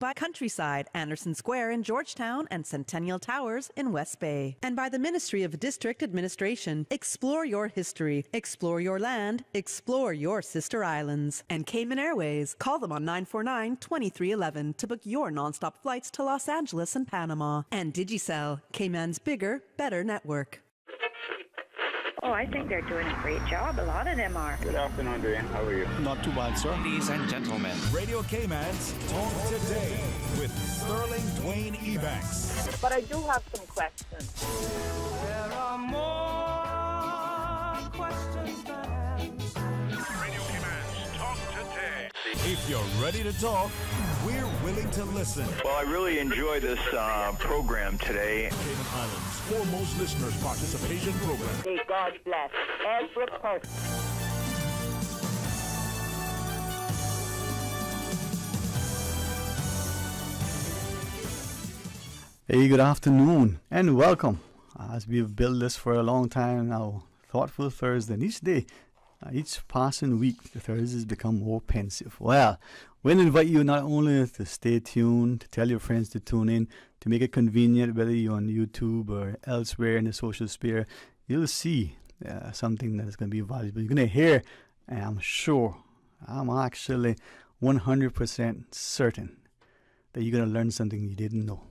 By Countryside, Anderson Square in Georgetown, and Centennial Towers in West Bay. And by the Ministry of District Administration. Explore your history, explore your land, explore your sister islands. And Cayman Airways. Call them on 949-2311 to book your nonstop flights to Los Angeles and Panama. And Digicel, Cayman's bigger, better network. Oh, I think they're doing a great job. A lot of them are. Good afternoon, Dwayne. How are you? Not too bad, sir. Ladies and gentlemen, Radio Cayman's Talk Today with Sterling Dwayne Ebanks. But I do have some questions. There are more questions than answers. Radio Cayman's Talk Today. If you're ready to talk, we're willing to listen. Well, I really enjoy this program today. Cayman Islands' foremost listeners participation program. May God bless every person. Hey, good afternoon and welcome. As we've built this for a long time now, Thoughtful Thursday. And each day, each passing week, the Thursdays become more pensive. Well, we'll invite you not only to stay tuned, to tell your friends to tune in, to make it convenient, whether you're on YouTube or elsewhere in the social sphere, you'll see something that is going to be valuable. You're going to hear, and I'm actually 100% certain that you're going to learn something you didn't know.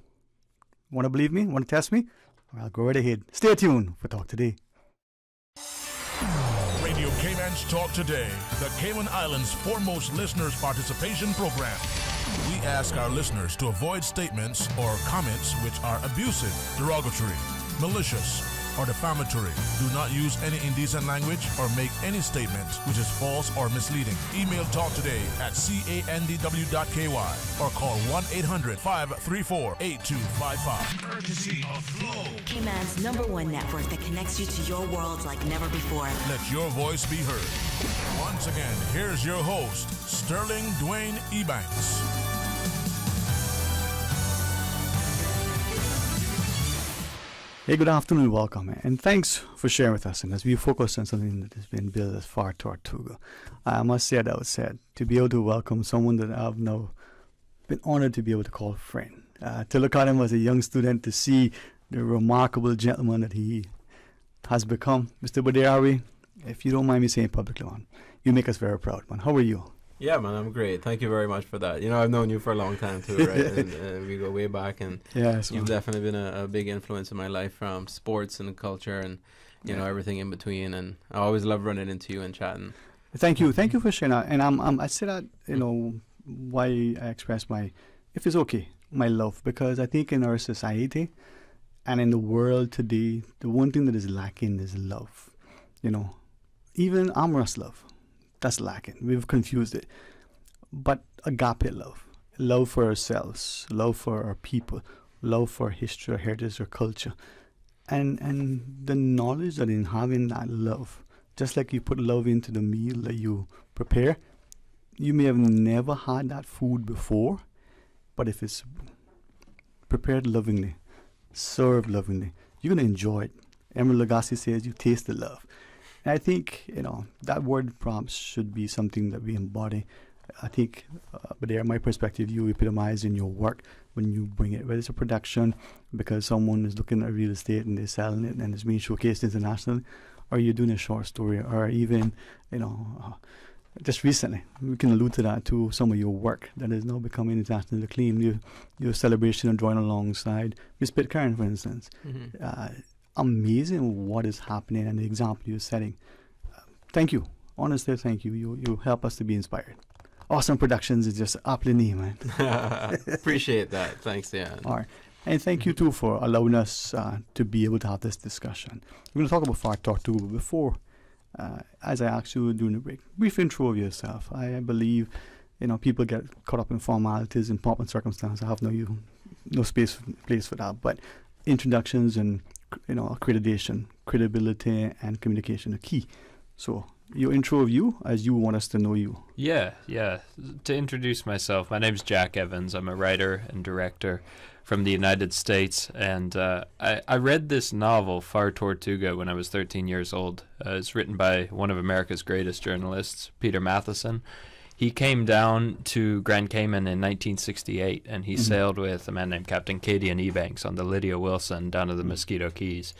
Want to believe me? Want to test me? Well, go right ahead. Stay tuned for Talk Today. Radio Cayman's Talk Today, the Cayman Islands' foremost listeners participation program. We ask our listeners to avoid statements or comments which are abusive, derogatory, malicious, or defamatory. Do not use any indecent language or make any statement which is false or misleading. Email talktoday@candw.ky or call 1-800-534-8255. Courtesy of Flow. Cayman's #1 network that connects you to your world like never before. Let your voice be heard. Once again, here's your host, Sterling Dwayne Ebanks. Hey, good afternoon, welcome, and thanks for sharing with us. And as we focus on something that has been billed as far Tortuga, I must say at the outset, to be able to welcome someone that I've now been honored to be able to call a friend. To look at him as a young student, to see the remarkable gentleman that he has become. Mr. Badiari, if you don't mind me saying publicly, man, you make us very proud, man. How are you? Yeah, man, I'm great. Thank you very much for that. You know, I've known you for a long time too, right? And we go way back, and yes, you've definitely been a big influence in my life, from sports and culture and, you know, everything in between. And I always love running into you and chatting. Thank you for sharing that. And I say that, you know, why I express my, if it's okay, my love, because I think in our society and in the world today, the one thing that is lacking is love. You know, even amorous love. That's lacking. We've confused it. But agape love for ourselves, love for our people, love for history, our heritage, our culture, and the knowledge that in having that love, just like you put love into the meal that you prepare, you may have never had that food before, but if it's prepared lovingly, served lovingly, you're going to enjoy it. Emeril Lagasse says you taste the love. And I think, you know, that word perhaps should be something that we embody. I think, but there, my perspective, you epitomize in your work when you bring it, whether it's a production because someone is looking at real estate and they're selling it and it's being showcased internationally, or you're doing a short story, or even, you know, just recently, we can allude to that, to some of your work that is now becoming internationally acclaimed. Your celebration of drawing alongside Miss Pitcairn, for instance. Mm-hmm. Amazing what is happening and the example you're setting. Thank you. Honestly, thank you. You help us to be inspired. Awesome Productions is just aptly named, man. Appreciate that. Thanks, Dan. All right. And thank you, too, for allowing us to be able to have this discussion. We're going to talk about Far Tortuga, but before, as I asked you during the break, brief intro of yourself. I believe, you know, people get caught up in formalities and pomp and circumstance. I have no place for that. But introductions and, you know, accreditation, credibility, and communication are key. So your intro of you as you want us to know you. Yeah. To introduce myself, my name's Jack Evans. I'm a writer and director from the United States, and I read this novel, Far Tortuga, when I was 13 years old. It's written by one of America's greatest journalists, Peter Matheson. He came down to Grand Cayman in 1968, and he sailed with a man named Captain Dwayne Ebanks on the Lydia Wilson down to the Mosquito Keys,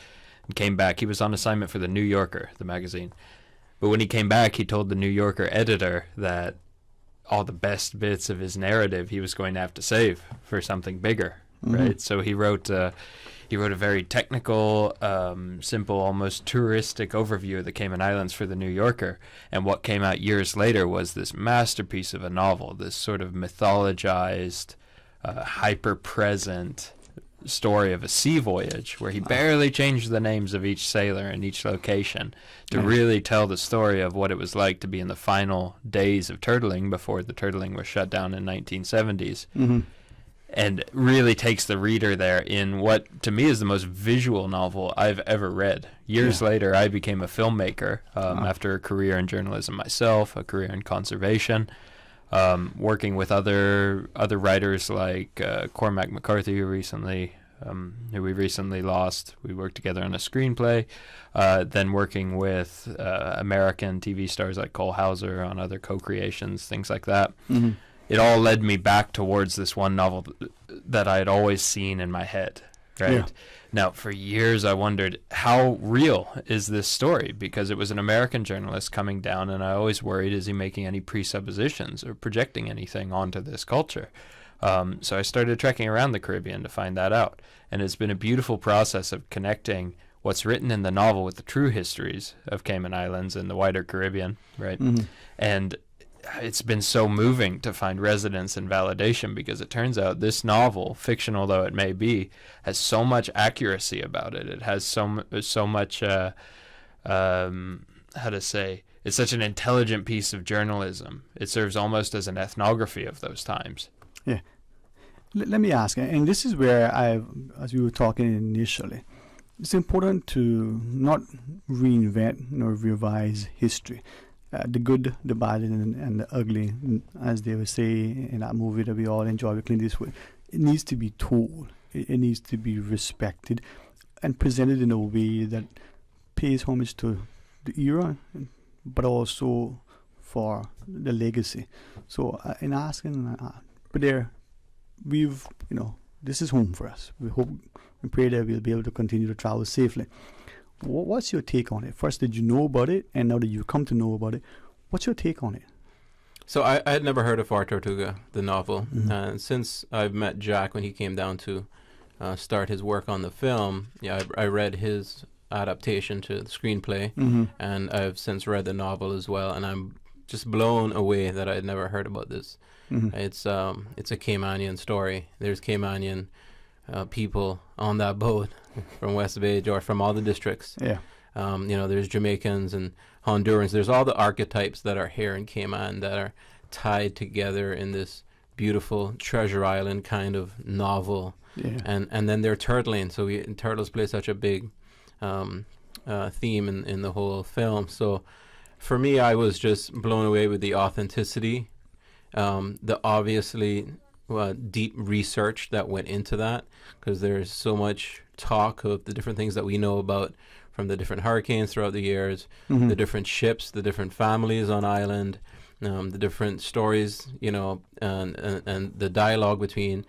and came back. He was on assignment for the New Yorker, the magazine. But when he came back, he told the New Yorker editor that all the best bits of his narrative he was going to have to save for something bigger, right? So he wrote a very technical, simple, almost touristic overview of the Cayman Islands for the New Yorker. And what came out years later was this masterpiece of a novel, this sort of mythologized, hyper-present story of a sea voyage where he barely changed the names of each sailor and each location to really tell the story of what it was like to be in the final days of turtling before the turtling was shut down in 1970s. And really takes the reader there in what, to me, is the most visual novel I've ever read. Years later, I became a filmmaker after a career in journalism myself, a career in conservation, working with other writers like Cormac McCarthy, who we recently lost. We worked together on a screenplay. Then working with American TV stars like Cole Hauser on other co-creations, things like that. It all led me back towards this one novel that I had always seen in my head, right? Yeah. Now, for years, I wondered, how real is this story? Because it was an American journalist coming down, and I always worried, is he making any presuppositions or projecting anything onto this culture? So I started trekking around the Caribbean to find that out. And it's been a beautiful process of connecting what's written in the novel with the true histories of Cayman Islands and the wider Caribbean, right? And it's been so moving to find resonance and validation, because it turns out this novel, fictional though it may be, has so much accuracy about it. It has so much, it's such an intelligent piece of journalism. It serves almost as an ethnography of those times. Yeah. Let me ask, and this is where as we were talking initially, it's important to not reinvent nor revise history. The good, the bad, and the ugly, as they would say in that movie that we all enjoy with Clint Eastwood, it needs to be told. It needs to be respected and presented in a way that pays homage to the era, but also for the legacy. So in asking, but there, this is home for us. We hope and pray that we'll be able to continue to travel safely. What's your take on it? First, did you know about it? And now that you've come to know about it, what's your take on it? So I had never heard of Far Tortuga, the novel. And since I've met Jack when he came down to start his work on the film, I read his adaptation to the screenplay, and I've since read the novel as well. And I'm just blown away that I had never heard about this. It's a Caymanian story. There's Caymanian people on that boat from West Bay or from all the districts. There's Jamaicans and Hondurans. There's all the archetypes that are here in Cayman that are tied together in this beautiful Treasure Island kind of novel. And then they're turtling. So turtles play such a big theme in the whole film. So for me, I was just blown away with the authenticity, the obviously deep research that went into that, because there's so much talk of the different things that we know about from the different hurricanes throughout the years, the different ships, the different families on island, the different stories, and the dialogue between,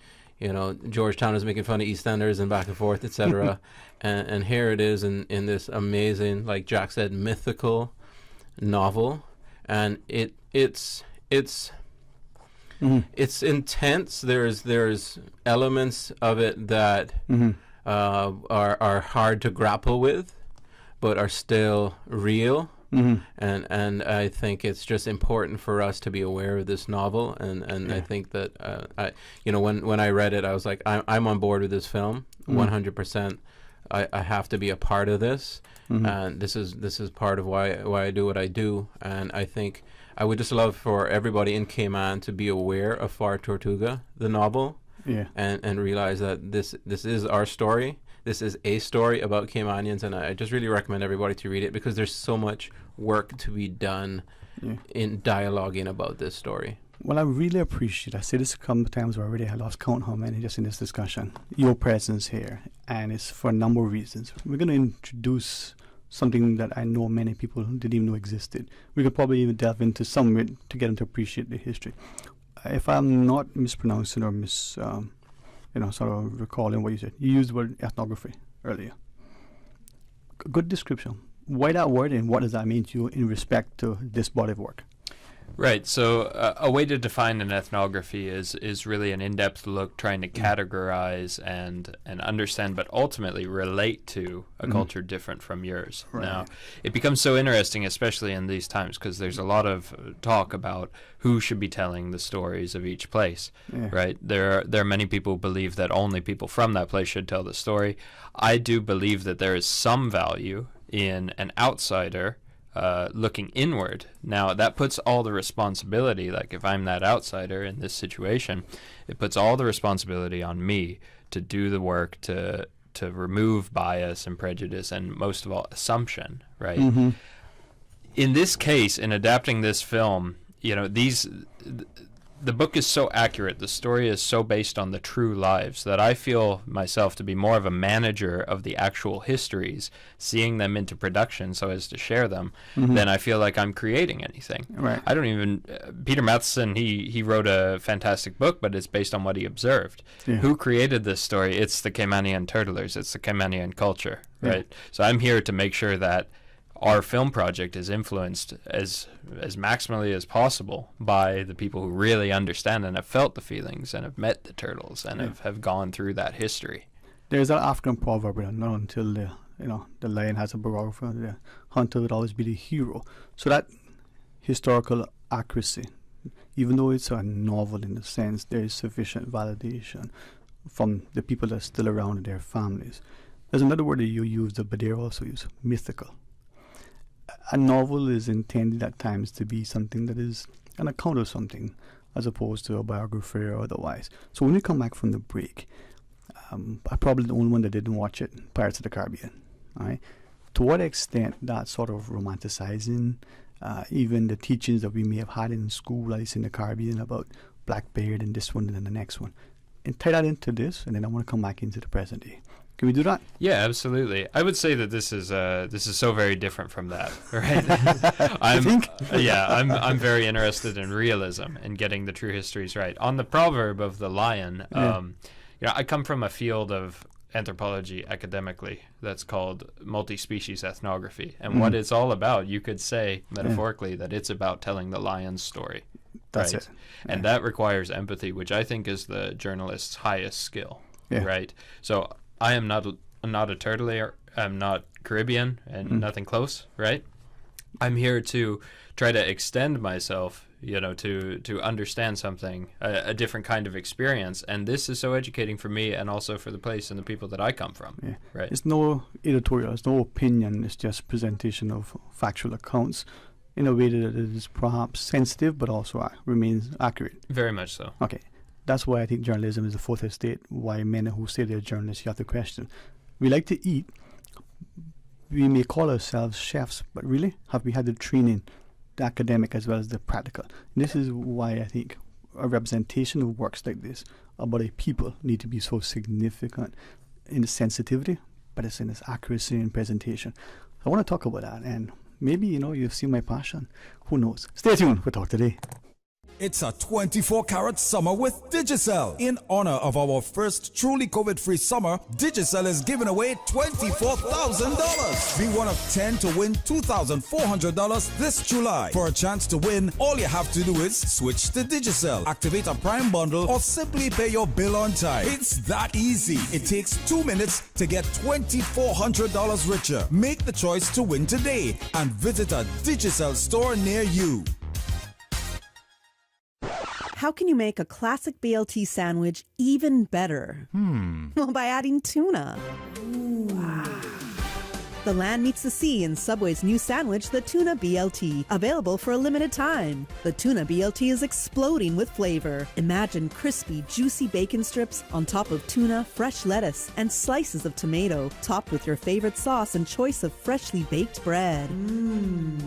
Georgetown is making fun of EastEnders and back and forth, etc. and here it is in this amazing, like Jack said, mythical novel, and it's intense. There's elements of it that are hard to grapple with, but are still real. And I think it's just important for us to be aware of this novel. And I think that when I read it, I was like, I'm on board with this film 100%. I have to be a part of this, and this is part of why I do what I do. And I think I would just love for everybody in Cayman to be aware of Far Tortuga, the novel, and realize that this is our story. This is a story about Caymanians, and I just really recommend everybody to read it, because there's so much work to be done in dialoguing about this story. Well, I really appreciate, I said this a couple of times already, I lost count how many just in this discussion, your presence here, and it's for a number of reasons. We're going to introduce something that I know many people didn't even know existed. We could probably even delve into some of it to get them to appreciate the history. If I'm not mispronouncing or sort of recalling what you said, you used the word ethnography earlier. Good description. Why that word, and what does that mean to you in respect to this body of work? Right. So a way to define an ethnography is really an in-depth look trying to categorize and understand, but ultimately relate to a culture different from yours. Right. Now, it becomes so interesting, especially in these times, because there's a lot of talk about who should be telling the stories of each place. Yeah. Right. There are many people who believe that only people from that place should tell the story. I do believe that there is some value in an outsider looking inward. Now, that puts all the responsibility, like if I'm that outsider in this situation, it puts all the responsibility on me to do the work to remove bias and prejudice and, most of all, assumption, right? Mm-hmm. In this case, in adapting this film, the book is so accurate, the story is so based on the true lives that I feel myself to be more of a manager of the actual histories, seeing them into production so as to share them, than I feel like I'm creating anything. Right. I don't even... Peter Matheson, he wrote a fantastic book, but it's based on what he observed. Yeah. Who created this story? It's the Caymanian turtlers. It's the Caymanian culture, Yeah. right? So I'm here to make sure that our film project is influenced as maximally as possible by the people who really understand and have felt the feelings and have met the turtles and have gone through that history. There's an African proverb, not until the lion has a biographer, the hunter would always be the hero. So that historical accuracy, even though it's a novel in the sense, there is sufficient validation from the people that are still around and their families. There's another word that you used, but they also use mythical. A novel is intended at times to be something that is an account of something as opposed to a biography or otherwise. So when we come back from the break, I'm probably the only one that didn't watch it, Pirates of the Caribbean. All right? To what extent that sort of romanticizing, even the teachings that we may have had in school, at least in the Caribbean, about Blackbeard and this one and then the next one, and tie that into this, and then I want to come back into the present day. Can we do that? Yeah, absolutely. I would say that this is so very different from that, right? I'm very interested in realism and getting the true histories right. On the proverb of the lion, I come from a field of anthropology academically that's called multi-species ethnography, and what it's all about, you could say metaphorically that it's about telling the lion's story. That's right? it. And that requires empathy, which I think is the journalist's highest skill, right? So I am not a turtler. I'm not Caribbean and nothing close, right? I'm here to try to extend myself, to understand something, a different kind of experience. And this is so educating for me and also for the place and the people that I come from, right? It's no editorial, it's no opinion, it's just presentation of factual accounts in a way that is perhaps sensitive but also remains accurate. Very much so. Okay. That's why I think journalism is the fourth estate, why men who say they're journalists, you have to question. We like to eat. We may call ourselves chefs, but really, have we had the training, the academic as well as the practical? And this is why I think a representation of works like this about a people need to be so significant in the sensitivity, but it's in its accuracy and presentation. I want to talk about that, and maybe, you've seen my passion. Who knows? Stay tuned for Talk Today. It's a 24-karat summer with Digicel. In honor of our first truly COVID-free summer, Digicel is giving away $24,000. Be one of 10 to win $2,400 this July. For a chance to win, all you have to do is switch to Digicel, activate a Prime bundle, or simply pay your bill on time. It's that easy. It takes 2 minutes to get $2,400 richer. Make the choice to win today and visit a Digicel store near you. How can you make a classic BLT sandwich even better? Well, by adding tuna. The land meets the sea in Subway's new sandwich, the Tuna BLT, available for a limited time. The Tuna BLT is exploding with flavor. Imagine crispy, juicy bacon strips on top of tuna, fresh lettuce, and slices of tomato, topped with your favorite sauce and choice of freshly baked bread.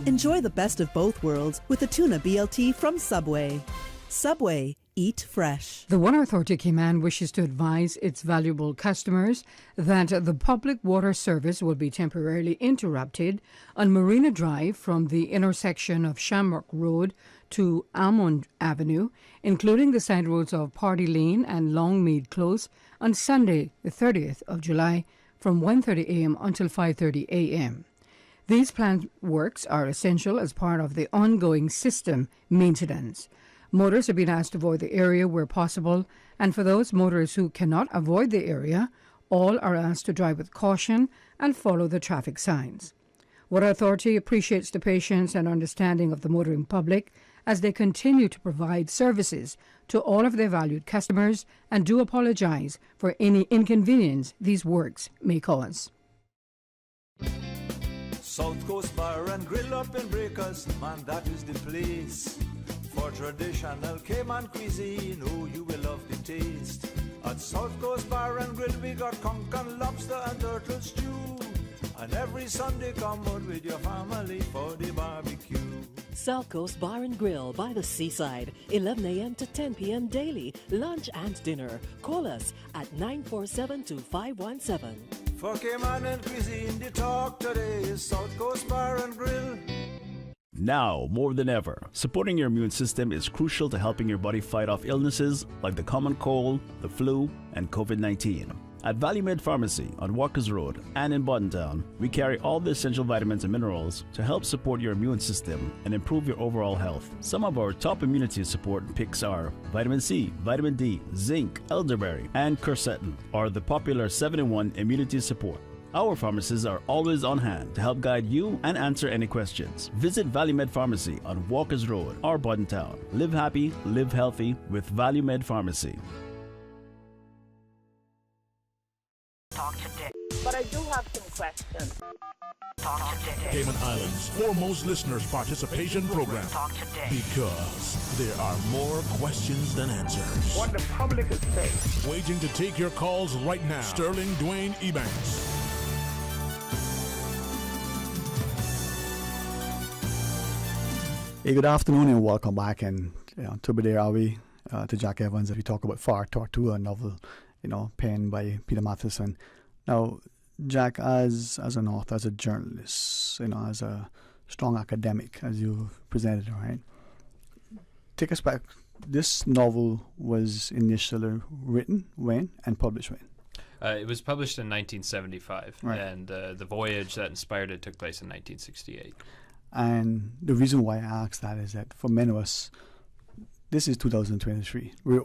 Enjoy the best of both worlds with the Tuna BLT from Subway. Subway, Eat fresh. The Water Authority Cayman wishes to advise its valuable customers that the public water service will be temporarily interrupted on Marina Drive from the intersection of Shamrock Road to Almond Avenue, including the side roads of Party Lane and Longmead Close, on Sunday, the 30th of July, from 1:30 a.m. until 5:30 a.m. These planned works are essential as part of the ongoing system maintenance. Motorists have been asked to avoid the area where possible, and for those motorists who cannot avoid the area, all are asked to drive with caution and follow the traffic signs. Water Authority appreciates the patience and understanding of the motoring public as they continue to provide services to all of their valued customers and do apologize for any inconvenience these works may cause. South Coast Bar and Grill up in Breakers, man, that is the place. For traditional Cayman cuisine, oh, you will love the taste. At South Coast Bar and Grill, we got conch and lobster and turtle stew. And every Sunday, come out with your family for the barbecue. South Coast Bar and Grill by the seaside, 11 a.m. to 10 p.m. daily, lunch and dinner. Call us at 947-2517. For Cayman and cuisine, the talk today is South Coast Bar and Grill. Now, more than ever, supporting your immune system is crucial to helping your body fight off illnesses like the common cold, the flu, and COVID-19. At ValueMed Pharmacy on Walkers Road and in Boddentown, we carry all the essential vitamins and minerals to help support your immune system and improve your overall health. Some of our top immunity support picks are vitamin C, vitamin D, zinc, elderberry, and quercetin, or the popular 7-in-1 immunity support. Our pharmacists are always on hand to help guide you and answer any questions. Visit ValueMed Pharmacy on Walkers Road or Boddentown. Live happy, live healthy with ValueMed Pharmacy. Talk today. But I do have some questions. Talk today. Cayman Islands' foremost listeners' participation program. Talk today. Because there are more questions than answers. What the public is saying. Waiting to take your calls right now. Sterling Dwayne Ebanks. Hey, good afternoon and welcome back. And to be there, are we to Jack Evans as we talk about Far Tortuga, a novel, penned by Peter Matheson. Now, Jack, as an author, as a journalist, as a strong academic, as you presented, right? Take us back. This novel was initially written when and published when? It was published in 1975, right. And the voyage that inspired it took place in 1968. And the reason why I ask that is that for many of us, this is 2023. We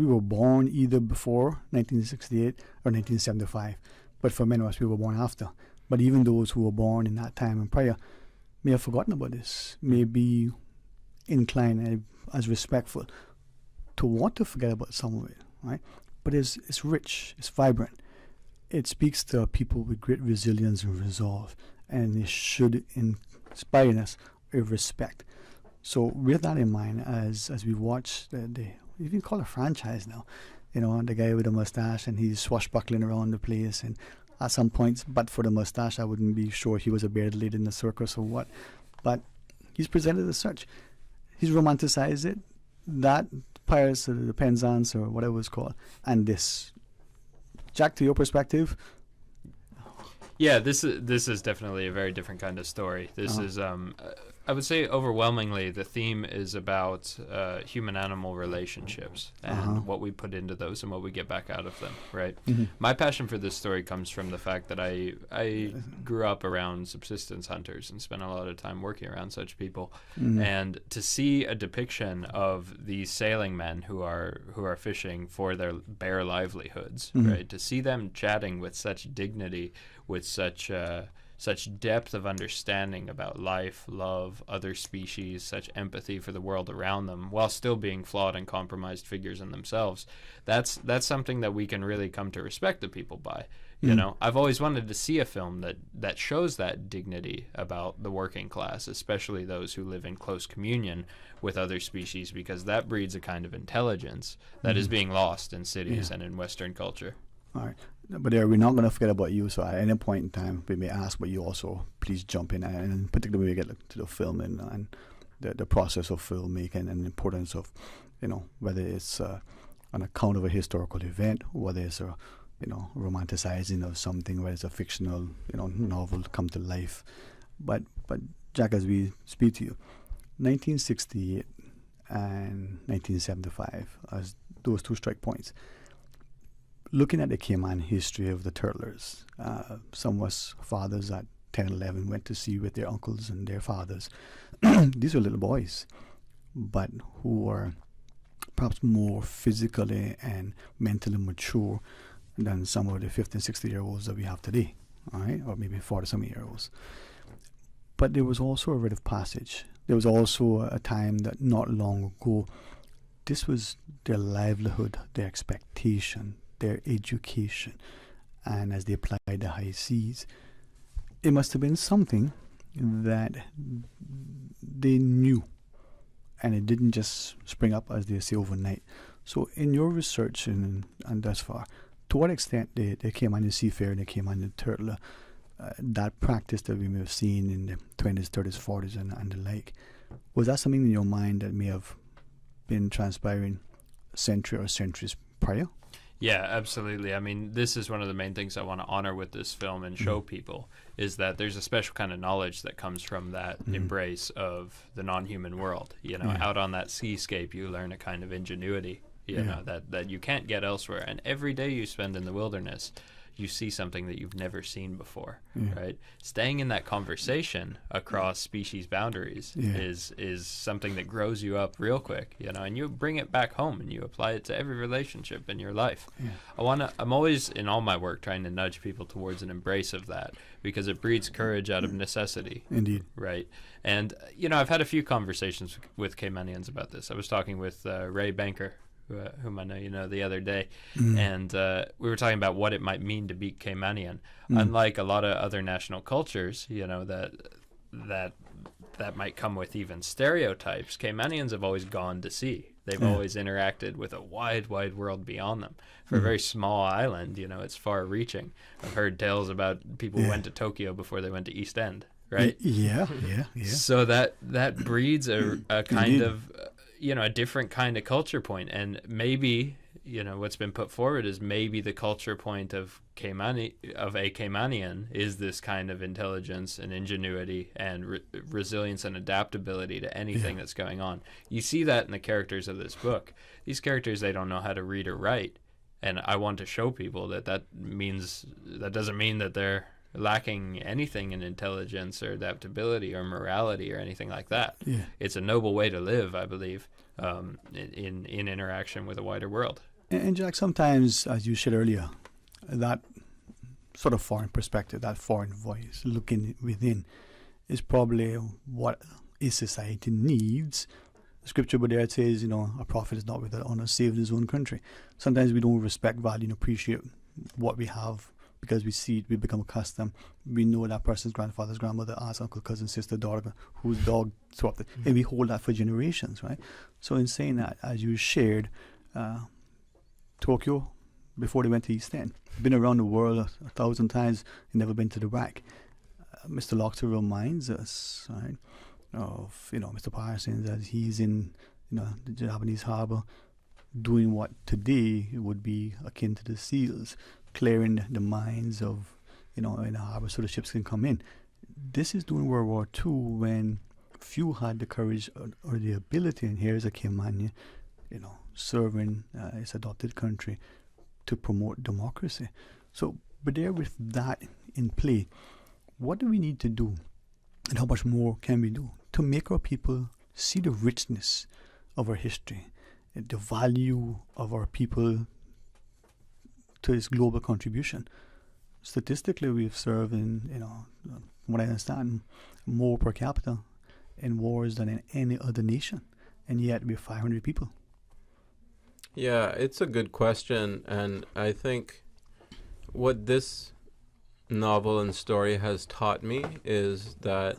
were born either before 1968 or 1975, but for many of us, we were born after. But even those who were born in that time and prior may have forgotten about this, may be inclined as respectful to want to forget about some of it, right? But it's rich, it's vibrant. It speaks to people with great resilience and resolve, and it should inspire us with respect. So with that in mind, as we watch the you can call it a franchise now, the guy with the mustache and he's swashbuckling around the place, and at some points, but for the mustache, I wouldn't be sure he was a bearded lady in the circus or what. But he's presented as such. He's romanticized it. That Pirates of the Penzance or whatever it's called, and this. Jack, to your perspective. Yeah, this is definitely a very different kind of story. This is, I would say, overwhelmingly, the theme is about human-animal relationships and what we put into those and what we get back out of them, right? Mm-hmm. My passion for this story comes from the fact that I grew up around subsistence hunters and spent a lot of time working around such people. Mm-hmm. And to see a depiction of these sailing men who are fishing for their bare livelihoods, mm-hmm. right? To see them chatting with such dignity, with such depth of understanding about life, love, other species, such empathy for the world around them, while still being flawed and compromised figures in themselves. That's something that we can really come to respect the people by. I've always wanted to see a film that shows that dignity about the working class, especially those who live in close communion with other species, because that breeds a kind of intelligence that is being lost in cities and in Western culture. All right. But we're not going to forget about you, so at any point in time, we may ask, but you also please jump in, and particularly when we get to the film and the process of filmmaking and the importance of whether it's on account of a historical event, whether it's a romanticizing of something, whether it's a fictional novel come to life. But Jack, as we speak to you, 1968 and 1975 as those two strike points. Looking at the Cayman history of the turtlers, some of us fathers at 10, 11 went to sea with their uncles and their fathers. These were little boys, but who were perhaps more physically and mentally mature than some of the 50 and 60-year-olds that we have today, all right, or maybe 40-some-year-olds. But there was also a rite of passage. There was also a time that not long ago, this was their livelihood, their expectation, their education. And as they applied the high seas, it must have been something that they knew. And it didn't just spring up, as they say, overnight. So in your research and thus far, to what extent the Caymanian seafarer, the Caymanian turtler, that practice that we may have seen in the 20s, 30s, 40s, and the like, was that something in your mind that may have been transpiring a century or centuries prior? Yeah, absolutely. I mean, this is one of the main things I want to honor with this film and show people, is that there's a special kind of knowledge that comes from that embrace of the non-human world. Out on that seascape, you learn a kind of ingenuity, that you can't get elsewhere. And every day you spend in the wilderness, you see something that you've never seen before, right? Staying in that conversation across species boundaries is something that grows you up real quick, and you bring it back home and you apply it to every relationship in your life. I'm always in all my work trying to nudge people towards an embrace of that, because it breeds courage out of necessity. Indeed. Right. And, I've had a few conversations with Caymanians about this. I was talking with Ray Banker, whom I know you know, the other day, and we were talking about what it might mean to be Caymanian. Unlike a lot of other national cultures, that might come with even stereotypes, Caymanians have always gone to sea. They've always interacted with a wide, wide world beyond them. For a very small island, it's far-reaching. I've heard tales about people who went to Tokyo before they went to East End, right? Yeah. So that breeds a kind of a different kind of culture point. And maybe, what's been put forward is maybe the culture point of a Caymanian is this kind of intelligence and ingenuity and resilience and adaptability to anything that's going on. You see that in the characters of this book. These characters, they don't know how to read or write. And I want to show people that doesn't mean that they're lacking anything in intelligence or adaptability or morality or anything like that. It's a noble way to live, I believe, in interaction with a wider world. And Jack, sometimes, as you said earlier, that sort of foreign perspective, that foreign voice looking within, is probably what a society needs. The scripture over there, it says, a prophet is not without honor, save in his own country. Sometimes we don't respect, value, and appreciate what we have, because we see it, we become accustomed. We know that person's grandfather's grandmother, aunt, uncle, cousin, sister, daughter, whose dog swapped it. And we hold that for generations, right? So in saying that, as you shared, Tokyo, before they went to East End, been around the world 1,000 times, and never been to the back. Mr. Lochter reminds us, right, of, Mr. Parsons, as he's in, the Japanese harbor, doing what today would be akin to the SEALs, clearing the mines of, in the harbor so the ships can come in. This is during World War II, when few had the courage or the ability, and here's a Caymanian, serving his adopted country to promote democracy. So, but there with that in play, what do we need to do, and how much more can we do to make our people see the richness of our history, the value of our people to its global contribution? Statistically, we've served in, from what I understand, more per capita in wars than in any other nation, and yet we're 500 people. Yeah, it's a good question, and I think what this novel and story has taught me is that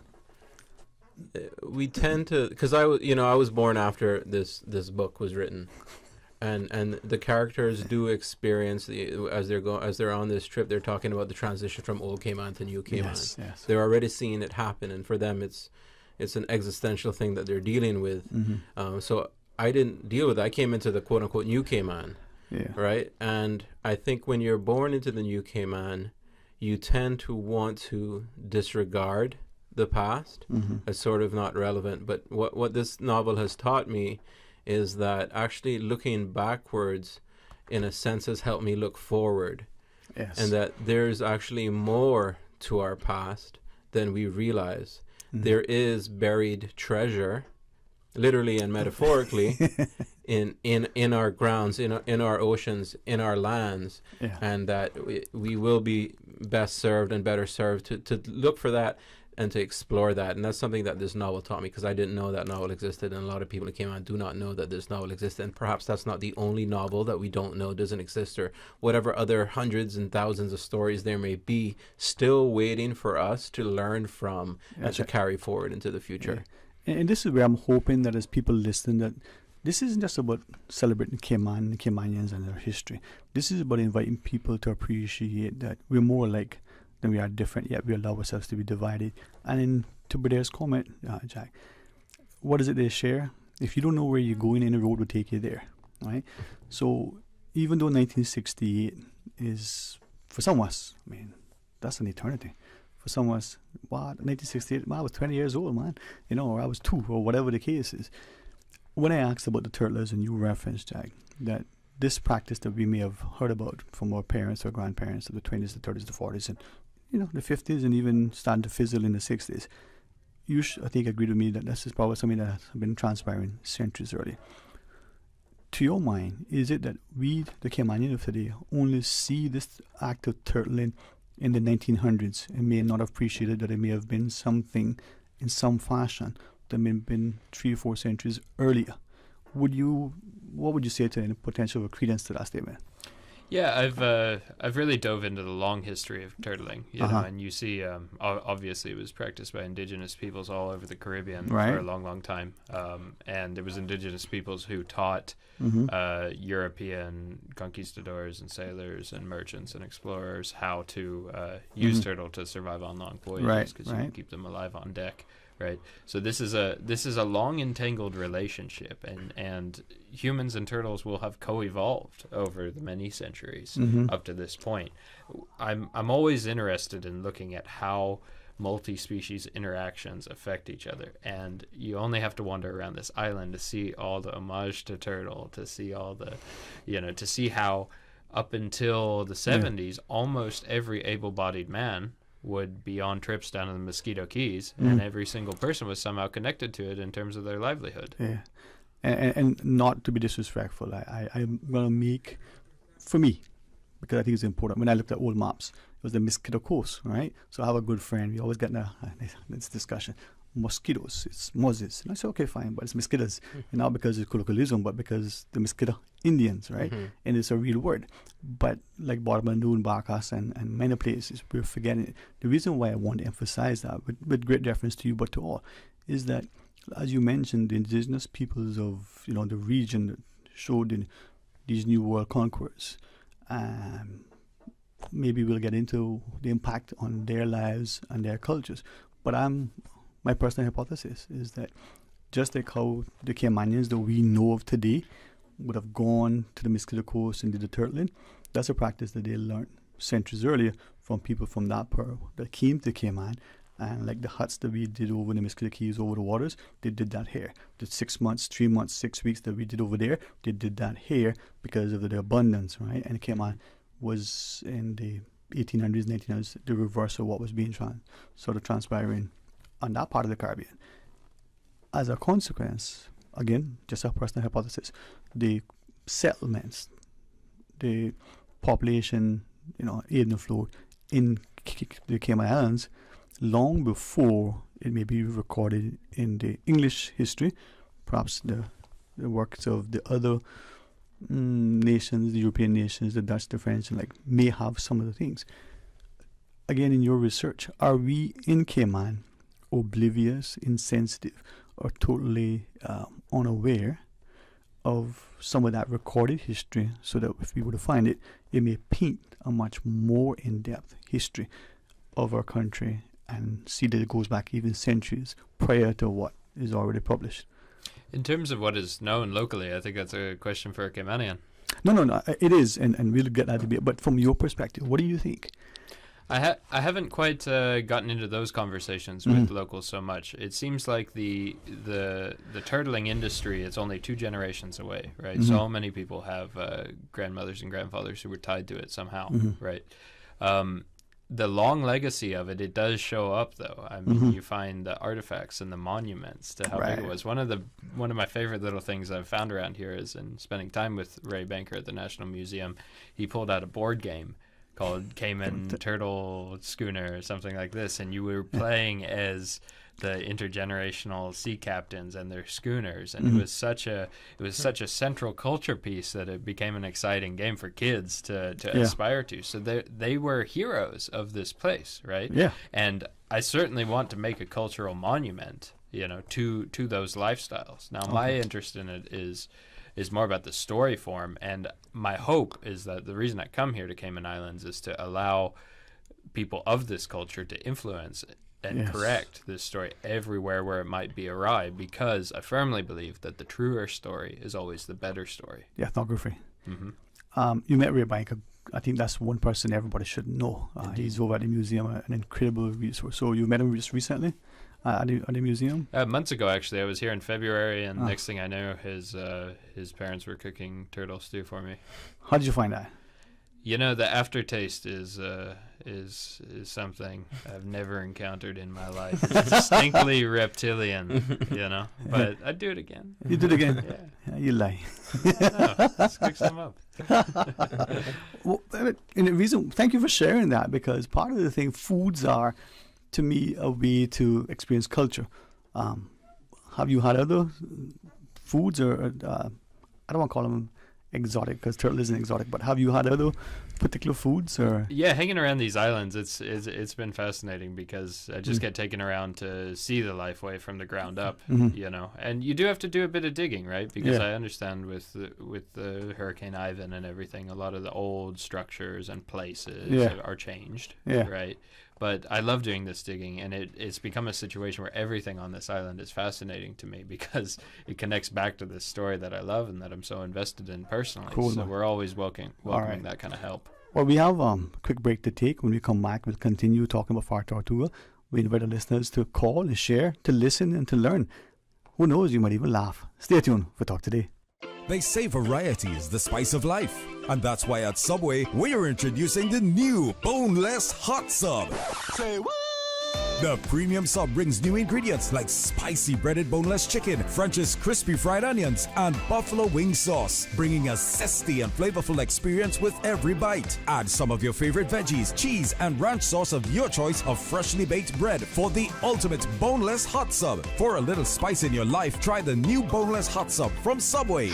we tend to, because I was born after this book was written, and the characters do experience as they're on this trip, they're talking about the transition from old Cayman to new Cayman. Yes. They're already seeing it happen, and for them it's an existential thing that they're dealing with. So I didn't deal with it. I came into the quote unquote new Cayman. Yeah. Right. And I think when you're born into the new Cayman, you tend to want to disregard the past as sort of not relevant. But what this novel has taught me is that actually looking backwards, in a sense, has helped me look forward. Yes. And that there's actually more to our past than we realize. There is buried treasure, literally and metaphorically, in our grounds, in our oceans, in our lands, and that we will be best served and better served to look for that and to explore that. And that's something that this novel taught me, because I didn't know that novel existed, and a lot of people who came out do not know that this novel existed. And perhaps that's not the only novel that we don't know doesn't exist, or whatever other hundreds and thousands of stories there may be still waiting for us to learn from and to carry forward into the future. And this is where I'm hoping that as people listen, that this isn't just about celebrating Cayman, the Caymanians and their history. This is about inviting people to appreciate that we're more alike than we are different, yet we allow ourselves to be divided. And to Badair's comment, Jack, what is it they share? If you don't know where you're going, any road will take you there, right? So even though 1968 is, for some of us, I mean, that's an eternity. For some of us, wow, 1968, I was 20 years old, man, or I was 2, or whatever the case is. When I asked about the turtlers, and you referenced, Jack, that this practice that we may have heard about from our parents or grandparents of the 20s, the 30s, the 40s, and the 50s, and even starting to fizzle in the 60s, you I think agreed with me that this is probably something that has been transpiring centuries early. To your mind, is it that we, the Caymanian of today, only see this act of turtling in the 1900s and may not have appreciated that it may have been something in some fashion that may have been 3 or 4 centuries earlier? What would you say to any potential credence to that statement? Yeah, I've really dove into the long history of turtling, know, and you see, obviously it was practiced by indigenous peoples all over the Caribbean for a long, long time, and there was indigenous peoples who taught European conquistadors and sailors and merchants and explorers how to use turtle to survive on long voyages, because you can keep them alive on deck. Right, so this is a long entangled relationship, and humans and turtles will have co-evolved over the many centuries up to this point. I'm always interested in looking at how multi-species interactions affect each other, and you only have to wander around this island to see all the homage to turtle, to see all the, to see how up until the 70s, almost every able-bodied man would be on trips down to the Mosquito Keys, and every single person was somehow connected to it in terms of their livelihood. Yeah, and not to be disrespectful, I'm going to make, for me, because I think it's important, when I looked at old maps, it was the Mosquito Coast, right? So I have a good friend, we always get in this discussion, mosquitoes, it's moses. And I said, okay, fine, but it's mosquitoes. And not because it's colloquialism, but because the mosquito Indians, right? And it's a real word. But like Barbandu, Barkas, and many places, we're forgetting it. The reason why I want to emphasize that, with great deference to you, but to all, is that, as you mentioned, the indigenous peoples of the region that showed in these new world conquerors, maybe we'll get into the impact on their lives and their cultures. But my personal hypothesis is that just like how the Caymanians that we know of today would have gone to the Mosquito Coast and did the turtling, that's a practice that they learned centuries earlier from people from that part that came to Cayman. And like the huts that we did over the Mosquito Keys, over the waters, they did that here. The 6 months, 3 months, 6 weeks that we did over there, they did that here because of the abundance, right? And Cayman was in the 1800s, 1900s, the reverse of what was being transpiring on that part of the Caribbean. As a consequence, again, just a personal hypothesis, the settlements, the population, ebb and flow in the Cayman Islands, long before it may be recorded in the English history, perhaps the works of the other nations, the European nations, the Dutch, the French, may have some of the things. Again, in your research, are we in Cayman oblivious, insensitive, or totally unaware of some of that recorded history, so that if we were to find it, it may paint a much more in-depth history of our country and see that it goes back even centuries prior to what is already published? In terms of what is known locally, I think that's a question for Caymanian. No, it is, and we'll get that debate. But from your perspective, what do you think? I haven't quite gotten into those conversations with locals so much. It seems like the turtling industry is only 2 generations away, right? So many people have grandmothers and grandfathers who were tied to it somehow, right? The long legacy of it does show up, though. I mean, you find the artifacts and the monuments to how big it was. One of my favorite little things I've found around here is in spending time with Ray Banker at the National Museum. He pulled out a board game called Cayman Turtle Schooner or something like this, and you were playing as the intergenerational sea captains and their schooners, and it was such a central culture piece that it became an exciting game for kids to aspire to. So they were heroes of this place, right? Yeah. And I certainly want to make a cultural monument, to those lifestyles. Now, my interest in it is more about the story form, and my hope is that the reason I come here to Cayman Islands is to allow people of this culture to influence and correct this story everywhere where it might be awry, because I firmly believe that the truer story is always the better story. Yeah, ethnography. You met Ray Banker. I think that's one person everybody should know. He's over at the museum, an incredible resource. So you met him just recently at the museum? Months ago, actually. I was here in February, and next thing I knew, his parents were cooking turtle stew for me. How did you find that? The aftertaste is something I've never encountered in my life. It's distinctly reptilian, But I'd do it again. You do it again? Yeah. You lie. Let's cook some up. Well, and the reason, thank you for sharing that, because part of the thing, foods are, to me, a way to experience culture. Have you had other foods, or I don't want to call them exotic, because turtle isn't exotic, but have you had other particular foods? Or yeah, hanging around these islands, it's been fascinating, because I just get taken around to see the lifeway from the ground up, and you do have to do a bit of digging, right? Because I understand with the Hurricane Ivan and everything, a lot of the old structures and places are changed, right? But I love doing this digging, and it's become a situation where everything on this island is fascinating to me, because it connects back to this story that I love and that I'm so invested in personally. Cool, so man. we're always welcoming that kind of help. Well, we have a quick break to take. When we come back, we'll continue talking about Far Tortuga. We invite our listeners to call and share, to listen and to learn. Who knows, you might even laugh. Stay tuned for Talk Today. They say variety is the spice of life. And that's why at Subway, we're introducing the new boneless hot sub. Say what? The premium sub brings new ingredients like spicy breaded boneless chicken, French's crispy fried onions, and buffalo wing sauce, bringing a zesty and flavorful experience with every bite. Add some of your favorite veggies, cheese, and ranch sauce of your choice of freshly baked bread for the ultimate boneless hot sub. For a little spice in your life, try the new boneless hot sub from Subway.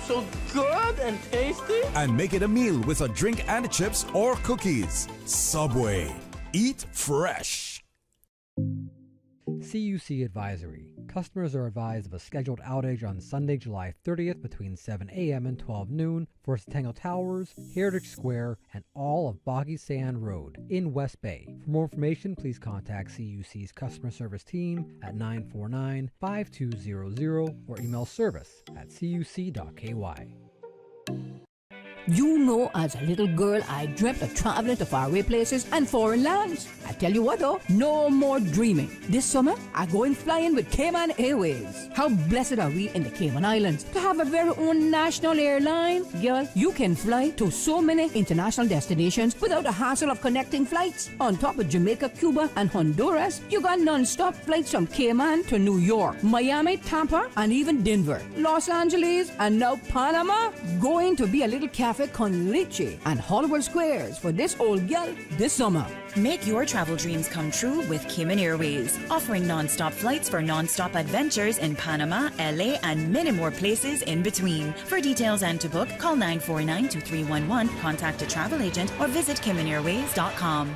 So good and tasty. And make it a meal with a drink and chips or cookies. Subway. Eat fresh. CUC Advisory. Customers are advised of a scheduled outage on Sunday, July 30th between 7 a.m. and 12 noon for Centennial Towers, Heritage Square, and all of Boggy Sand Road in West Bay. For more information, please contact CUC's customer service team at 949-5200 or email service@cuc.ky. You know, as a little girl, I dreamt of traveling to faraway places and foreign lands. I tell you what though, no more dreaming. This summer, I going flying with Cayman Airways. How blessed are we in the Cayman Islands to have a very own national airline? Girl, you can fly to so many international destinations without the hassle of connecting flights. On top of Jamaica, Cuba, and Honduras, you got non-stop flights from Cayman to New York, Miami, Tampa, and even Denver, Los Angeles, and now Panama. Going to be a little cafe con leche and Hollywood Squares for this old gal this summer. Make your travel dreams come true with Cayman Airways, offering non-stop flights for non-stop adventures in Panama, LA, and many more places in between. For details and to book, call 949-2311, contact a travel agent, or visit CaymanAirways.com.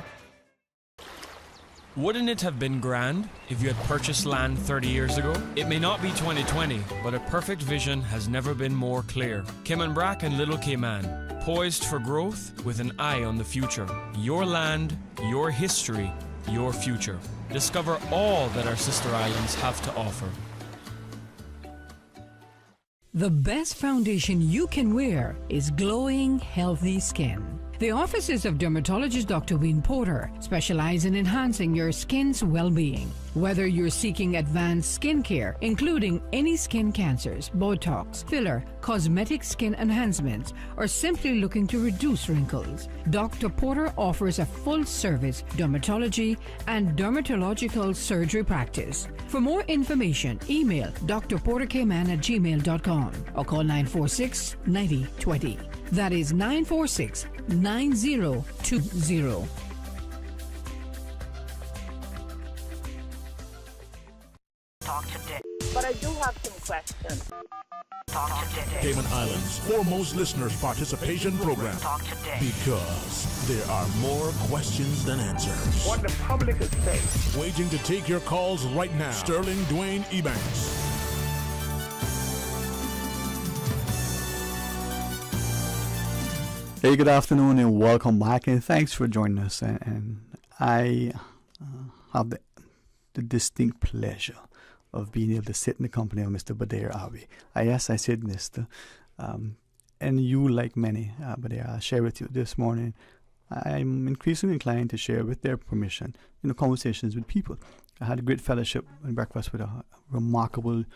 Wouldn't it have been grand if you had purchased land 30 years ago? It may not be 2020, but a perfect vision has never been more clear. Cayman Brac and Little Cayman, poised for growth with an eye on the future. Your land, your history, your future. Discover all that our sister islands have to offer. The best foundation you can wear is glowing, healthy skin. The offices of dermatologist Dr. Wayne Porter specialize in enhancing your skin's well-being. Whether you're seeking advanced skincare, including any skin cancers, Botox, filler, cosmetic skin enhancements, or simply looking to reduce wrinkles, Dr. Porter offers a full-service dermatology and dermatological surgery practice. For more information, email drporterkman@gmail.com or call 946-9020. That is 946-9020. Talk today. But I do have some questions. Talk today. Cayman Islands' foremost listeners participation program. Talk today. Because there are more questions than answers. What the public is saying. Waiting to take your calls right now. Sterling Dwayne Ebanks. Hey, good afternoon and welcome back, and thanks for joining us. And I have the distinct pleasure of being able to sit in the company of Mr. Badir Awi. Yes, I said Mr. And you, like many, Badir, I'll share with you this morning. I'm increasingly inclined to share, with their permission, conversations with people. I had a great fellowship and breakfast with a remarkable,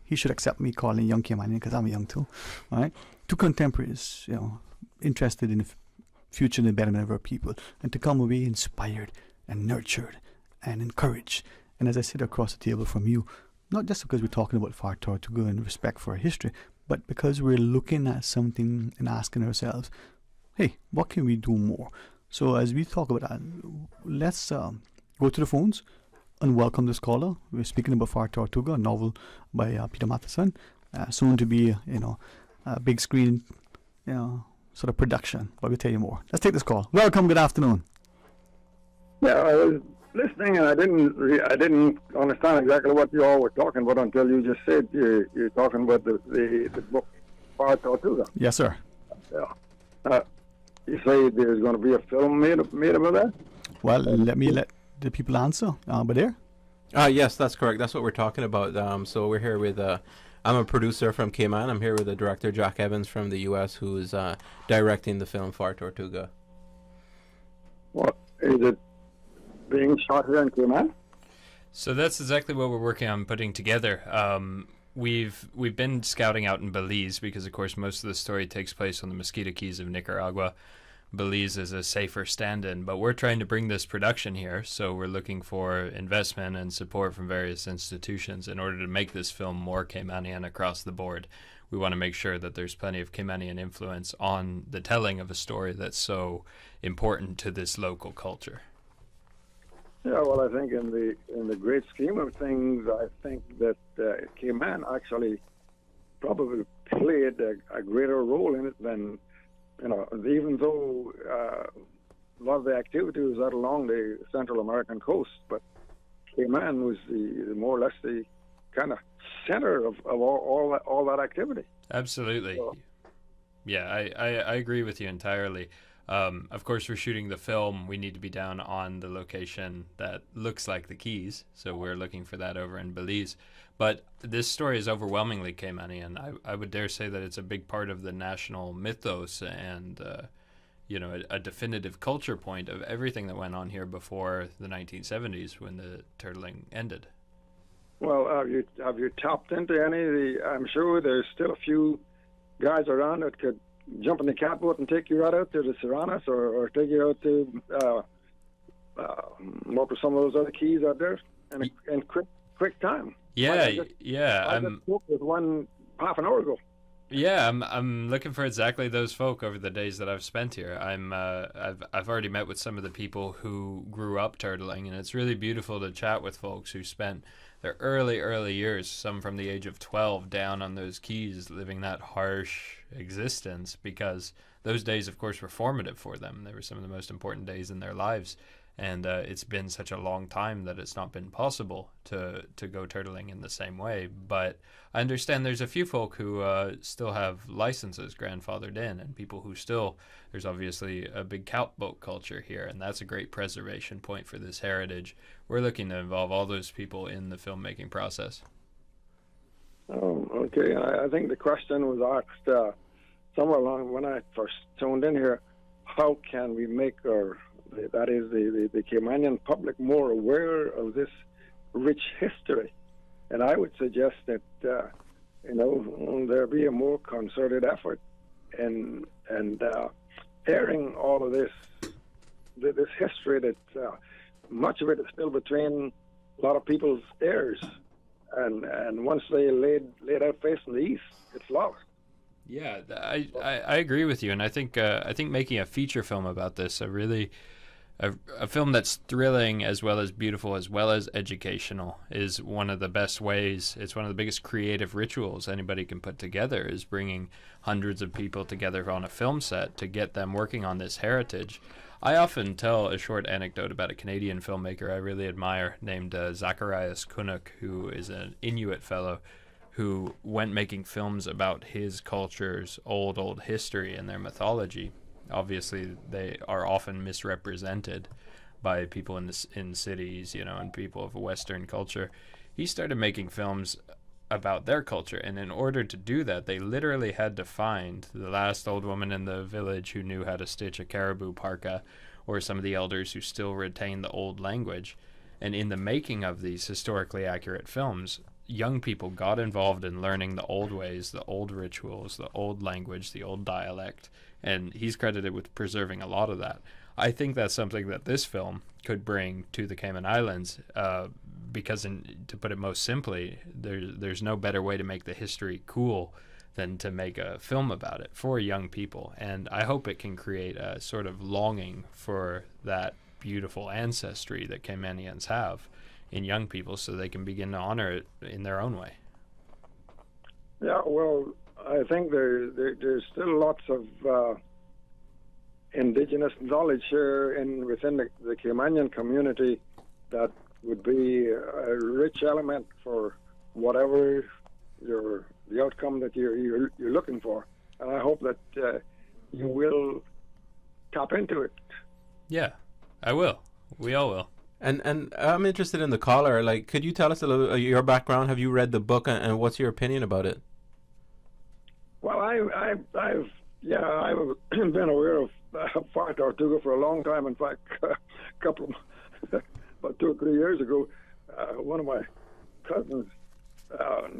he should accept me calling young Kimani because I'm young too, all right? Two contemporaries, interested in the future and the betterment of our people, and to come away inspired and nurtured and encouraged. And as I sit across the table from you, not just because we're talking about Far Tortuga and respect for our history, but because we're looking at something and asking ourselves, hey, what can we do more? So as we talk about that, let's go to the phones and welcome this caller. We're speaking about Far Tortuga, a novel by Peter Matheson, soon to be, a big screen, sort of production. But we'll tell you more. Let's take this call. Welcome. Good afternoon. Yeah, I was listening and I didn't understand exactly what you all were talking about until you just said you're talking about the book Far Tortuga. Yes, sir. Yeah. You say there's going to be a film made about that? Well, let the people answer. But there? Yes, that's correct. That's what we're talking about. So we're here with, I'm a producer from Cayman. I'm here with the director, Jack Evans, from the U.S., who is directing the film Far Tortuga. What, is it being shot here in Cayman? So that's exactly what we're working on putting together. We've been scouting out in Belize because, of course, most of the story takes place on the Mosquito Keys of Nicaragua. Belize is a safer stand-in, but we're trying to bring this production here, so we're looking for investment and support from various institutions in order to make this film more Caymanian across the board. We want to make sure that there's plenty of Caymanian influence on the telling of a story that's so important to this local culture. Yeah, well, I think in the great scheme of things, I think that Cayman actually probably played a greater role in it than, even though a lot of the activity was out along the Central American coast, but Cayman was the more or less the kind of center of all that activity. Absolutely. So, yeah, I agree with you entirely. Of course, we're shooting the film. We need to be down on the location that looks like the Keys, so we're looking for that over in Belize. But this story is overwhelmingly Caymanian. I would dare say that it's a big part of the national mythos and, a definitive culture point of everything that went on here before the 1970s when the turtling ended. Well, have you tapped into any of the? I'm sure there's still a few guys around that could jump in the catboat and take you right out to the Serranas or take you out to what were some of those other keys out there in quick time. Yeah. I just spoke with one half an hour ago. Yeah, I'm looking for exactly those folk over the days that I've spent here. I've already met with some of the people who grew up turtling, and it's really beautiful to chat with folks who spent their early years, some from the age of 12, down on those keys, living that harsh existence, because those days, of course, were formative for them. They were some of the most important days in their lives. And it's been such a long time that it's not been possible to go turtling in the same way. But I understand there's a few folk who still have licenses grandfathered in, and people who still, there's obviously a big catboat culture here, and that's a great preservation point for this heritage. We're looking to involve all those people in the filmmaking process. Oh, okay. I think the question was asked somewhere along when I first tuned in here. How can we make the Caymanian public more aware of this rich history? And I would suggest that there be a more concerted effort in airing all of this history that much of it is still between a lot of people's ears, and once they laid out facing the east, it's lost. Yeah, I agree with you, and I think making a feature film about this, a film that's thrilling as well as beautiful as well as educational, is one of the best ways. It's one of the biggest creative rituals anybody can put together, is bringing hundreds of people together on a film set to get them working on this heritage. I often tell a short anecdote about a Canadian filmmaker I really admire named Zacharias Kunuk, who is an Inuit fellow who went making films about his culture's old history and their mythology. Obviously, they are often misrepresented by people in cities, and people of Western culture. He started making films about their culture, and in order to do that, they literally had to find the last old woman in the village who knew how to stitch a caribou parka, or some of the elders who still retained the old language. And in the making of these historically accurate films, young people got involved in learning the old ways, the old rituals, the old language, the old dialect, and he's credited with preserving a lot of that. I think that's something that this film could bring to the Cayman Islands, because to put it most simply, there's no better way to make the history cool than to make a film about it for young people. And I hope it can create a sort of longing for that beautiful ancestry that Caymanians have in young people, so they can begin to honor it in their own way. Yeah, well, I think there's still lots of indigenous knowledge here within the Caymanian community that would be a rich element for whatever the outcome that you're looking for. And I hope that you will tap into it. Yeah, I will. We all will. And I'm interested in the caller. Like, could you tell us a little your background? Have you read the book, and what's your opinion about it? Well, I've been aware of Far Tortuga for a long time. In fact, about 2 or 3 years ago, one of my cousins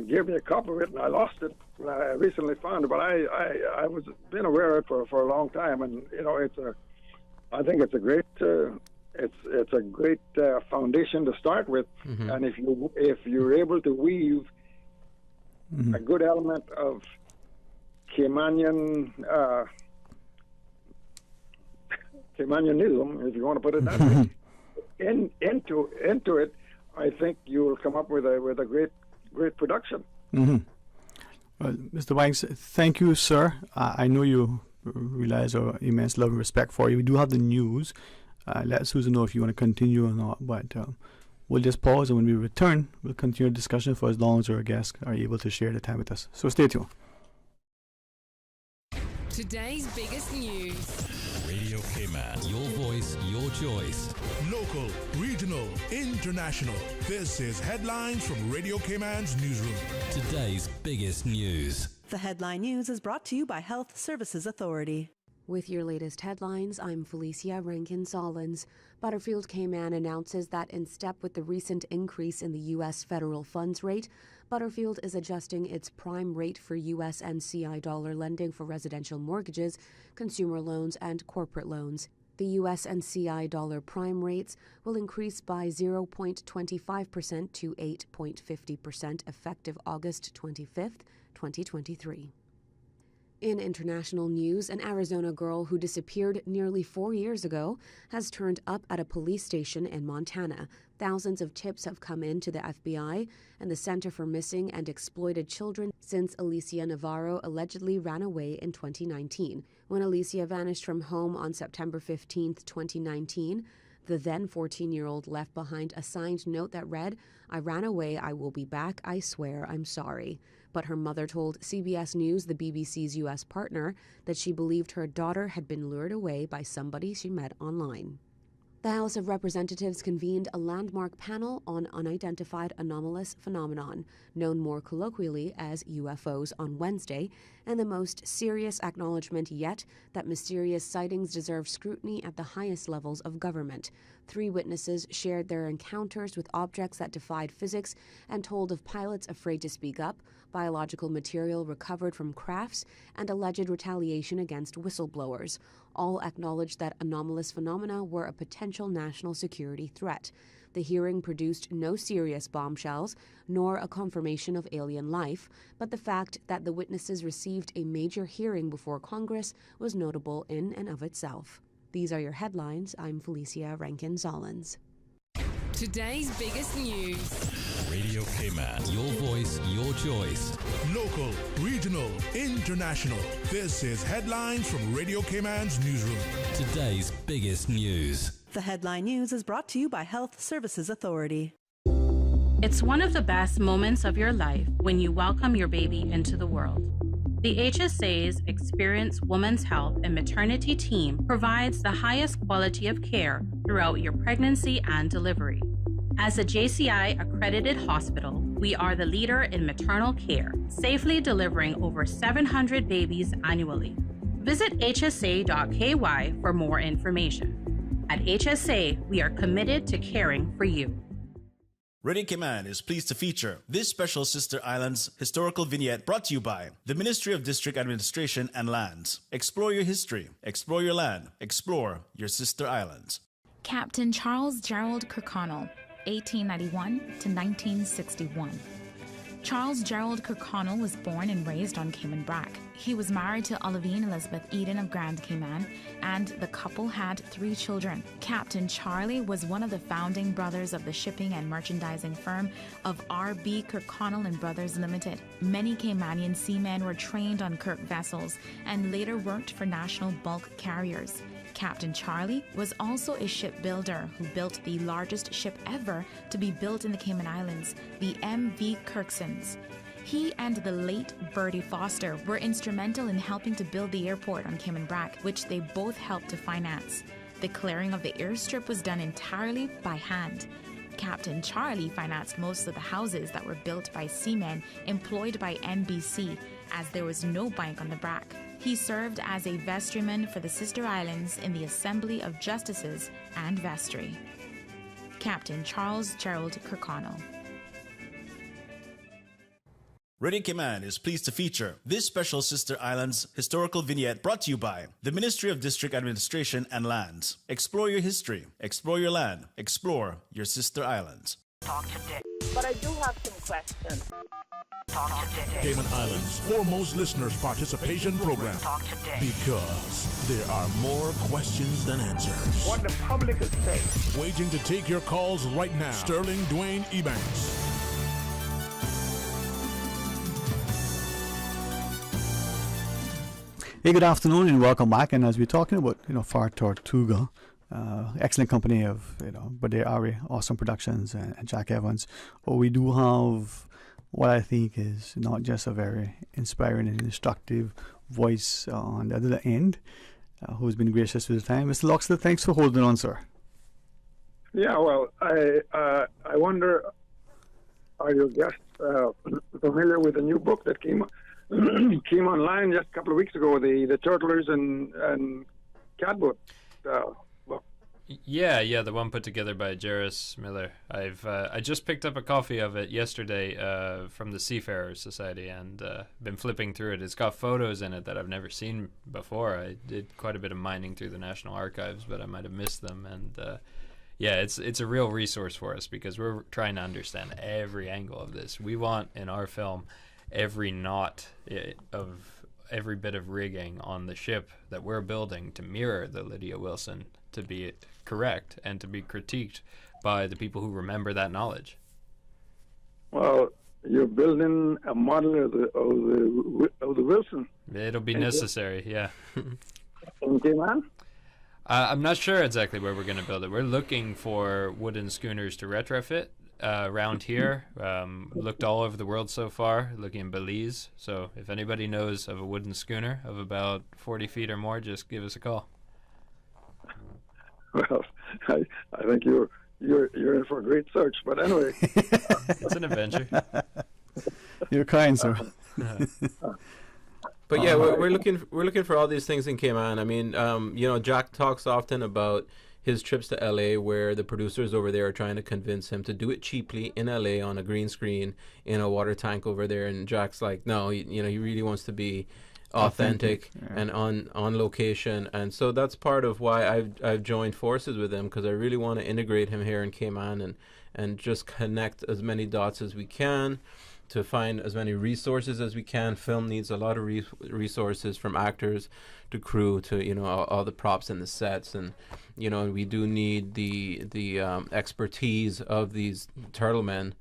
gave me a copy of it, and I lost it. And I recently found it, but I was been aware of it for a long time, and I think it's a great. It's a great foundation to start with, mm-hmm. And if you're able to weave mm-hmm. a good element of Caymanianism, if you want to put it that way, into it, I think you will come up with a great production. Mm-hmm. Well, Mr. Ebanks, thank you, sir. I know you realize our immense love and respect for you. We do have the news. Let Susan know if you want to continue or not, but we'll just pause, and when we return, we'll continue the discussion for as long as our guests are able to share the time with us. So stay tuned. Today's biggest news. Radio Cayman. Your voice, your choice. Local, regional, international. This is Headlines from Radio Cayman's newsroom. Today's biggest news. The headline news is brought to you by Health Services Authority. With your latest headlines, I'm Felicia Rankin-Solins. Butterfield Cayman announces that in step with the recent increase in the U.S. federal funds rate, Butterfield is adjusting its prime rate for U.S. and CI dollar lending for residential mortgages, consumer loans, and corporate loans. The U.S. and CI dollar prime rates will increase by 0.25% to 8.50% effective August 25th, 2023. In international news, an Arizona girl who disappeared nearly 4 years ago has turned up at a police station in Montana. Thousands of tips have come in to the FBI and the Center for Missing and Exploited Children since Alicia Navarro allegedly ran away in 2019. When Alicia vanished from home on September 15, 2019, the then 14-year-old left behind a signed note that read, "I ran away, I will be back, I swear, I'm sorry." But her mother told CBS News, the BBC's U.S. partner, that she believed her daughter had been lured away by somebody she met online. The House of Representatives convened a landmark panel on unidentified anomalous phenomenon, known more colloquially as UFOs, on Wednesday, and the most serious acknowledgement yet that mysterious sightings deserve scrutiny at the highest levels of government. 3 witnesses shared their encounters with objects that defied physics and told of pilots afraid to speak up, biological material recovered from crafts, and alleged retaliation against whistleblowers. All acknowledged that anomalous phenomena were a potential national security threat. The hearing produced no serious bombshells, nor a confirmation of alien life, but the fact that the witnesses received a major hearing before Congress was notable in and of itself. These are your headlines. I'm Felicia Rankin-Zollins. Today's biggest news. Radio Cayman. Your voice, your choice. Local, regional, international. This is Headlines from Radio Cayman's newsroom. Today's biggest news. The headline news is brought to you by Health Services Authority. It's one of the best moments of your life when you welcome your baby into the world. The HSA's experienced women's health and maternity team provides the highest quality of care throughout your pregnancy and delivery. As a JCI accredited hospital, we are the leader in maternal care, safely delivering over 700 babies annually. Visit hsa.ky for more information. At HSA, we are committed to caring for you. Radio Cayman is pleased to feature this special Sister Islands historical vignette brought to you by the Ministry of District Administration and Lands. Explore your history, explore your land, explore your Sister Islands. Captain Charles Gerald Kirkconnell, 1891 to 1961. Charles Gerald Kirkconnell was born and raised on Cayman Brac. He was married to Olivine Elizabeth Eden of Grand Cayman, and the couple had 3 children. Captain Charlie was one of the founding brothers of the shipping and merchandising firm of R.B. Kirkconnell and Brothers Limited. Many Caymanian seamen were trained on Kirk vessels and later worked for national bulk carriers. Captain Charlie was also a shipbuilder who built the largest ship ever to be built in the Cayman Islands, the M.V. Kirksons. He and the late Bertie Foster were instrumental in helping to build the airport on Cayman Brac, which they both helped to finance. The clearing of the airstrip was done entirely by hand. Captain Charlie financed most of the houses that were built by seamen employed by NBC, as there was no bank on the Brac. He served as a vestryman for the Sister Islands in the Assembly of Justices and Vestry. Captain Charles Gerald Kirkconnell. Radio Cayman is pleased to feature this special Sister Islands historical vignette brought to you by the Ministry of District Administration and Lands. Explore your history, explore your land, explore your Sister Islands. Talk today. But I do have some questions. Talk today. Cayman Islands' foremost listeners' participation program. Talk today. Because there are more questions than answers. What the public is saying. Waiting to take your calls right now. Sterling Dwayne Ebanks. Hey, good afternoon and welcome back. And as we're talking about, Far Tortuga, excellent company of, but they are awesome productions and Jack Evans. But we do have what I think is not just a very inspiring and instructive voice on the other end, who's been gracious with the time. Mr. Loxley, thanks for holding on, sir. Yeah, well, I wonder, are your guests familiar with the new book that came online just a couple of weeks ago, the Turtlers and Catboat book? Yeah, the one put together by Jairus Miller. I just picked up a copy of it yesterday from the Seafarers Society and been flipping through it. It's got photos in it that I've never seen before. I did quite a bit of mining through the National Archives, but I might have missed them. And it's a real resource for us because we're trying to understand every angle of this. We want in our film every knot of every bit of rigging on the ship that we're building to mirror the Lydia Wilson, to be correct and to be critiqued by the people who remember that knowledge. Well, you're building a model of the Wilson. It'll be necessary, yeah. In Cayman? I'm not sure exactly where we're going to build it. We're looking for wooden schooners to retrofit around here. Looked all over the world so far, looking in Belize. So if anybody knows of a wooden schooner of about 40 feet or more, just give us a call. Well, I think you're in for a great search. But anyway, it's an adventure. You're kind, sir. But yeah, we're looking for all these things in Cayman. I mean, Jack talks often about his trips to LA, where the producers over there are trying to convince him to do it cheaply in LA on a green screen in a water tank over there. And Jack's like, no, he really wants to be authentic and on location. And so that's part of why I've joined forces with him, because I really want to integrate him here in Cayman and just connect as many dots as we can, to find as many resources as we can. Film needs a lot of resources, from actors to crew to all the props and the sets, and we do need the expertise of these turtle men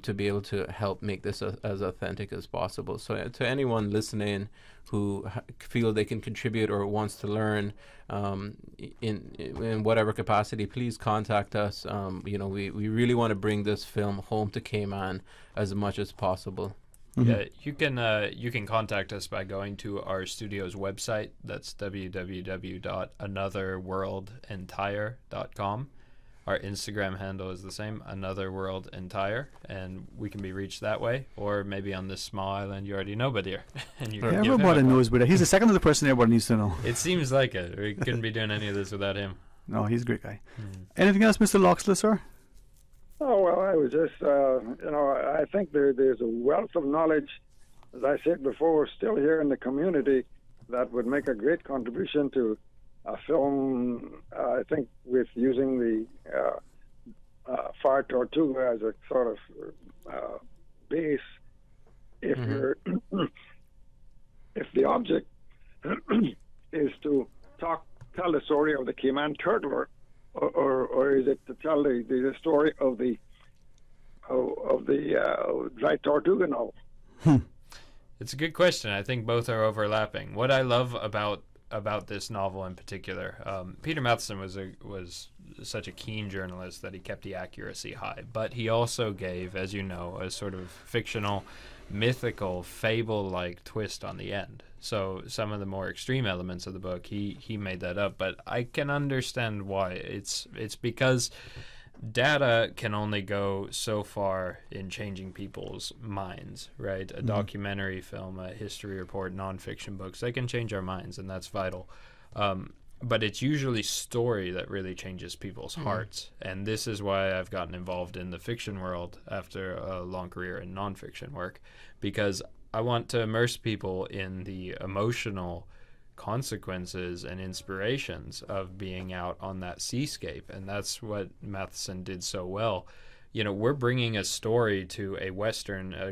to be able to help make this as authentic as possible. So to anyone listening who feel they can contribute or wants to learn in whatever capacity, please contact us. We really want to bring this film home to Cayman as much as possible. Yeah, you can contact us by going to our studio's website. That's www.anotherworldentire.com. Our Instagram handle is the same, Another World Entire, and we can be reached that way, or maybe on this small island you already know Badir. And you everybody knows Badir. He's the second other person everybody needs to know. It seems like it. We couldn't be doing any of this without him. No, he's a great guy. Anything else, Mr. Loxley, sir? Oh, well, I was just, I think there's a wealth of knowledge, as I said before, still here in the community that would make a great contribution to a film, I think, with using the Fire Tortuga as a sort of base. If you're, if the object is to tell the story of the Cayman turtle, or is it to tell the story of the Dry Tortuga novel? It's a good question. I think both are overlapping. What I love about this novel in particular, Peter Matheson was such a keen journalist that he kept the accuracy high, but he also gave, as you know, a sort of fictional, mythical, fable-like twist on the end. So some of the more extreme elements of the book, he made that up, but I can understand why. It's because data can only go so far in changing people's minds, right? A documentary film, a history report, nonfiction books, they can change our minds, and that's vital. But it's usually story that really changes people's hearts. And this is why I've gotten involved in the fiction world after a long career in nonfiction work, because I want to immerse people in the emotional consequences and inspirations of being out on that seascape. And that's what Matheson did so well. We're bringing a story to a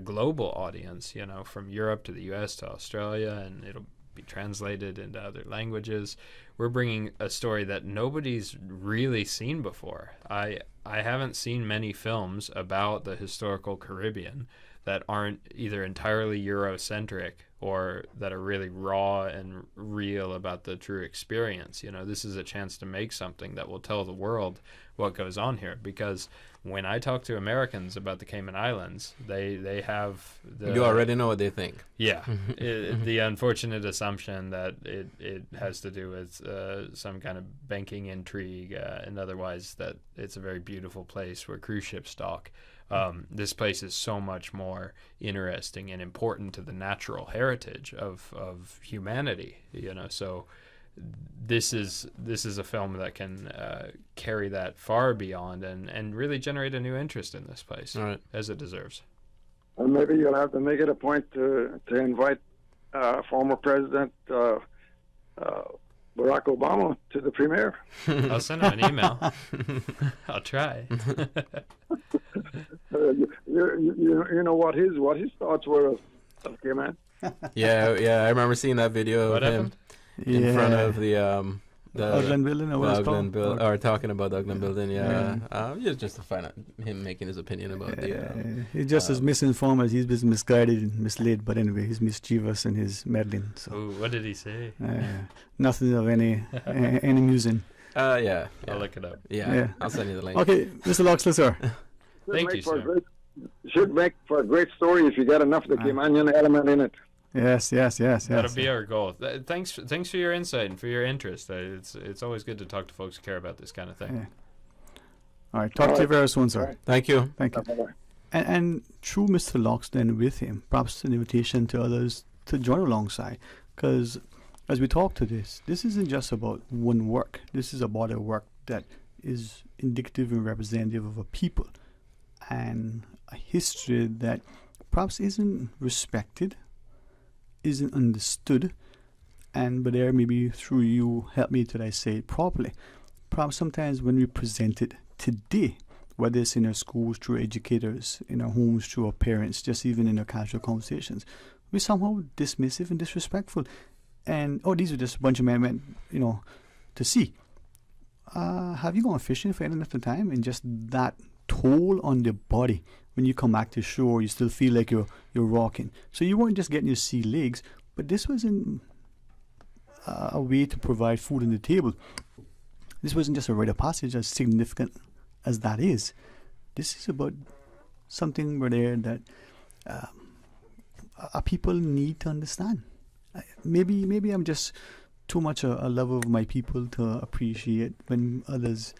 global audience, from Europe to the US to Australia, and it'll be translated into other languages. We're bringing a story that nobody's really seen before. I haven't seen many films about the historical Caribbean that aren't either entirely Eurocentric or that are really raw and real about the true experience. This is a chance to make something that will tell the world what goes on here, because when I talk to Americans about the Cayman Islands, they have you already know what they think. Yeah. The unfortunate assumption that it has to do with some kind of banking intrigue and otherwise, that it's a very beautiful place where cruise ships dock. This place is so much more interesting and important to the natural heritage of humanity, so this is a film that can carry that far beyond and really generate a new interest in this place, as it deserves. And maybe you'll have to make it a point to invite former President Barack Obama to the premiere. I'll send him an email. I'll try. You know what his thoughts were of Cayman. Yeah, I remember seeing that video of him in front of the Ugland building, or talking about the Ugland building. Just to find out him making his opinion about the. He's just as misinformed as he's been misguided and misled. But anyway, he's mischievous in his meddling. So. Ooh, what did he say? Nothing of any amusing. Yeah. I'll look it up. Yeah. I'll send you the link. Okay, Mr. Loxley, sir. Thank you, sir. Should make for a great story if you get enough of the Caymanian element in it. Yes. That'll be our goal. Thanks for your insight and for your interest. It's always good to talk to folks who care about this kind of thing. Yeah. All right. Talk to you very soon, sir. Thank you. Thank you. And through Mr. Loxton with him, perhaps an invitation to others to join alongside. Because as we talk to this isn't just about one work. This is about a work that is indicative and representative of a people and a history that perhaps isn't respected, isn't understood, but there maybe through you help me till I say it properly. Perhaps sometimes when we present it today, whether it's in our schools through educators, in our homes through our parents, just even in our casual conversations, we're somehow dismissive and disrespectful. And these are just a bunch of men, to see. Have you gone fishing for any length of time and just that toll on the body when you come back to shore, you still feel like you're rocking. So you weren't just getting your sea legs, but this wasn't a way to provide food on the table. This wasn't just a rite of passage, as significant as that is. This is about something where there that people need to understand. Maybe I'm just too much a lover of my people to appreciate when others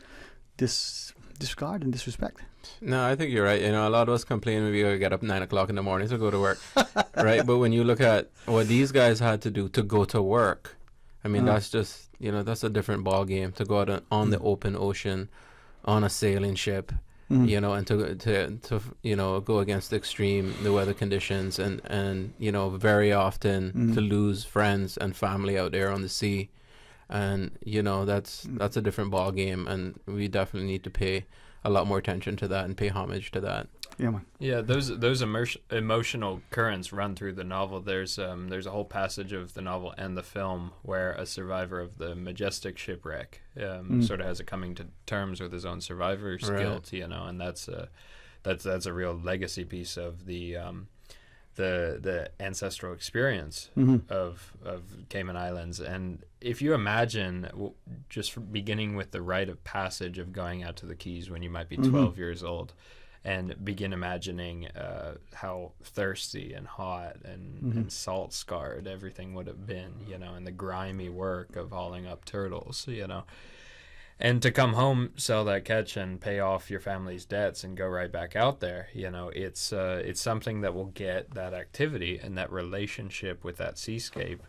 discard and disrespect. No, I think you're right. A lot of us complain when we get up 9 o'clock in the morning to go to work, right? But when you look at what these guys had to do to go to work, I mean, that's just, that's a different ball game to go out on the open ocean, on a sailing ship, and to go against the weather conditions and very often to lose friends and family out there on the sea. And, that's a different ball game, and we definitely need to pay a lot more attention to that and pay homage to that. Yeah, man. Yeah, those emotional currents run through the novel. There's a whole passage of the novel and the film where a survivor of the Majestic shipwreck sort of has a coming to terms with his own survivor's guilt, and that's a real legacy piece of the ancestral experience of Cayman Islands. And if you imagine just beginning with the rite of passage of going out to the Keys when you might be 12 years old, and begin imagining how thirsty and hot and salt scarred everything would have been, and the grimy work of hauling up turtles, and to come home, sell that catch, and pay off your family's debts and go right back out there, it's something that will get that activity and that relationship with that seascape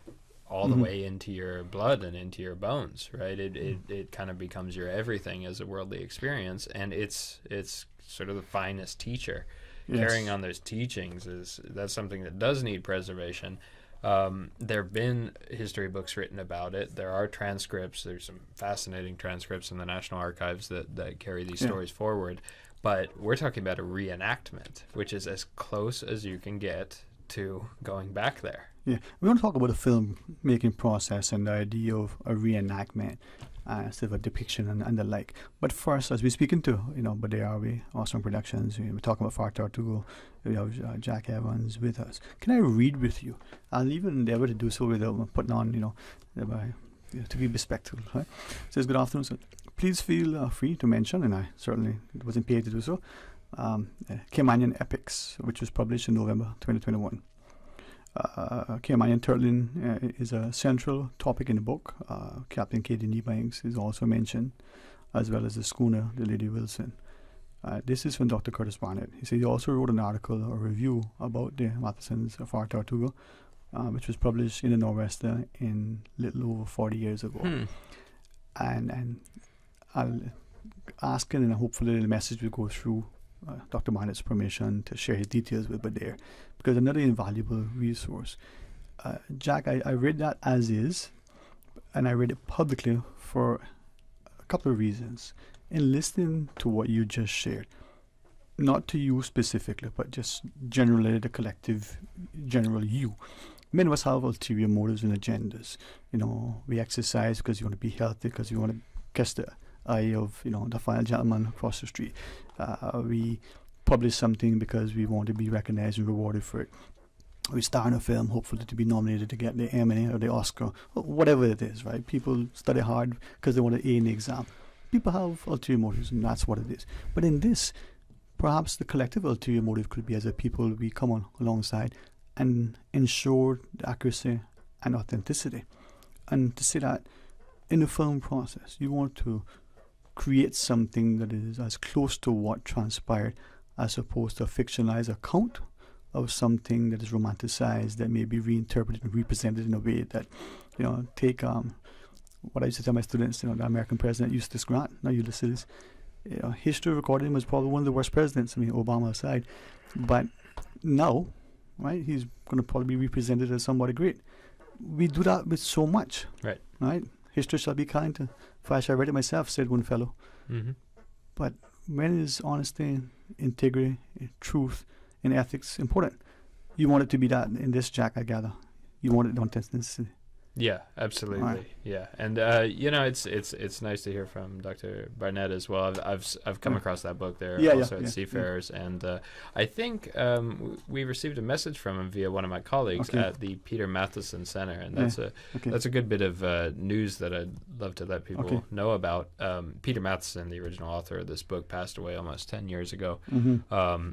all the way into your blood and into your bones, right? It kind of becomes your everything as a worldly experience, and it's sort of the finest teacher. Yes. Carrying on those teachings that's something that does need preservation. There have been history books written about it. There are transcripts. There's some fascinating transcripts in the National Archives that carry these stories forward. But we're talking about a reenactment, which is as close as you can get to going back there. Yeah, we want to talk about the film-making process and the idea of a reenactment instead of a depiction and the like. But first, as we're speaking to, but they are Awesome Productions. We're talking about Far Tortuga. We have Jack Evans with us. Can I read with you? I'll even endeavor to do so without putting on, to be respectful. Right? It says, good afternoon, sir. Please feel free to mention, and I certainly wasn't paid to do so, Caymanian Epics, which was published in November 2021. Caymanian turtling is a central topic in the book. Captain Dwayne Ebanks is also mentioned, as well as the schooner, the Lady Wilson. This is from Dr. Curtis Barnett. He said he also wrote an article or review about the Matheson's Far Tortuga, which was published in the Nor'Wester in little over 40 years ago. And I'll ask him, and hopefully the message will go through Dr. Barnett's permission to share his details with Badair, because another invaluable resource. Jack, I read that as is, and I read it publicly for a couple of reasons. In listening to what you just shared, not to you specifically, but just generally the collective, general you. Many of us have ulterior motives and agendas. We exercise because you want to be healthy, because you want to catch the eye of, the fine gentleman across the street. We publish something because we want to be recognized and rewarded for it. We star in a film, hopefully to be nominated to get the Emmy or the Oscar, or whatever it is, right? People study hard because they want to A in the exam. People have ulterior motives, and that's what it is. But in this, perhaps the collective ulterior motive could be, as a people, we come alongside and ensure the accuracy and authenticity. And to say that in the film process, you want to create something that is as close to what transpired as opposed to a fictionalized account of something that is romanticized, that may be reinterpreted and represented in a way that, take what I used to tell my students, the American president Ulysses Grant, not Ulysses. History recorded him as probably one of the worst presidents, Obama aside. But now, right, he's going to probably be represented as somebody great. We do that with so much. Right? History shall be kind to, for I shall write it myself, said one fellow. Mm-hmm. But when is honesty, integrity, truth, and ethics important? You want it to be that in this, Jack, I gather. You want it on authenticity. Yeah, absolutely. Right. Yeah, and it's nice to hear from Dr. Barnett as well. I've come across that book there at Seafarers, and I think we received a message from him via one of my colleagues at the Peter Matheson Center, and that's a good bit of news that I'd love to let people know about. Peter Matheson, the original author of this book, passed away almost 10 years ago. Mm-hmm.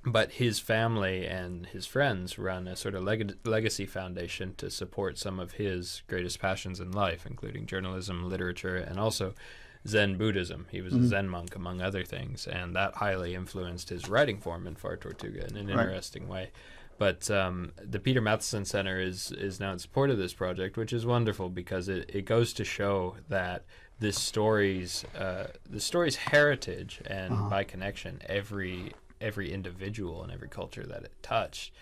But his family and his friends run a sort of legacy foundation to support some of his greatest passions in life, including journalism, literature, and also Zen Buddhism. He was a Zen monk, among other things, and that highly influenced his writing form in Far Tortuga in an interesting way. But the Peter Matheson Center is now in support of this project, which is wonderful because it goes to show that this story's heritage and by connection, every individual and every culture that it touched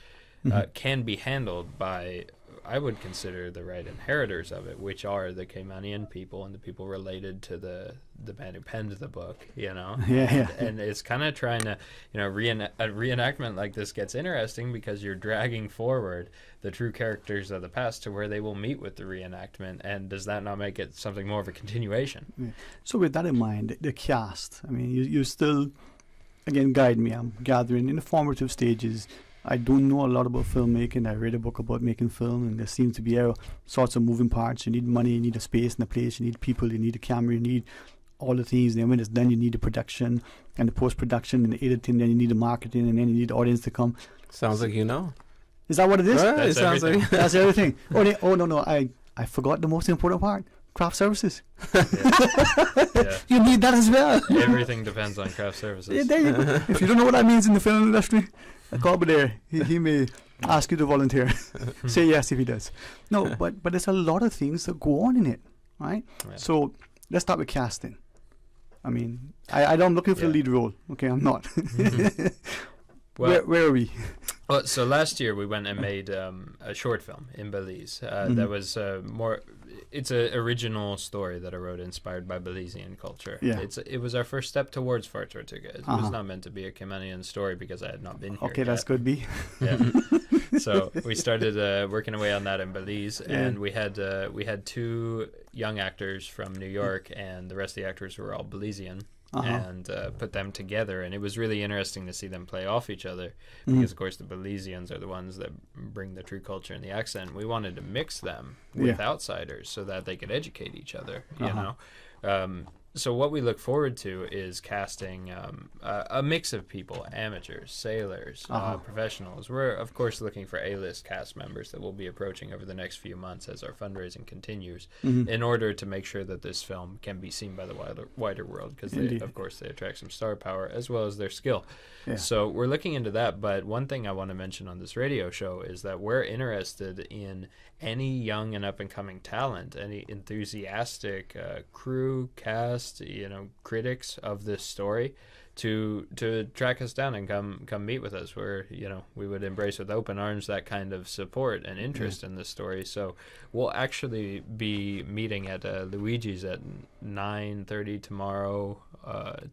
can be handled by, I would consider, the right inheritors of it, which are the Caymanian people and the people related to the man who penned the book, And it's kind of trying to, a reenactment like this gets interesting because you're dragging forward the true characters of the past to where they will meet with the reenactment, and does that not make it something more of a continuation? Yeah. So with that in mind, the cast, you still... Again, guide me. I'm gathering in the formative stages. I don't know a lot about filmmaking. I read a book about making film, and there seems to be all sorts of moving parts. You need money, you need a space and a place, you need people, you need a camera, you need all the things. Then when it's done, you need the production and the post-production and the editing. Then you need the marketing, and then you need the audience to come. Sounds like you know. Is that what it is? It sounds like that's everything. No. I forgot the most important part. Craft services. You need that as well. Everything depends on craft services. Yeah, there you go. If you don't know what that means in the film industry, call me there. He may ask you to volunteer. Say yes if he does. No, but there's a lot of things that go on in it, right? Yeah. So let's start with casting. I'm looking for the lead role. Okay, I'm not. Well, where are we? Well, so last year we went and made a short film in Belize. That was more... It's an original story that I wrote inspired by Belizean culture. Yeah. It was our first step towards Far Tortuga. It was not meant to be a Caymanian story because I had not been here Okay, yet. that's good, B. Yeah. So we started working away on that in Belize, and we had two young actors from New York, and the rest of the actors were all Belizean. And put them together, and it was really interesting to see them play off each other because of course the Belizeans are the ones that bring the true culture and the accent. We wanted to mix them with outsiders so that they could educate each other, you know. So what we look forward to is casting a mix of people, amateurs, sailors, professionals. We're, of course, looking for A-list cast members that we'll be approaching over the next few months as our fundraising continues in order to make sure that this film can be seen by the wider world because, of course, they attract some star power as well as their skill. Yeah. So we're looking into that, but one thing I want to mention on this radio show is that we're interested in any young and up-and-coming talent, any enthusiastic crew, cast, critics of this story to track us down and come meet with us. Where we would embrace with open arms that kind of support and interest in this story. So we'll actually be meeting at Luigi's at 9:30 tomorrow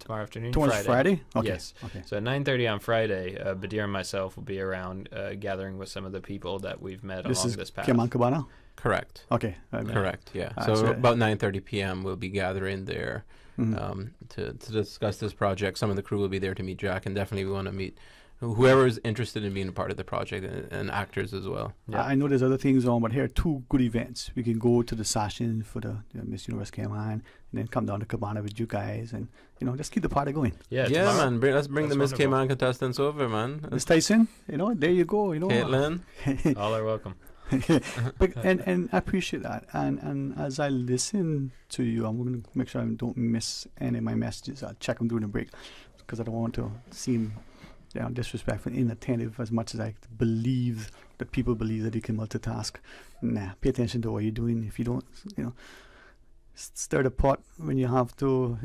afternoon. Tomorrow's Friday? Okay. Yes. Okay. So at 9:30 on Friday, Badir and myself will be around gathering with some of the people that we've met along this path. Cayman Cabana? Correct. Okay. Correct, yeah. So about 9:30 p.m. we'll be gathering there to discuss this project. Some of the crew will be there to meet Jack, and definitely we want to meet whoever is interested in being a part of the project, and actors as well. I know there's other things on, but here are 2 good events. We can go to the session for the Miss Universe Cayman, and then come down to Cabana with you guys, and just keep the party going. Yeah, man. Let's bring the Miss Cayman contestants over, man. Miss Tyson, there you go. Caitlin, all are welcome. But and I appreciate that. And as I listen to you, I'm going to make sure I don't miss any of my messages. I'll check them during the break because I don't want to seem disrespectful, inattentive as much as I believe that people believe that you can multitask. Nah, pay attention to what you're doing. If you don't, stir the pot when you have to,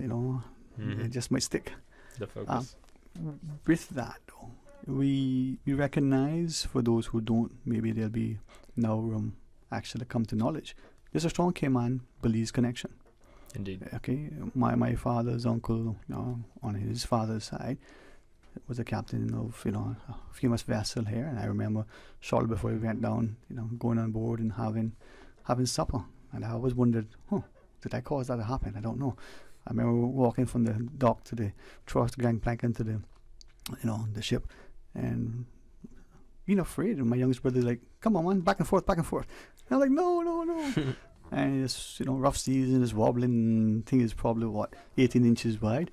it just might stick. The focus. With that, though, we recognize, for those who don't, maybe there'll be now actually come to knowledge, there's a strong Cayman-Belize connection. Indeed. Okay, my father's uncle, on his father's side, was a captain of a famous vessel here, and I remember shortly before we went down, going on board and having supper, and I always wondered, did I cause that to happen? I don't know. I remember walking from the dock to across the gangplank into the ship, and being afraid, and my youngest brother like, come on man, back and forth, and I'm like, no. And it's rough seas and it's wobbling. Thing is probably 18 inches wide.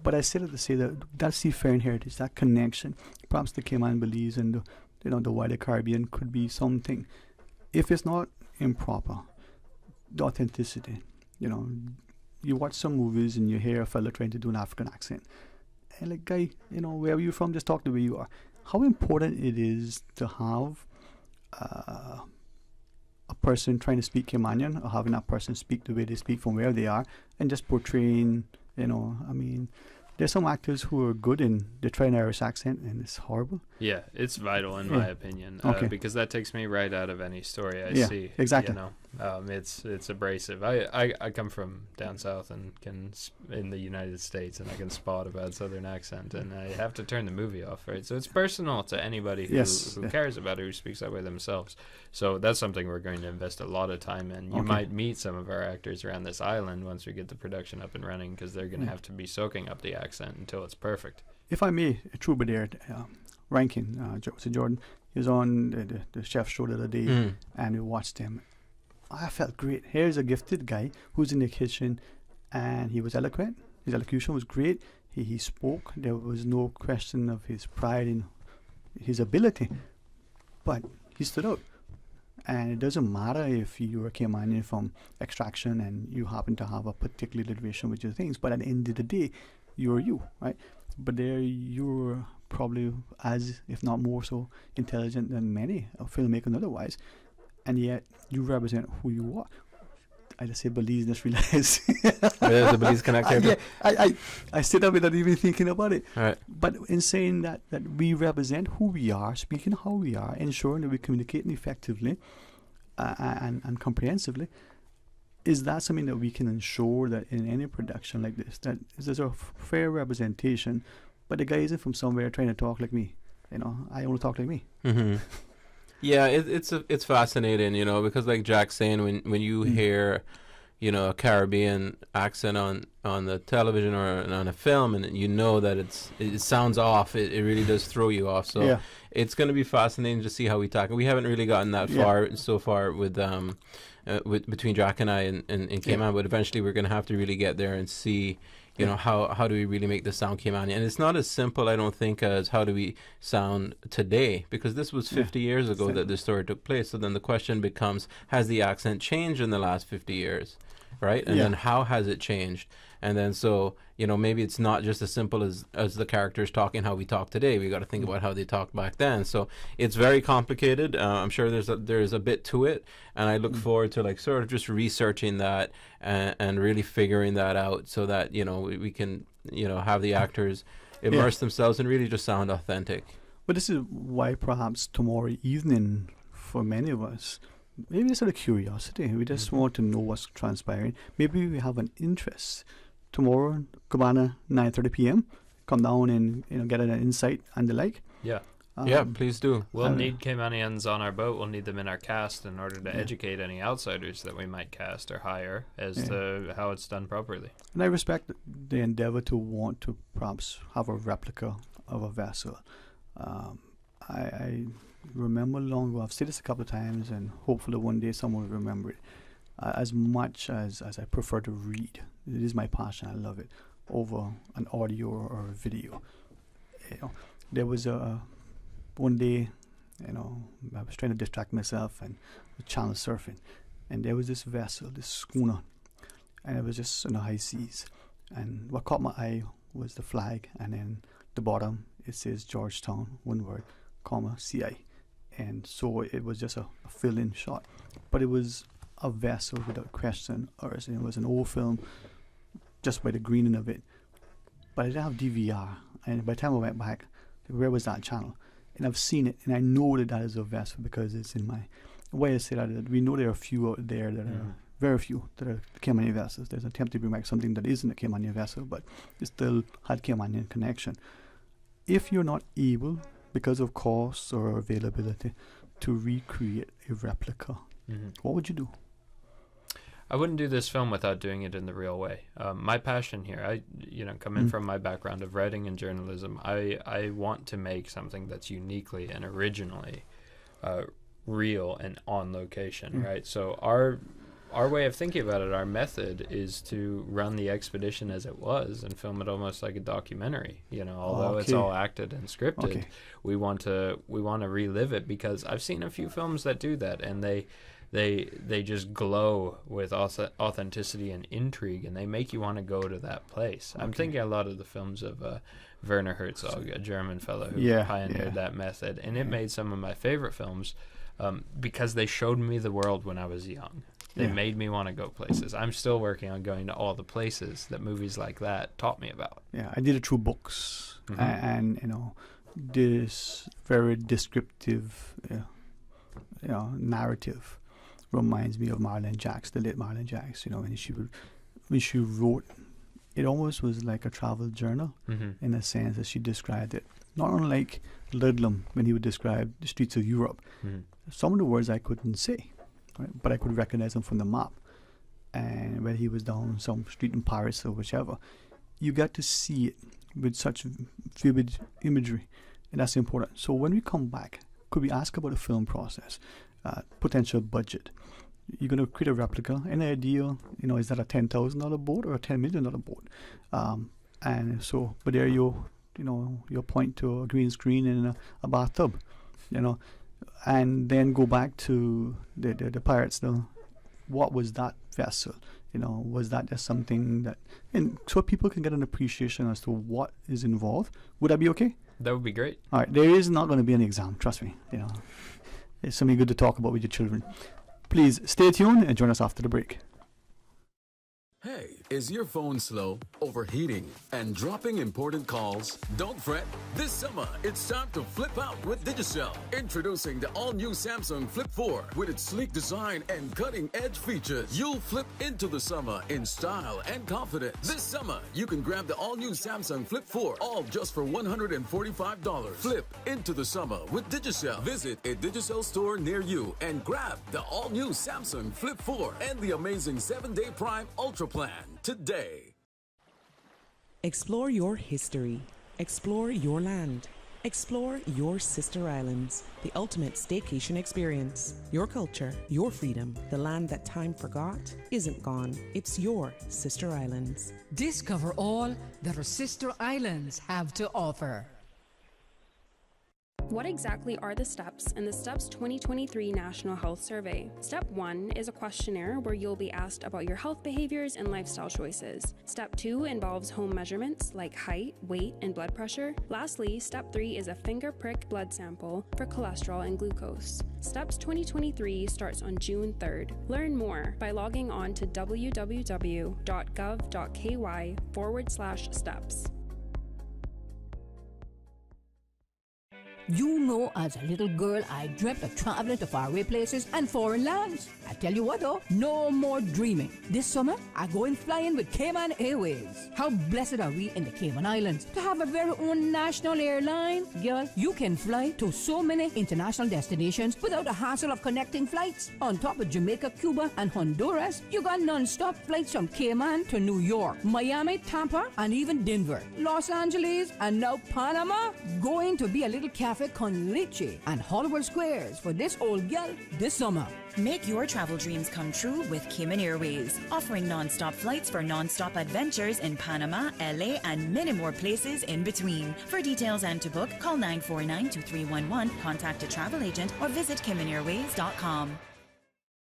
But I said it to say that seafaring heritage, that connection, perhaps the Cayman Belize and the wider Caribbean could be something. If it's not improper, the authenticity. You watch some movies and you hear a fella trying to do an African accent, and like, guy, where are you from? Just talk the way you are. How important it is to have a person trying to speak Caymanian, or having that person speak the way they speak from where they are, and just portraying. There's some actors who are good and they try an Irish accent and it's horrible. Yeah, it's vital in my opinion, because that takes me right out of any story I see. Exactly. It's abrasive. I come from down south and in the United States, and I can spot a bad Southern accent, and I have to turn the movie off, right? So it's personal to anybody who cares about it, who speaks that way themselves. So that's something we're going to invest a lot of time in. You might meet some of our actors around this island once we get the production up and running, because they're going to have to be soaking up the accent until it's perfect. If I may, a troubadour, Rankin, Jordan, he was on the chef show the other day, and we watched him. I felt great. Here's a gifted guy who's in the kitchen, and he was eloquent. His elocution was great. He spoke. There was no question of his pride in his ability, but he stood out. And it doesn't matter if you're a Caymanian from extraction and you happen to have a particular alliteration with your things, but at the end of the day, you're you, right? But there you're probably as, if not more so, intelligent than many filmmakers otherwise, and yet you represent who you are. I just say Belize, just realize. There's a Belize connector. I sit up without even thinking about it. Right. But in saying that we represent who we are, speaking how we are, ensuring that we communicate effectively and comprehensively, is that something that we can ensure that in any production like this, that there's a fair representation, but the guy isn't from somewhere trying to talk like me. I only talk like me. Mm-hmm. Yeah, it's fascinating, because like Jack's saying, when you hear, a Caribbean accent on the television or on a film, and that it sounds off, it really does throw you off. So it's going to be fascinating to see how we tackle. We haven't really gotten that far so far with between Jack and I in Cayman, but eventually we're going to have to really get there and see. How do we really make this sound Caymanian? And it's not as simple, I don't think, as how do we sound today, because this was 50 years ago that this story took place. So then the question becomes, has the accent changed in the last 50 years, right? And then how has it changed? And then so, maybe it's not just as simple as the characters talking how we talk today. We got to think about how they talked back then. So it's very complicated. I'm sure there's a bit to it, and I look forward to sort of just researching that and really figuring that out, so that we can have the actors immerse themselves and really just sound authentic. But this is why perhaps tomorrow evening, for many of us, maybe it's out of curiosity. We just want to know what's transpiring. Maybe we have an interest. Tomorrow, Cabana, 9:30 p.m. Come down and get an insight and the like. Yeah. Please do. We'll need Caymanians on our boat. We'll need them in our cast in order to educate any outsiders that we might cast or hire as to how it's done properly. And I respect the endeavor to want to perhaps have a replica of a vessel. I remember long ago, I've said this a couple of times, and hopefully one day someone will remember it. As much as I prefer to read, it is my passion, I love it, over an audio or a video. There was one day, I was trying to distract myself and channel surfing, and there was this vessel, this schooner, and it was just in the high seas. And what caught my eye was the flag, and then the bottom it says Georgetown, one word, comma, CI. And so it was just a fill-in shot, but it was a vessel without question. Or it was an old film, just by the greening of it. But I didn't have DVR, and by the time I went back, where was that channel? And I've seen it, and I know that is a vessel because it's in my. The way I say that, we know there are a few out there that are very few that are Caymanian vessels. There's an attempt to bring back something that isn't a Caymanian vessel, but it still had Caymanian connection. If you're not able, because of cost or availability, to recreate a replica, what would you do? I wouldn't do this film without doing it in the real way. My passion here, coming from my background of writing and journalism, I want to make something that's uniquely and originally real and on location, right? So our way of thinking about it, our method, is to run the expedition as it was and film it almost like a documentary. Although it's all acted and scripted, we want to relive it, because I've seen a few films that do that, and they just glow with authenticity and intrigue, and they make you want to go to that place. I'm thinking a lot of the films of Werner Herzog, a German fellow who pioneered that method, and it made some of my favorite films because they showed me the world when I was young. They made me want to go places. I'm still working on going to all the places that movies like that taught me about. Yeah, I did it through books, and this very descriptive, narrative reminds me of Marlene Jacks, the late Marlene Jacks. When she wrote, it almost was like a travel journal in a sense that she described it. Not unlike Ludlum when he would describe the streets of Europe. Some of the words I couldn't say, right? But I could recognize them from the map. And when he was down some street in Paris or whichever, you got to see it with such vivid imagery, and that's important. So when we come back, could we ask about the film process, potential budget? You're going to create a replica. Any idea? Is that a $10,000 boat or a $10 million boat? And so, but there your point to a green screen and a bathtub, and then go back to the pirates. What was that vessel? Was that just something that, and so people can get an appreciation as to what is involved? Would that be okay? That would be great. All right, there is not going to be an exam. Trust me. It's something good to talk about with your children. Please stay tuned and join us after the break. Hey, is your phone slow, overheating, and dropping important calls? Don't fret. This summer, it's time to flip out with Digicel. Introducing the all-new Samsung Flip 4 with its sleek design and cutting-edge features. You'll flip into the summer in style and confidence. This summer, you can grab the all-new Samsung Flip 4, all just for $145. Flip into the summer with Digicel. Visit a Digicel store near you and grab the all-new Samsung Flip 4 and the amazing 7-day Prime Ultra plan today. Explore your history. Explore your land. Explore your sister islands. The ultimate staycation experience. Your culture, your freedom. The land that time forgot isn't gone. It's your sister islands. Discover all that our sister islands have to offer. What exactly are the steps in the STEPS 2023 National Health Survey? Step 1 is a questionnaire where you'll be asked about your health behaviors and lifestyle choices. Step 2 involves home measurements like height, weight, and blood pressure. Lastly, Step 3 is a finger prick blood sample for cholesterol and glucose. STEPS 2023 starts on June 3rd. Learn more by logging on to www.gov.ky/steps. You know, as a little girl, I dreamt of traveling to faraway places and foreign lands. I tell you what though, no more dreaming. This summer, I going flying with Cayman Airways. How blessed are we in the Cayman Islands to have a very own national airline? Girl, you can fly to so many international destinations without the hassle of connecting flights. On top of Jamaica, Cuba, and Honduras, you got non-stop flights from Cayman to New York, Miami, Tampa, and even Denver, Los Angeles, and now Panama. Going to be a little cafe con leche and Hollywood Squares for this old gal this summer. Make your travel dreams come true with Cayman Airways, offering non-stop flights for non-stop adventures in Panama, LA, and many more places in between. For details and to book, call 949-2311, contact a travel agent, or visit CaymanAirways.com.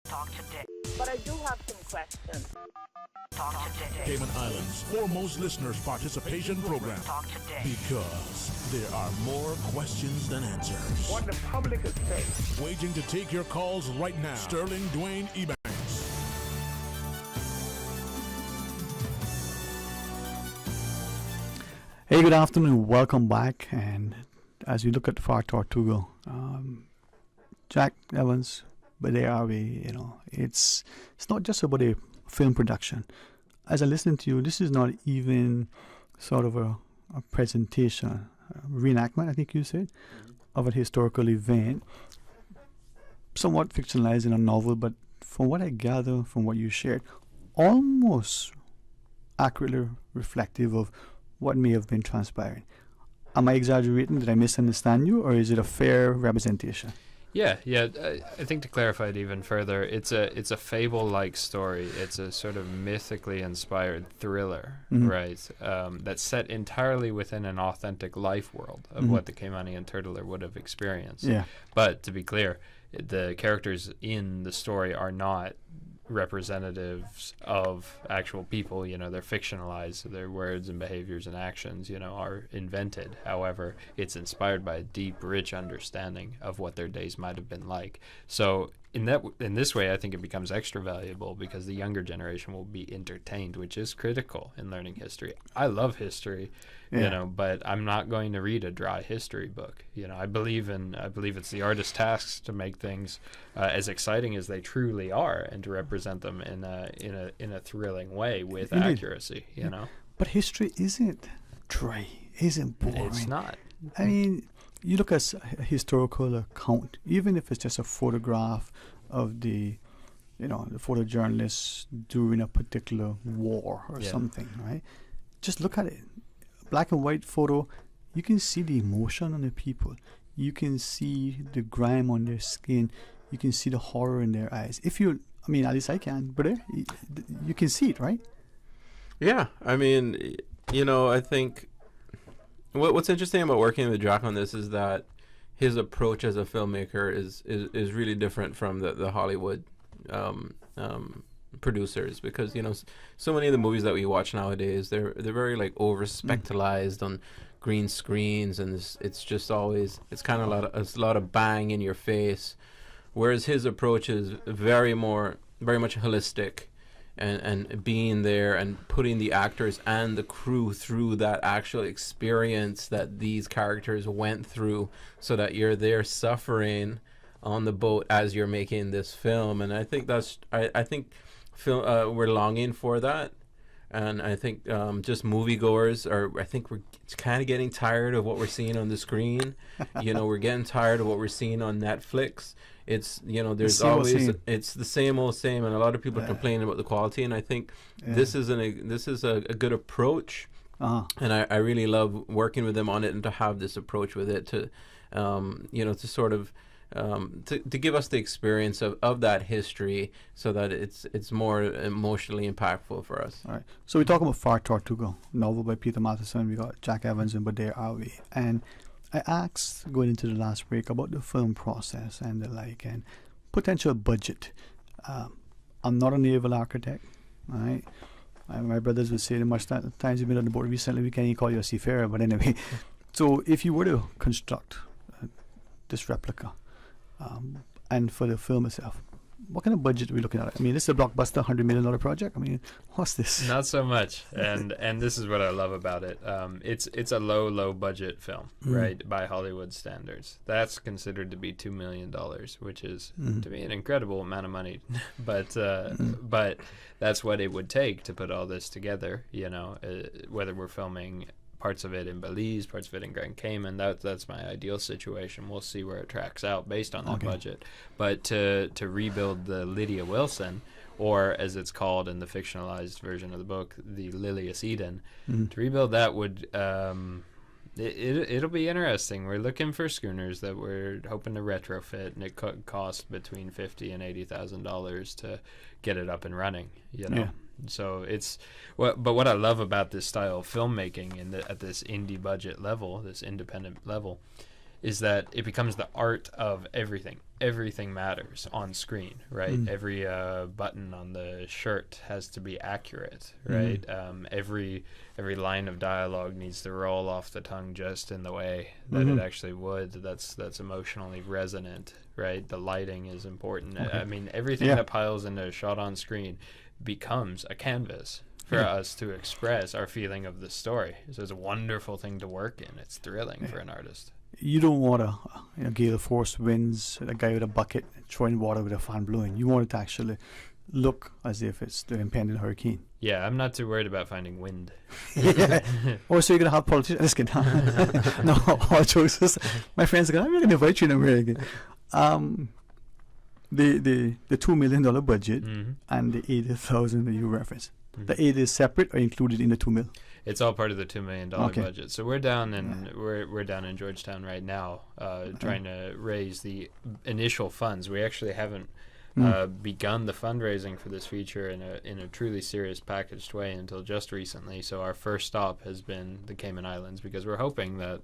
Talk today. But I do have some questions. Talk today. Cayman Islands' foremost listeners participation program. Talk today. Because there are more questions than answers. What the public is saying. Waiting to take your calls right now. Sterling Dwayne Ebanks. Hey, good afternoon. Welcome back. And as we look at Far Tortuga, Jack Evans, but there are we, you know, it's not just about a film production. As I listen to you, this is not even sort of a presentation, a reenactment, I think you said, of a historical event, somewhat fictionalized in a novel, but from what I gather from what you shared, almost accurately reflective of what may have been transpiring. Am I exaggerating? Did I misunderstand you, or is it a fair representation? Yeah. I think to clarify it even further, it's a fable-like story. It's a sort of mythically inspired thriller, right? That's set entirely within an authentic life world of what the Caymanian turtler would have experienced. Yeah. But to be clear, the characters in the story are not representatives of actual people. You know, they're fictionalized. Their words and behaviors and actions, you know, are invented. However, it's inspired by a deep, rich understanding of what their days might have been like. So in this way, I think it becomes extra valuable because the younger generation will be entertained, which is critical in learning history. I love history, you know, but I'm not going to read a dry history book. You know, I believe it's the artist's task to make things as exciting as they truly are and to represent them in a thrilling way with accuracy. You know, but history isn't dry, isn't boring. It's not. I mean, you look at a historical account, even if it's just a photograph of the photojournalist during a particular war or something, right? Just look at it. Black and white photo, you can see the emotion on the people. You can see the grime on their skin. You can see the horror in their eyes. At least I can, but you can see it, right? Yeah, I mean, you know, I think what's interesting about working with Jack on this is that his approach as a filmmaker is really different from the Hollywood producers, because, you know, so many of the movies that we watch nowadays, they're very like over spectalized on green screens, and it's just always, it's kind of a lot of bang in your face, whereas his approach is very much holistic. And being there and putting the actors and the crew through that actual experience that these characters went through, so that you're there suffering on the boat as you're making this film. And I think we're longing for that. And I think just moviegoers we're kind of getting tired of what we're seeing on the screen. You know, we're getting tired of what we're seeing on Netflix. It's, you know, there's always, it's the same old same, and a lot of people are complaining about the quality. And I think this is a good approach. And I really love working with them on it, and to have this approach with it to, you know, to sort of, to give us the experience of that history, so that it's more emotionally impactful for us. All right. So we're talking about Far Tortuga, novel by Peter Matheson. We got Jack Evans and But There Are We. And I asked, going into the last break, about the film process and the like, and potential budget. I'm not a naval architect, all right? My brothers would say, the much times you've been on the boat recently, we can't even call you a seafarer, but anyway. So if you were to construct this replica, and for the film itself, what kind of budget are we looking at? I mean, this is a blockbuster $100 million project. I mean, what's this? Not so much, and this is what I love about it. It's a low budget film, right, by Hollywood standards. That's considered to be $2 million, which is to me an incredible amount of money. But but that's what it would take to put all this together. You know, whether we're filming parts of it in Belize, parts of it in Grand Cayman. That's my ideal situation. We'll see where it tracks out based on that budget. But to rebuild the Lydia Wilson, or as it's called in the fictionalized version of the book, the Lilius Eden, to rebuild that would it'll be interesting. We're looking for schooners that we're hoping to retrofit, and it could cost between $50,000 and $80,000 to get it up and running. You know. Yeah. So it's but what I love about this style of filmmaking at this indie budget level, this independent level, is that it becomes the art of everything. Everything matters on screen, right? Every button on the shirt has to be accurate, right? Every line of dialogue needs to roll off the tongue just in the way that it actually would. That's emotionally resonant, right? The lighting is important. I mean, everything that piles into a shot on screen becomes a canvas for us to express our feeling of the story. So it's a wonderful thing to work in. It's thrilling for an artist. You don't want a gale of force winds, a guy with a bucket throwing water with a fan blowing. You want it to actually look as if it's the impending hurricane. Yeah, I'm not too worried about finding wind. Or so you're going to have politicians. Just kidding. No, all jokes. My friends are going, I'm going to invite you in America. The $2 million budget and the 80,000 that you referenced. The 8 is separate or included in the 2 mil? It's all part of the $2 million budget. So we're down in we're down in Georgetown right now, trying to raise the initial funds. We actually haven't begun the fundraising for this feature in a truly serious packaged way until just recently. So our first stop has been the Cayman Islands, because we're hoping that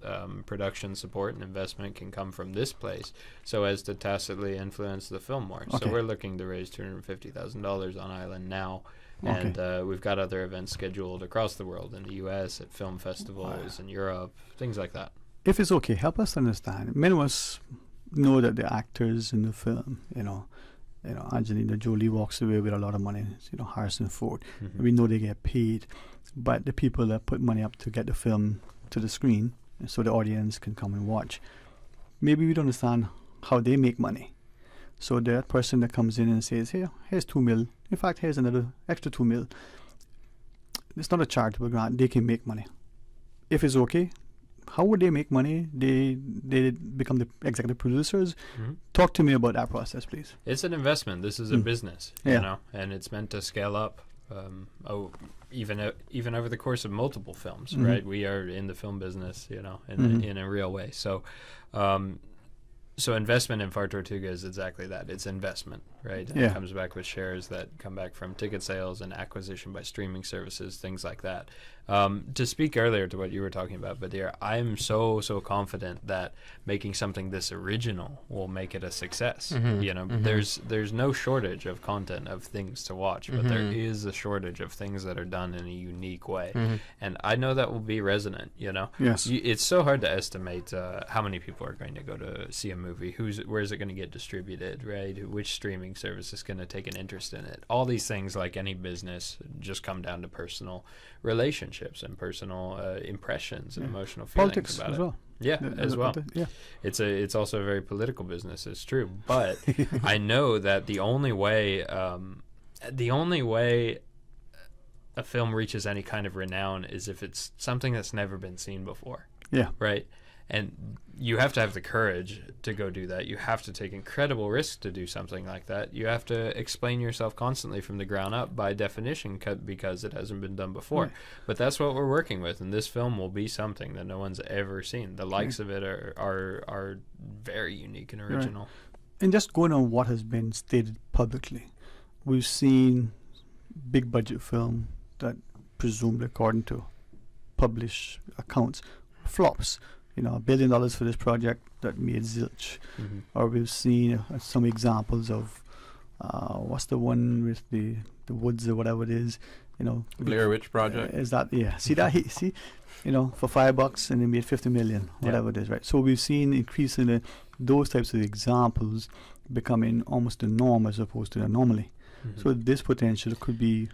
production support and investment can come from this place so as to tacitly influence the film more. So we're looking to raise $250,000 on island now. And we've got other events scheduled across the world, in the U.S., at film festivals in Europe, things like that. If it's okay, help us understand. Many of us know that the actors in the film, you know, Angelina Jolie walks away with a lot of money. You know, Harrison Ford. We know they get paid, but the people that put money up to get the film to the screen, so the audience can come and watch, maybe we don't understand how they make money. So that person that comes in and says, here's 2 mil. In fact, here's another extra 2 mil. It's not a charitable grant. They can make money. If it's okay, how would they make money? They become the executive producers. Talk to me about that process, please. It's an investment. This is a business, you know, and it's meant to scale up. Even over the course of multiple films, right? We are in the film business, you know, in a real way. So. So investment in Far Tortuga is exactly that. It's investment, right? And it comes back with shares that come back from ticket sales and acquisition by streaming services, things like that. To speak earlier to what you were talking about, Badir, I'm so confident that making something this original will make it a success. You know, there's no shortage of content, of things to watch, but there is a shortage of things that are done in a unique way. And I know that will be resonant, you know? Yes. It's so hard to estimate how many people are going to go to see a movie. Where is it going to get distributed, right? Which streaming service is going to take an interest in it? All these things, like any business, just come down to personal relationships and personal impressions and emotional feelings politics about as it. Well. Yeah, as well. It's also a very political business. It's true, but I know that the only way a film reaches any kind of renown is if it's something that's never been seen before. Yeah. Right. And you have to have the courage to go do that. You have to take incredible risks to do something like that. You have to explain yourself constantly from the ground up by definition, because it hasn't been done before. Right. But that's what we're working with, and this film will be something that no one's ever seen. The likes of it are very unique and original. Right. And just going on what has been stated publicly, we've seen big budget film that presumably, according to published accounts, flops. You know, $1 billion for this project that made zilch. Or we've seen some examples of what's the one with the woods or whatever it is, you know, Blair Witch Project. Is that see that see, you know, for $5 and they made 50 million, whatever it is, right? So we've seen increasing those types of examples, becoming almost the norm as opposed to the anomaly. So this potential could be.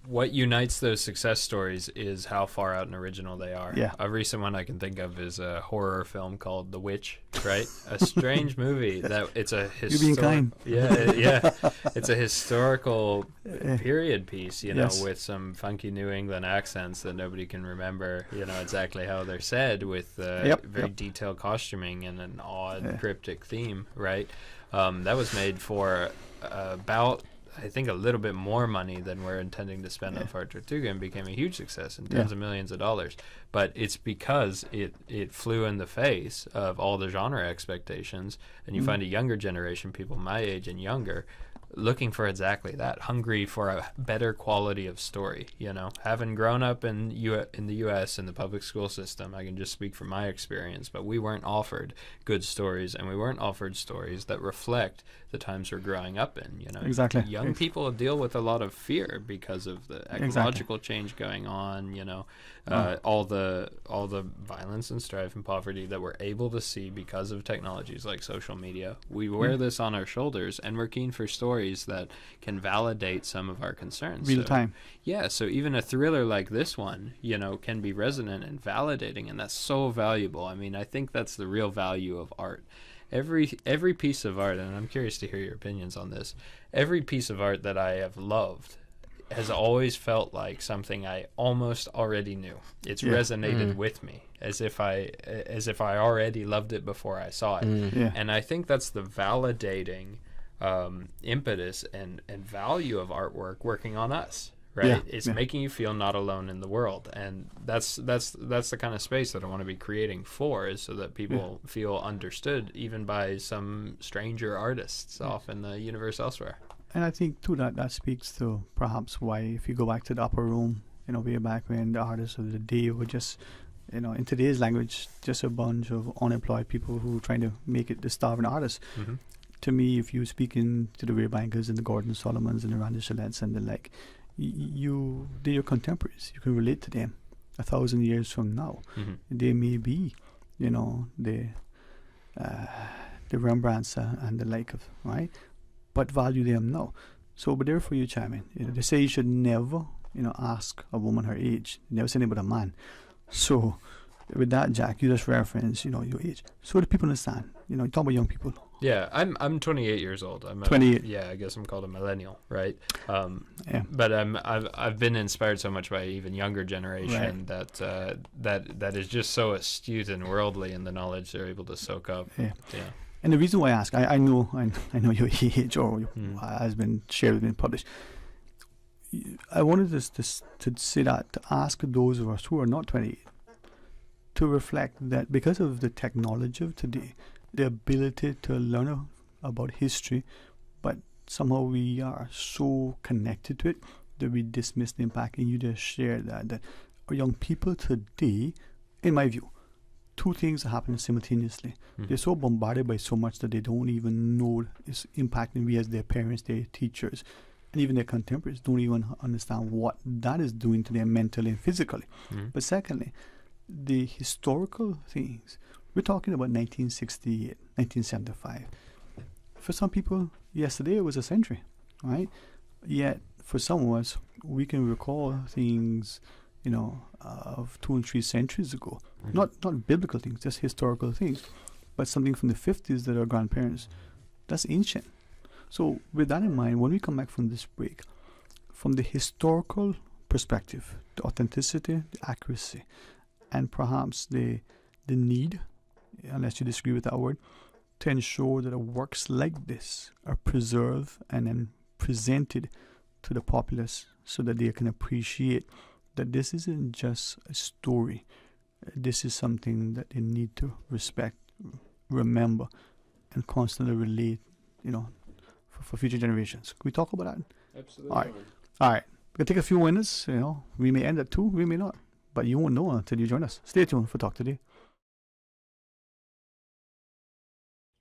What unites those success stories is how far out and original they are. Yeah. A recent one I can think of is a horror film called The Witch, right? A strange movie that it's a You're being kind. Yeah. It's a historical period piece, you know, Yes. with some funky New England accents that nobody can remember, you know, exactly how they're said, with very detailed costuming and an odd cryptic theme, right? That was made for about, I think, a little bit more money than we're intending to spend on Fort Tortuga, and became a huge success and tens of millions of dollars. But it's because it flew in the face of all the genre expectations, and you find a younger generation, people my age and younger, looking for exactly that, hungry for a better quality of story. You know, having grown up in the U.S. in the public school system, I can just speak from my experience, but we weren't offered good stories, and we weren't offered stories that reflect the times we're growing up in. You know, Exactly. young people deal with a lot of fear because of the ecological change going on. You know, all the violence and strife and poverty that we're able to see because of technologies like social media. We wear this on our shoulders, and we're keen for stories that can validate some of our concerns. Real time. Yeah, so even a thriller like this one, you know, can be resonant and validating, and that's so valuable. I mean, I think that's the real value of art. Every piece of art, and I'm curious to hear your opinions on this, every piece of art that I have loved has always felt like something I almost already knew. It's resonated with me as if I already loved it before I saw it. And I think that's the validating impetus and value of artwork working on us, right? It's making you feel not alone in the world, and that's the kind of space that I want to be creating for, is so that people feel understood even by some stranger artists off in the universe elsewhere. And I think too that speaks to perhaps why, if you go back to the upper room, you know, way back when the artists of the day were just, you know, in today's language, just a bunch of unemployed people who were trying to make it the starving artists. To me, if you're speaking to the Ray Bankers and the Gordon Solomons and the Randy Shalettes and the like, they're your contemporaries. You can relate to them 1,000 years from now. They may be, you know, the Rembrandts and the like of, right? But value them now. So, but therefore you chime in. You know, they say you should never, you know, ask a woman her age. Never say anything about a man. So, with that, Jack, you just reference, you know, your age. So do people understand? You know, you talk about young people. Yeah, I'm 28 years old. I'm 28. Yeah, I guess I'm called a millennial, right? But I've been inspired so much by even younger generation that is just so astute and worldly in the knowledge they're able to soak up. And the reason why I ask, I know your age or has been shared, been published. I wanted to say that, to ask those of us who are not 28 to reflect that because of the technology of today, the ability to learn about history, but somehow we are so connected to it that we dismiss the impact. And you just shared that our young people today, in my view, two things are happening simultaneously. They're so bombarded by so much that they don't even know it's impacting we as their parents, their teachers, and even their contemporaries don't even understand what that is doing to them mentally and physically. But secondly, the historical things. We're talking about 1968, 1975. For some people, yesterday was a century, right? Yet, for some of us, we can recall things, you know, of 2 and 3 centuries ago. Not biblical things, just historical things. But something from the 50s that our grandparents, that's ancient. So, with that in mind, when we come back from this break, from the historical perspective, the authenticity, the accuracy, and perhaps the need, unless you disagree with that word, to ensure that works like this are preserved and then presented to the populace so that they can appreciate that this isn't just a story. This is something that they need to respect, remember, and constantly relate, you know, for future generations. Can we talk about that? Absolutely. All right. We're going to take a few minutes, you know. We may end at 2, we may not. But you won't know until you join us. Stay tuned for Talk Today.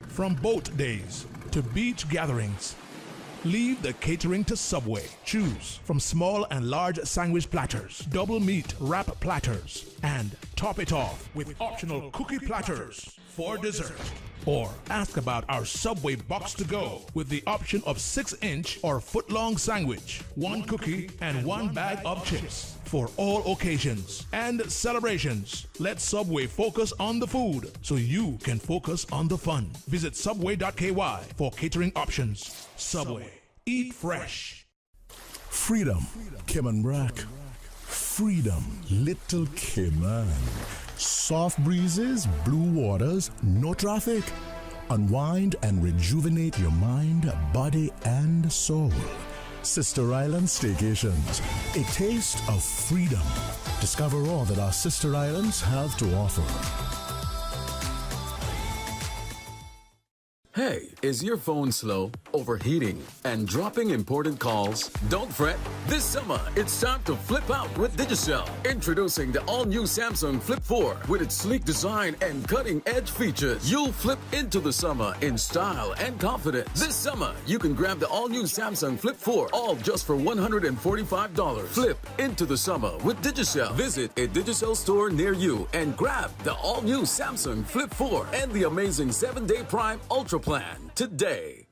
From boat days to beach gatherings, leave the catering to Subway. Choose from small and large sandwich platters, double meat wrap platters, and Top it off with optional cookie platters for dessert. Or ask about our Subway box to go with the option of 6-inch or foot-long sandwich, 1 cookie, and 1 bag of chips. For all occasions and celebrations, let Subway focus on the food so you can focus on the fun. Visit subway.ky for catering options. Subway. Eat fresh. Freedom, Kim Brack. Freedom, Little Cayman. Soft breezes, blue waters, no traffic. Unwind and rejuvenate your mind, body, and soul. Sister Island Staycations, a taste of freedom. Discover all that our sister islands have to offer. Hey, is your phone slow, overheating, and dropping important calls? Don't fret. This summer, it's time to flip out with Digicel. Introducing the all-new Samsung Flip 4 with its sleek design and cutting-edge features. You'll flip into the summer in style and confidence. This summer, you can grab the all-new Samsung Flip 4, all just for $145. Flip into the summer with Digicel. Visit a Digicel store near you and grab the all-new Samsung Flip 4 and the amazing 7-day Prime Ultra plan today.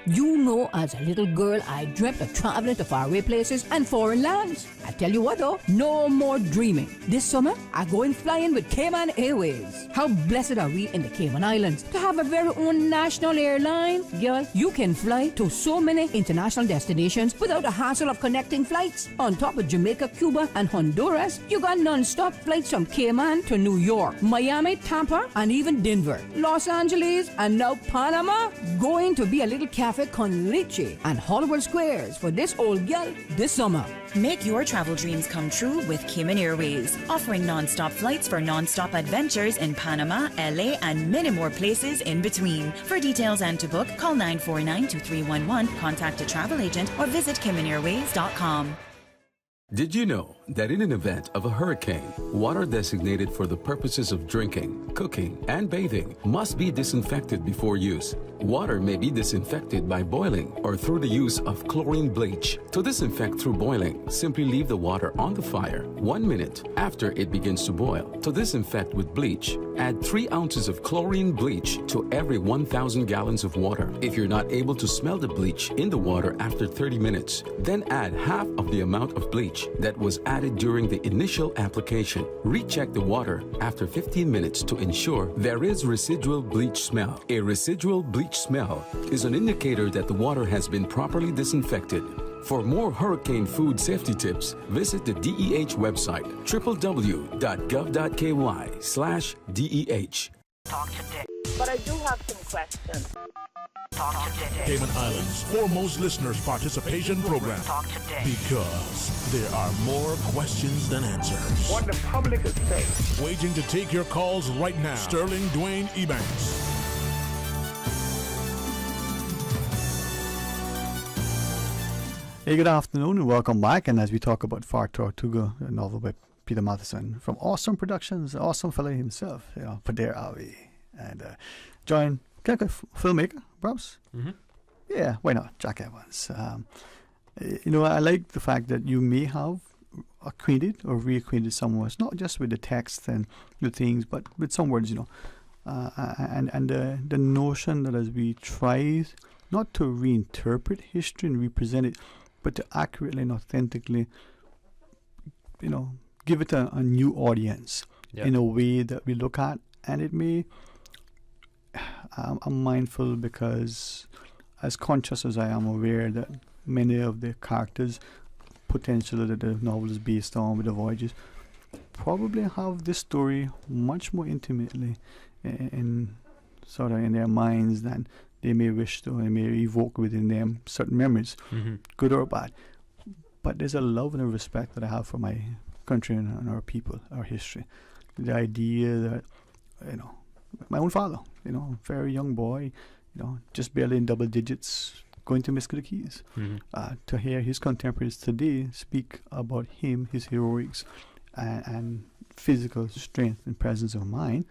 You know, as a little girl, I dreamt of traveling to faraway places and foreign lands. I tell you what though, no more dreaming. This summer, I'm going flying with Cayman Airways. How blessed are we in the Cayman Islands to have a very own national airline? Girl, you can fly to so many international destinations without the hassle of connecting flights. On top of Jamaica, Cuba, and Honduras, you got non-stop flights from Cayman to New York, Miami, Tampa, and even Denver, Los Angeles, and now Panama. Going to be a little cafe con leche and Hollywood Squares for this old girl this summer. Make your travel dreams come true with Cayman Airways, offering non-stop flights for non-stop adventures in Panama, LA, and many more places in between. For details and to book, call 949-2311, contact a travel agent, or visit CaymanAirways.com. Did you know that in an event of a hurricane, water designated for the purposes of drinking, cooking, and bathing must be disinfected before use? Water may be disinfected by boiling or through the use of chlorine bleach. To disinfect through boiling, simply leave the water on the fire 1 minute after it begins to boil. To disinfect with bleach, add 3 ounces of chlorine bleach to every 1,000 gallons of water. If you're not able to smell the bleach in the water after 30 minutes, then add half of the amount of bleach that was added during the initial application. Recheck the water after 15 minutes to ensure there is residual bleach smell. A residual bleach smell is an indicator that the water has been properly disinfected. For more hurricane food safety tips, visit the DEH website, www.gov.ky/DEH. Talk today. But I do have some questions. Talk today. Cayman Islands' foremost listeners participation program. Talk today. Because there are more questions than answers. What the public is saying. Waiting to take your calls right now. Sterling Dwayne Ebanks. Hey, good afternoon and welcome back. And as we talk about Far Tortuga, a novel by Peter Matheson from Awesome Productions, awesome fellow himself, but there are we. And join, filmmaker, perhaps? Mm-hmm. Yeah, why not? Jack Evans. I like the fact that you may have acquainted or reacquainted someone, it's not just with the text and the things, but with some words, and the notion that as we try not to reinterpret history and represent it, but to accurately and authentically, give it a new audience in a way that we look at. And it may, I'm mindful because as conscious as I am aware that many of the characters, potentially that the novel is based on with the voyages, probably have this story much more intimately in their minds than they may wish to, and may evoke within them certain memories, good or bad. But there's a love and a respect that I have for my country and our people, our history. The idea that, my own father, very young boy, just barely in double digits, going to Miss Keys. To hear his contemporaries today speak about him, his heroics, and physical strength and presence of mind.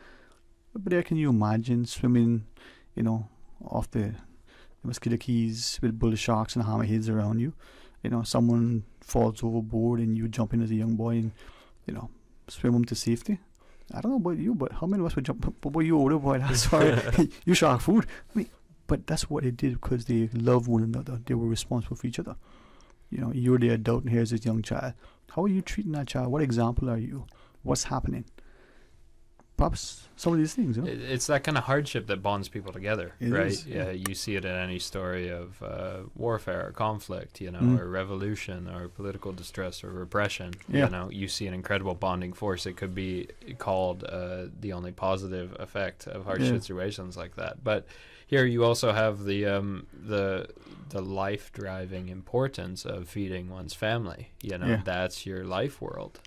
But there, can you imagine swimming, off the Mosquito Keys with bull sharks and hammerheads around you? Someone falls overboard and you jump in as a young boy and, swim them to safety. I don't know about you, but how many of us would jump? Boy, you older boy, that's sorry, you shark food. I mean, but that's what they did because they loved one another. They were responsible for each other. You know, you're the adult and here's this young child. How are you treating that child? What example are you? What's happening? Perhaps some of these things. You know? It's that kind of hardship that bonds people together, It right? is, yeah. You see it in any story of warfare or conflict, you know, or revolution or political distress or repression. Yeah. You know, you see an incredible bonding force. It could be called the only positive effect of harsh situations like that. But here you also have the life driving importance of feeding one's family. You know, that's your life world.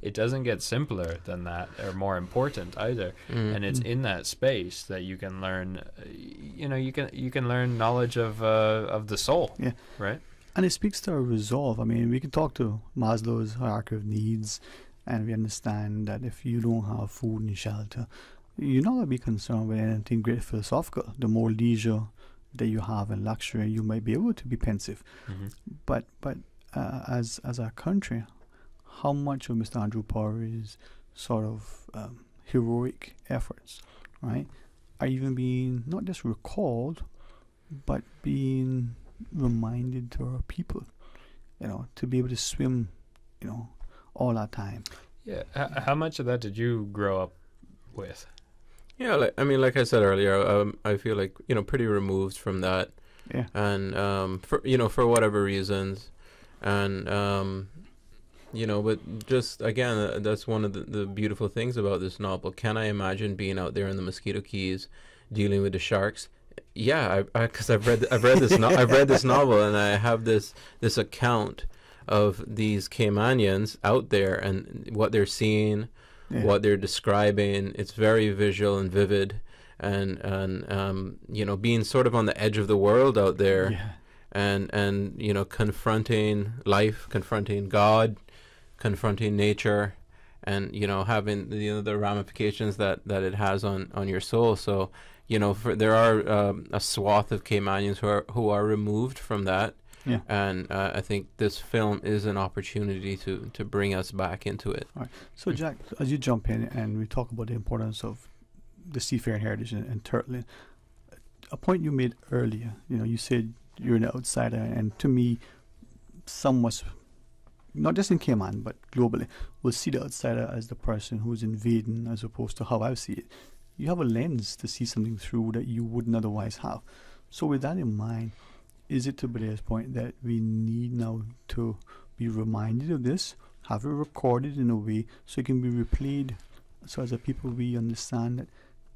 It doesn't get simpler than that or more important either. And it's in that space that you can learn. You know, you can learn knowledge of the soul. Yeah. Right. And it speaks to our resolve. I mean, we can talk to Maslow's hierarchy of needs, and we understand that if you don't have food and shelter, you're not going to be concerned with anything great philosophical. The more leisure that you have and luxury, you might be able to be pensive. But as a country, how much of Mr. Andrew Power's sort of heroic efforts, right, are even being not just recalled, but being reminded to our people, you know, to be able to swim, you know, all that time. Yeah. How much of that did you grow up with? Yeah, like I said earlier, I feel like, you know, pretty removed from that. Yeah. And for whatever reasons, and you know, but just again, that's one of the beautiful things about this novel. Can I imagine being out there in the Mosquito Keys, dealing with the sharks? Yeah, because I've read this I've read this novel, and I have this account of these Caymanians out there and what they're seeing. What they're describing. It's very visual and vivid, and you know, being sort of on the edge of the world out there, and you know, confronting life, confronting God, confronting nature, and you know, having the ramifications that it has on your soul. So you know, there are a swath of Caymanians who are removed from that. Yeah. And I think this film is an opportunity to bring us back into it. All right. So, Jack, as you jump in and we talk about the importance of the seafaring heritage and turtling, a point you made earlier, you know, you said you're an outsider, and to me, some was, not just in Cayman, but globally, will see the outsider as the person who's invading as opposed to how I see it. You have a lens to see something through that you wouldn't otherwise have. So with that in mind, is it to Blair's point that we need now to be reminded of this, have it recorded in a way so it can be replayed, so as a people we understand that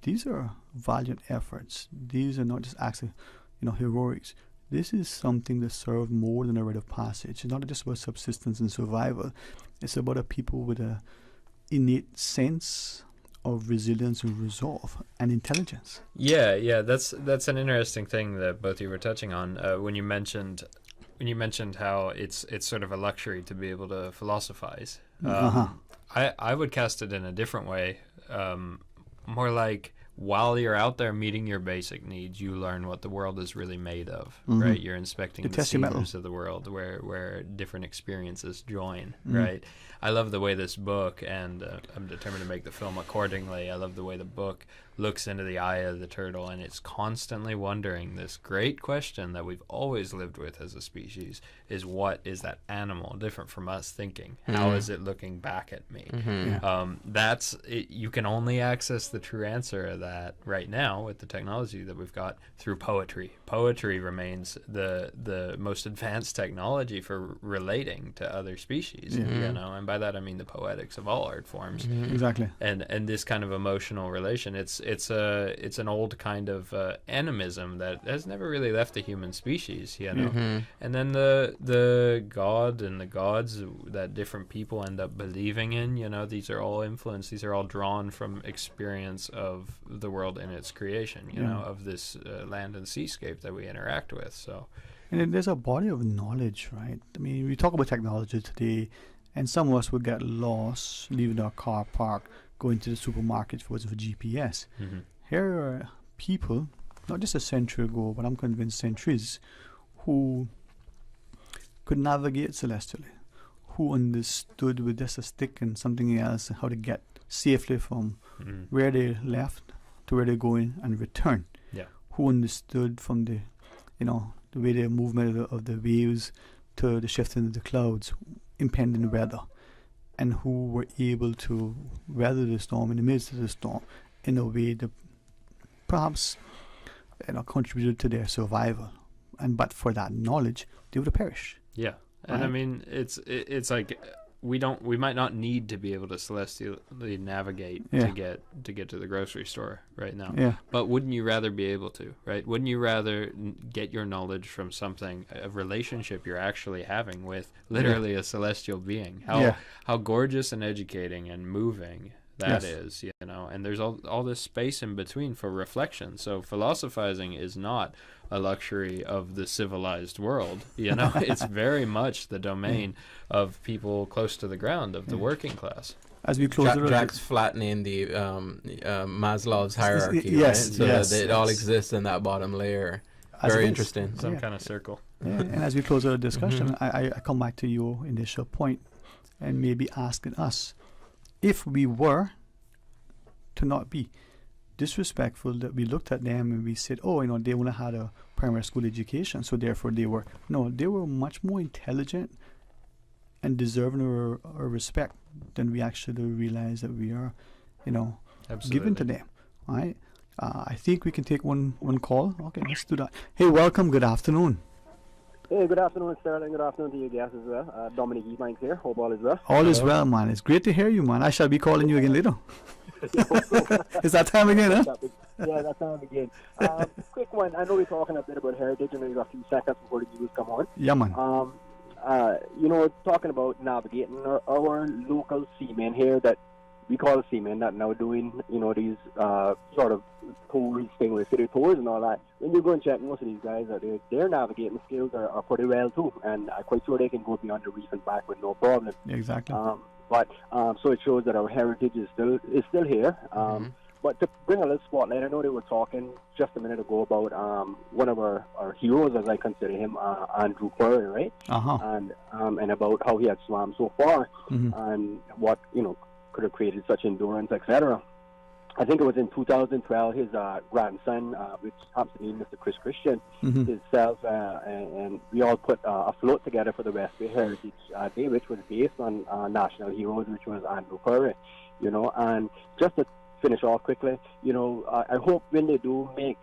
these are valiant efforts. These are not just acts of, you know, heroics. This is something that served more than a rite of passage. It's not just about subsistence and survival. It's about a people with a innate sense of resilience and resolve and intelligence. Yeah, that's an interesting thing that both of you were touching on when you mentioned how it's sort of a luxury to be able to philosophize. I would cast it in a different way, more like while you're out there meeting your basic needs, you learn what the world is really made of, right? You're inspecting the seams of the world where different experiences join, right? I love the way this book, and I'm determined to make the film accordingly, I love the way the book looks into the eye of the turtle, and it's constantly wondering this great question that we've always lived with as a species, is what is that animal different from us thinking? How is it looking back at me? That's it. You can only access the true answer of that right now with the technology that we've got through poetry. Poetry remains the most advanced technology for relating to other species, you know, and by that I mean the poetics of all art forms. Exactly. And this kind of emotional relation, it's an old kind of animism that has never really left the human species, you know. And then the god and the gods that different people end up believing in, you know, these are all influenced, these are all drawn from experience of the world in its creation, you know, of this land and seascape that we interact with. So, and there's a body of knowledge, right? I mean, we talk about technology today, and some of us would get lost leaving our car park, going to the supermarket for GPS. Here are people, not just a century ago, but I'm convinced centuries, who could navigate celestially, who understood with just a stick and something else how to get safely from where they left to where they're going and return. Yeah. Who understood from the way the movement of the waves to the shifting of the clouds, impending weather, and who were able to weather the storm in the midst of the storm in a way that perhaps contributed to their survival. And but for that knowledge, they would have perished. Yeah. And Right? I mean, it's like we might not need to be able to celestially navigate Yeah. to get to the grocery store right now. Yeah. But wouldn't you rather be able to, right? Wouldn't you rather get your knowledge from a relationship you're actually having with literally a celestial being? How gorgeous and educating and moving that is, and there's all this space in between for reflection. So philosophizing is not a luxury of the civilized world, it's very much the domain of people close to the ground, of the working class. As we close Jack's flattening the Maslow's hierarchy, yes, right? So yes, that it all exists in that bottom layer. As Very it is. interesting. Some kind of circle. Yeah, and as we close our discussion, I come back to your initial point and maybe asking us, if we were to not be disrespectful, that we looked at them and we said, they only had a primary school education, so therefore they were much more intelligent and deserving of our respect than we actually realize that we are, given to them. All right? I think we can take one call. Okay, let's do that. Hey, welcome. Good afternoon. Hey, good afternoon, Sterling. Good afternoon to you guys as well. Dominic Ebanks here. Hope all is well. All is well, man. It's great to hear you, man. I shall be calling you again later. It's that time again, huh? Yeah, that time again. Quick one. I know we're talking a bit about heritage, and we've got a few seconds before the news come on. Yeah, man. Talking about navigating our local seamen here that we call seamen that now doing, these sort of tours, Stingray City tours and all that. When you go and check, most of these guys, their navigating skills are pretty well too, and I'm quite sure they can go beyond the reef and back with no problem. Exactly. So it shows that our heritage is still here. But to bring a little spotlight, I know they were talking just a minute ago about one of our heroes, as I consider him, Andrew Curry, right? And about how he had swam so far and what could have created such endurance, etc. I think it was in 2012, his grandson, which happens to be Mr. Chris Christian, himself, and we all put a float together for the West Bay Heritage Day, which was based on national heroes, which was Andrew Curry, and just to finish off quickly, I hope when they do make,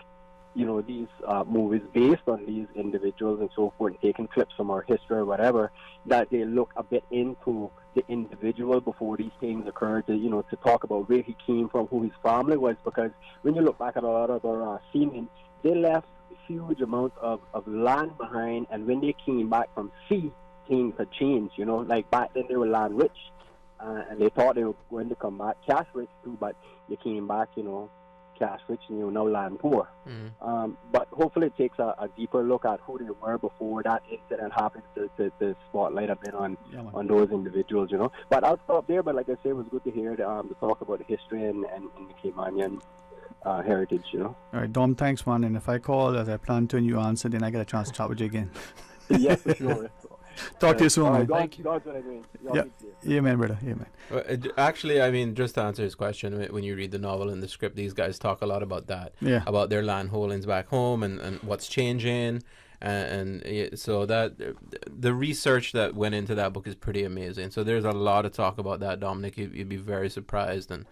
these movies based on these individuals and so forth, taking clips from our history or whatever, that they look a bit into the individual before these things occurred, to talk about where he came from, who his family was, because when you look back at a lot of our seamen, they left huge amounts of land behind, and when they came back from sea, things had changed, like back then they were land rich, and they thought they were going to come back cash rich too, but they came back, cash rich and now land poor. But hopefully it takes a deeper look at who they were before that incident happened to spotlight a bit on those individuals, But I'll stop there, but like I say, it was good to hear the talk about the history and the Caymanian heritage, All right, Dom, thanks, man. And if I call as I plan to and you answer, then I get a chance to chat with you again. Yes, for sure. Talk to you soon, man. Thank you. God's what I mean. Yeah, man, brother. Yeah, man. Well, actually, I mean, just to answer his question, when you read the novel and the script, these guys talk a lot about that, about their land holdings back home and what's changing. So that the research that went into that book is pretty amazing. So there's a lot of talk about that, Dominic. You'd be very surprised. And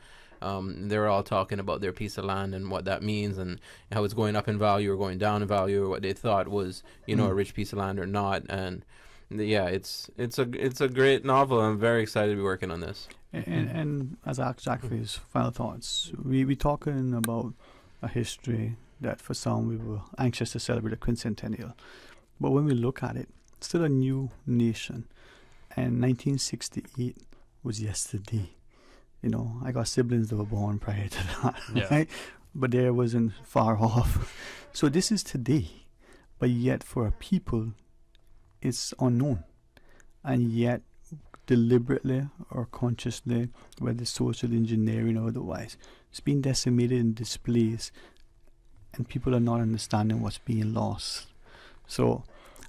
they're all talking about their piece of land and what that means and how it's going up in value or going down in value or what they thought was, a rich piece of land or not. And yeah, it's a great novel. I'm very excited to be working on this. And as I ask Jack for his final thoughts, we talking about a history that for some we were anxious to celebrate a quincentennial, but when we look at it, still a new nation, and 1968 was yesterday. I got siblings that were born prior to that, right? But they wasn't far off. So this is today, but yet for a people, it's unknown, and yet deliberately or consciously, whether social engineering or otherwise, it's being decimated and displaced, and people are not understanding what's being lost. So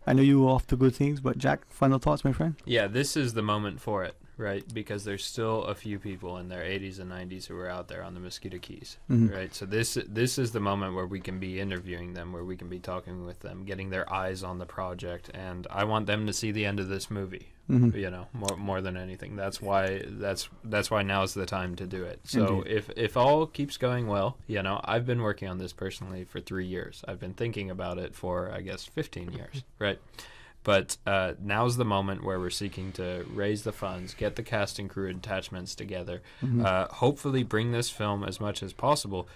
I know you were off to good things, but Jack, final thoughts, my friend? Yeah, this is the moment for it, right? Because there's still a few people in their 80s and 90s who are out there on the Mosquito Keys, right? So this is the moment where we can be interviewing them, where we can be talking with them, getting their eyes on the project, and I want them to see the end of this movie. You know, more than anything. That's why now's the time to do it. So if all keeps going well, you know, I've been working on this personally for 3 years. I've been thinking about it for, I guess, 15 years, right? But now's the moment where we're seeking to raise the funds, get the cast and crew attachments together, hopefully bring this film as much as possible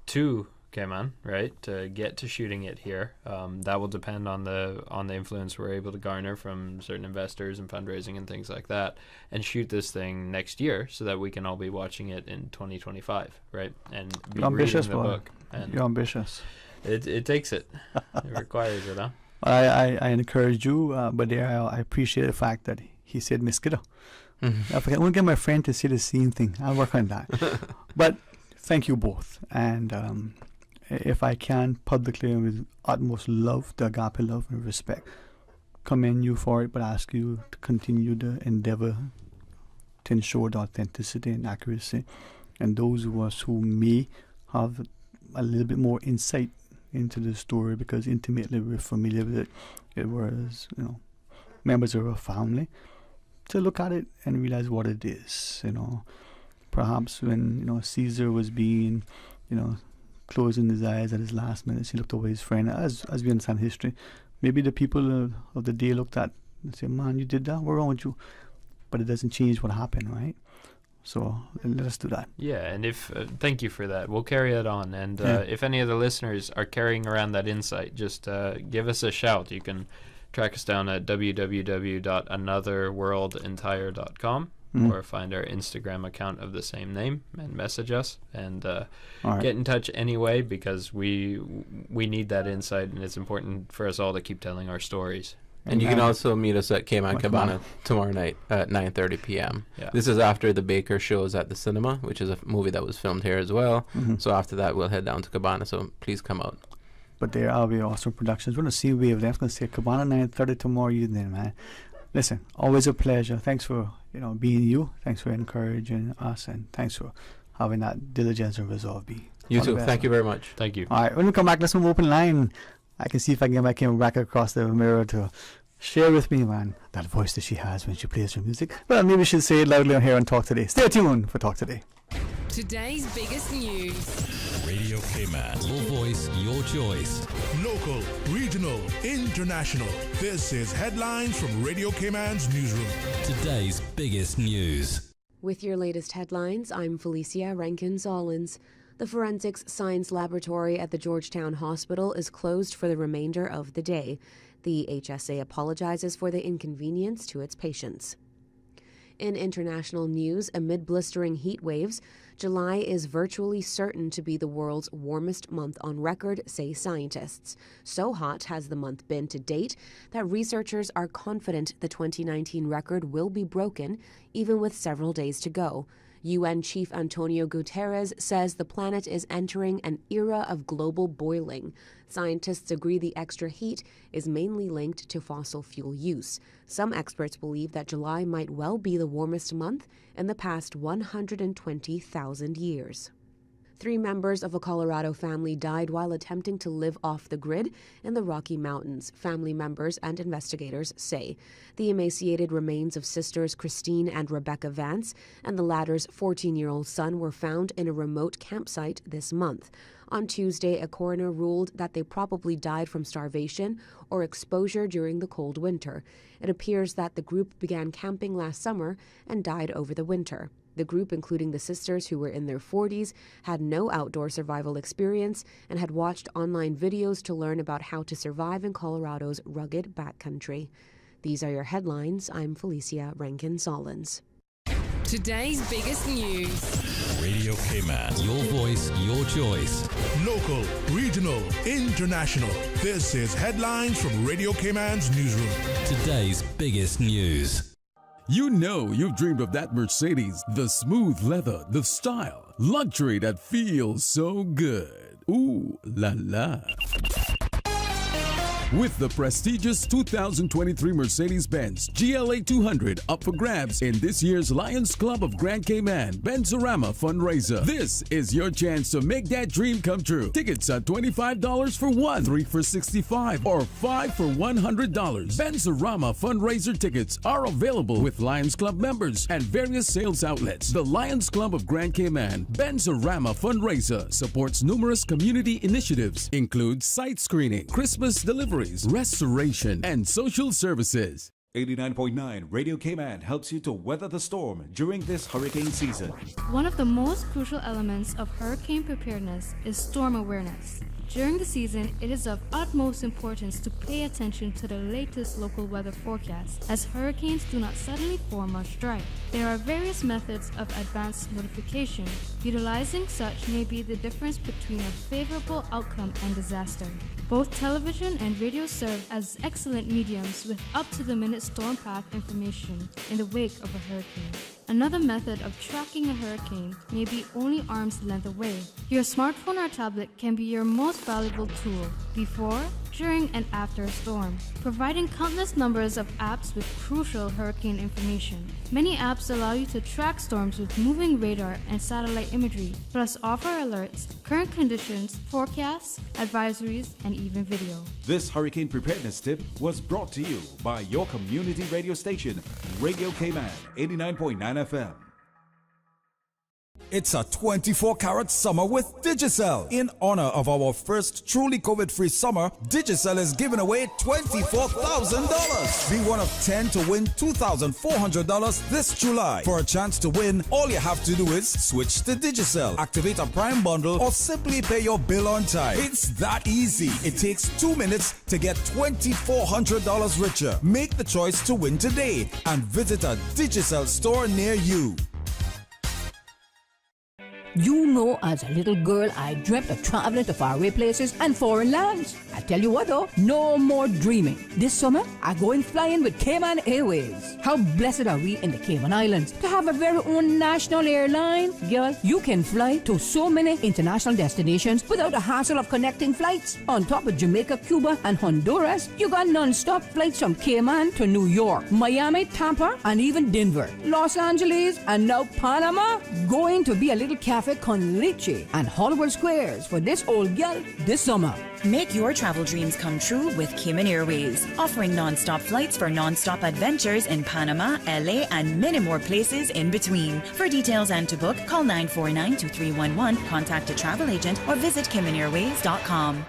to Cayman, right, to get to shooting it here. That will depend on the influence we're able to garner from certain investors and fundraising and things like that, and shoot this thing next year so that we can all be watching it in 2025, right, and be reading the book. And you're ambitious. It takes it. It requires it, huh? I encourage you, but there I appreciate the fact that he said mosquito. I want to get my friend to see the same thing. I'll work on that. But thank you both, and if I can publicly and with utmost love, the agape love and respect, commend you for it, but ask you to continue the endeavor to ensure the authenticity and accuracy. And those of us who may have a little bit more insight into the story because intimately we're familiar with it, it was, you know, members of our family, to look at it and realize what it is. You know, perhaps when, you know, Caesar was being, you know, closing his eyes at his last minutes, he looked over his friend. As we understand history, maybe the people of the day looked at and said, "Man, you did that. What's wrong with you?" But it doesn't change what happened, right? So let us do that. Yeah, and if thank you for that. We'll carry it on. And if any of the listeners are carrying around that insight, just give us a shout. You can track us down at www.anotherworldentire.com. Or find our Instagram account of the same name and message us and get in touch anyway, because we need that insight, and it's important for us all to keep telling our stories. And you can also meet us at Cayman Cabana tomorrow night at 9:30 p.m. Yeah. This is after the Baker shows at the cinema, which is a movie that was filmed here as well. So after that, we'll head down to Cabana, so please come out. But there are awesome productions. We're going to see Wavelength. Going to see Cabana 9:30 tomorrow evening, man. Listen, always a pleasure. Thanks for, you know, being you. Thanks for encouraging us, and thanks for having that diligence and resolve. You too. Thank you very much. Thank you. All right, when we come back, let's move open line. I can see if I can get my camera back across the mirror to share with me, man, that voice that she has when she plays her music. Well, maybe we should say it loudly on here on Talk Today. Stay tuned for Talk Today. Today's biggest news. Radio Cayman. Your voice, your choice. Local, regional, international. This is headlines from Radio Cayman's newsroom. Today's biggest news. With your latest headlines, I'm Felicia Rankin-Solins. The Forensics Science Laboratory at the Georgetown Hospital is closed for the remainder of the day. The HSA apologizes for the inconvenience to its patients. In international news, amid blistering heat waves, July is virtually certain to be the world's warmest month on record, say scientists. So hot has the month been to date that researchers are confident the 2019 record will be broken, even with several days to go. UN Chief Antonio Guterres says the planet is entering an era of global boiling. Scientists agree the extra heat is mainly linked to fossil fuel use. Some experts believe that July might well be the warmest month in the past 120,000 years. 3 members of a Colorado family died while attempting to live off the grid in the Rocky Mountains, family members and investigators say. The emaciated remains of sisters Christine and Rebecca Vance and the latter's 14-year-old son were found in a remote campsite this month. On Tuesday, a coroner ruled that they probably died from starvation or exposure during the cold winter. It appears that the group began camping last summer and died over the winter. The group, including the sisters who were in their 40s, had no outdoor survival experience and had watched online videos to learn about how to survive in Colorado's rugged backcountry. These are your headlines. I'm Felicia Rankin-Solins. Today's biggest news. Radio Cayman. Your voice, your choice. Local, regional, international. This is headlines from Radio Cayman's newsroom. Today's biggest news. You know you've dreamed of that Mercedes, the smooth leather, the style, luxury that feels so good. Ooh la la. With the prestigious 2023 Mercedes-Benz GLA 200 up for grabs in this year's Lions Club of Grand Cayman Benzorama fundraiser. This is your chance to make that dream come true. Tickets are $25 for one, 3 for $65, or 5 for $100. Benzorama fundraiser tickets are available with Lions Club members and various sales outlets. The Lions Club of Grand Cayman Benzorama fundraiser supports numerous community initiatives, includes site screening, Christmas deliveries, restoration, and social services. 89.9 Radio Cayman helps you to weather the storm during this hurricane season. One of the most crucial elements of hurricane preparedness is storm awareness. During the season, it is of utmost importance to pay attention to the latest local weather forecasts, as hurricanes do not suddenly form or strike. There are various methods of advanced notification. Utilizing such may be the difference between a favorable outcome and disaster. Both television and radio serve as excellent mediums with up-to-the-minute storm path information in the wake of a hurricane. Another method of tracking a hurricane may be only arm's length away. Your smartphone or tablet can be your most valuable tool before, during, and after a storm, providing countless numbers of apps with crucial hurricane information. Many apps allow you to track storms with moving radar and satellite imagery, plus offer alerts, current conditions, forecasts, advisories, and even video. This hurricane preparedness tip was brought to you by your community radio station, Radio Cayman 89.9 FM. It's a 24-karat summer with Digicel. In honor of our first truly COVID-free summer, Digicel is giving away $24,000. Be one of 10 to win $2,400 this July. For a chance to win, all you have to do is switch to Digicel, activate a Prime bundle, or simply pay your bill on time. It's that easy. It takes 2 minutes to get $2,400 richer. Make the choice to win today and visit a Digicel store near you. You know, as a little girl, I dreamt of traveling to faraway places and foreign lands. I tell you what though, no more dreaming. This summer, I going flying with Cayman Airways. How blessed are we in the Cayman Islands to have a very own national airline? Girl, you can fly to so many international destinations without the hassle of connecting flights. On top of Jamaica, Cuba, and Honduras, you got non-stop flights from Cayman to New York, Miami, Tampa, and even Denver, Los Angeles, and now Panama. Going to be a little cafe con leche and Hollywood Squares for this old gal this summer. Make your travel dreams come true with Cayman Airways, offering non-stop flights for non-stop adventures in Panama, LA, and many more places in between. For details and to book, call 949-2311, contact a travel agent, or visit CaymanAirways.com.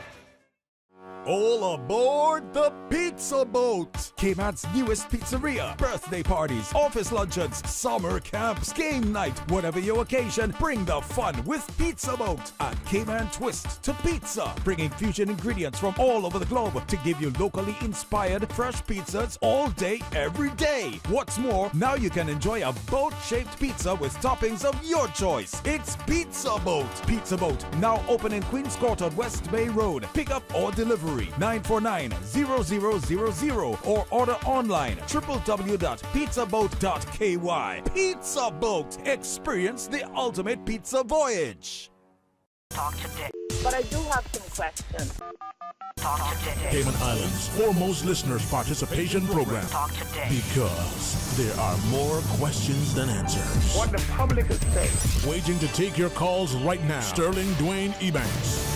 All aboard the Pizza Boat! Cayman's newest pizzeria. Birthday parties, office luncheons, summer camps, game night. Whatever your occasion, bring the fun with Pizza Boat. A Cayman twist to pizza. Bringing fusion ingredients from all over the globe to give you locally inspired fresh pizzas all day, every day. What's more, now you can enjoy a boat-shaped pizza with toppings of your choice. It's Pizza Boat. Pizza Boat, now open in Queens Court on West Bay Road. Pick up or delivery 949-0000 or order online www.pizzaboat.ky. Pizza Boat. Experience the ultimate pizza voyage. Talk today. But I do have some questions. Talk today. Cayman Islands' foremost listeners participation program. Talk today. Because there are more questions than answers. What the public is saying. Waging to take your calls right now. Sterling Dwayne Ebanks.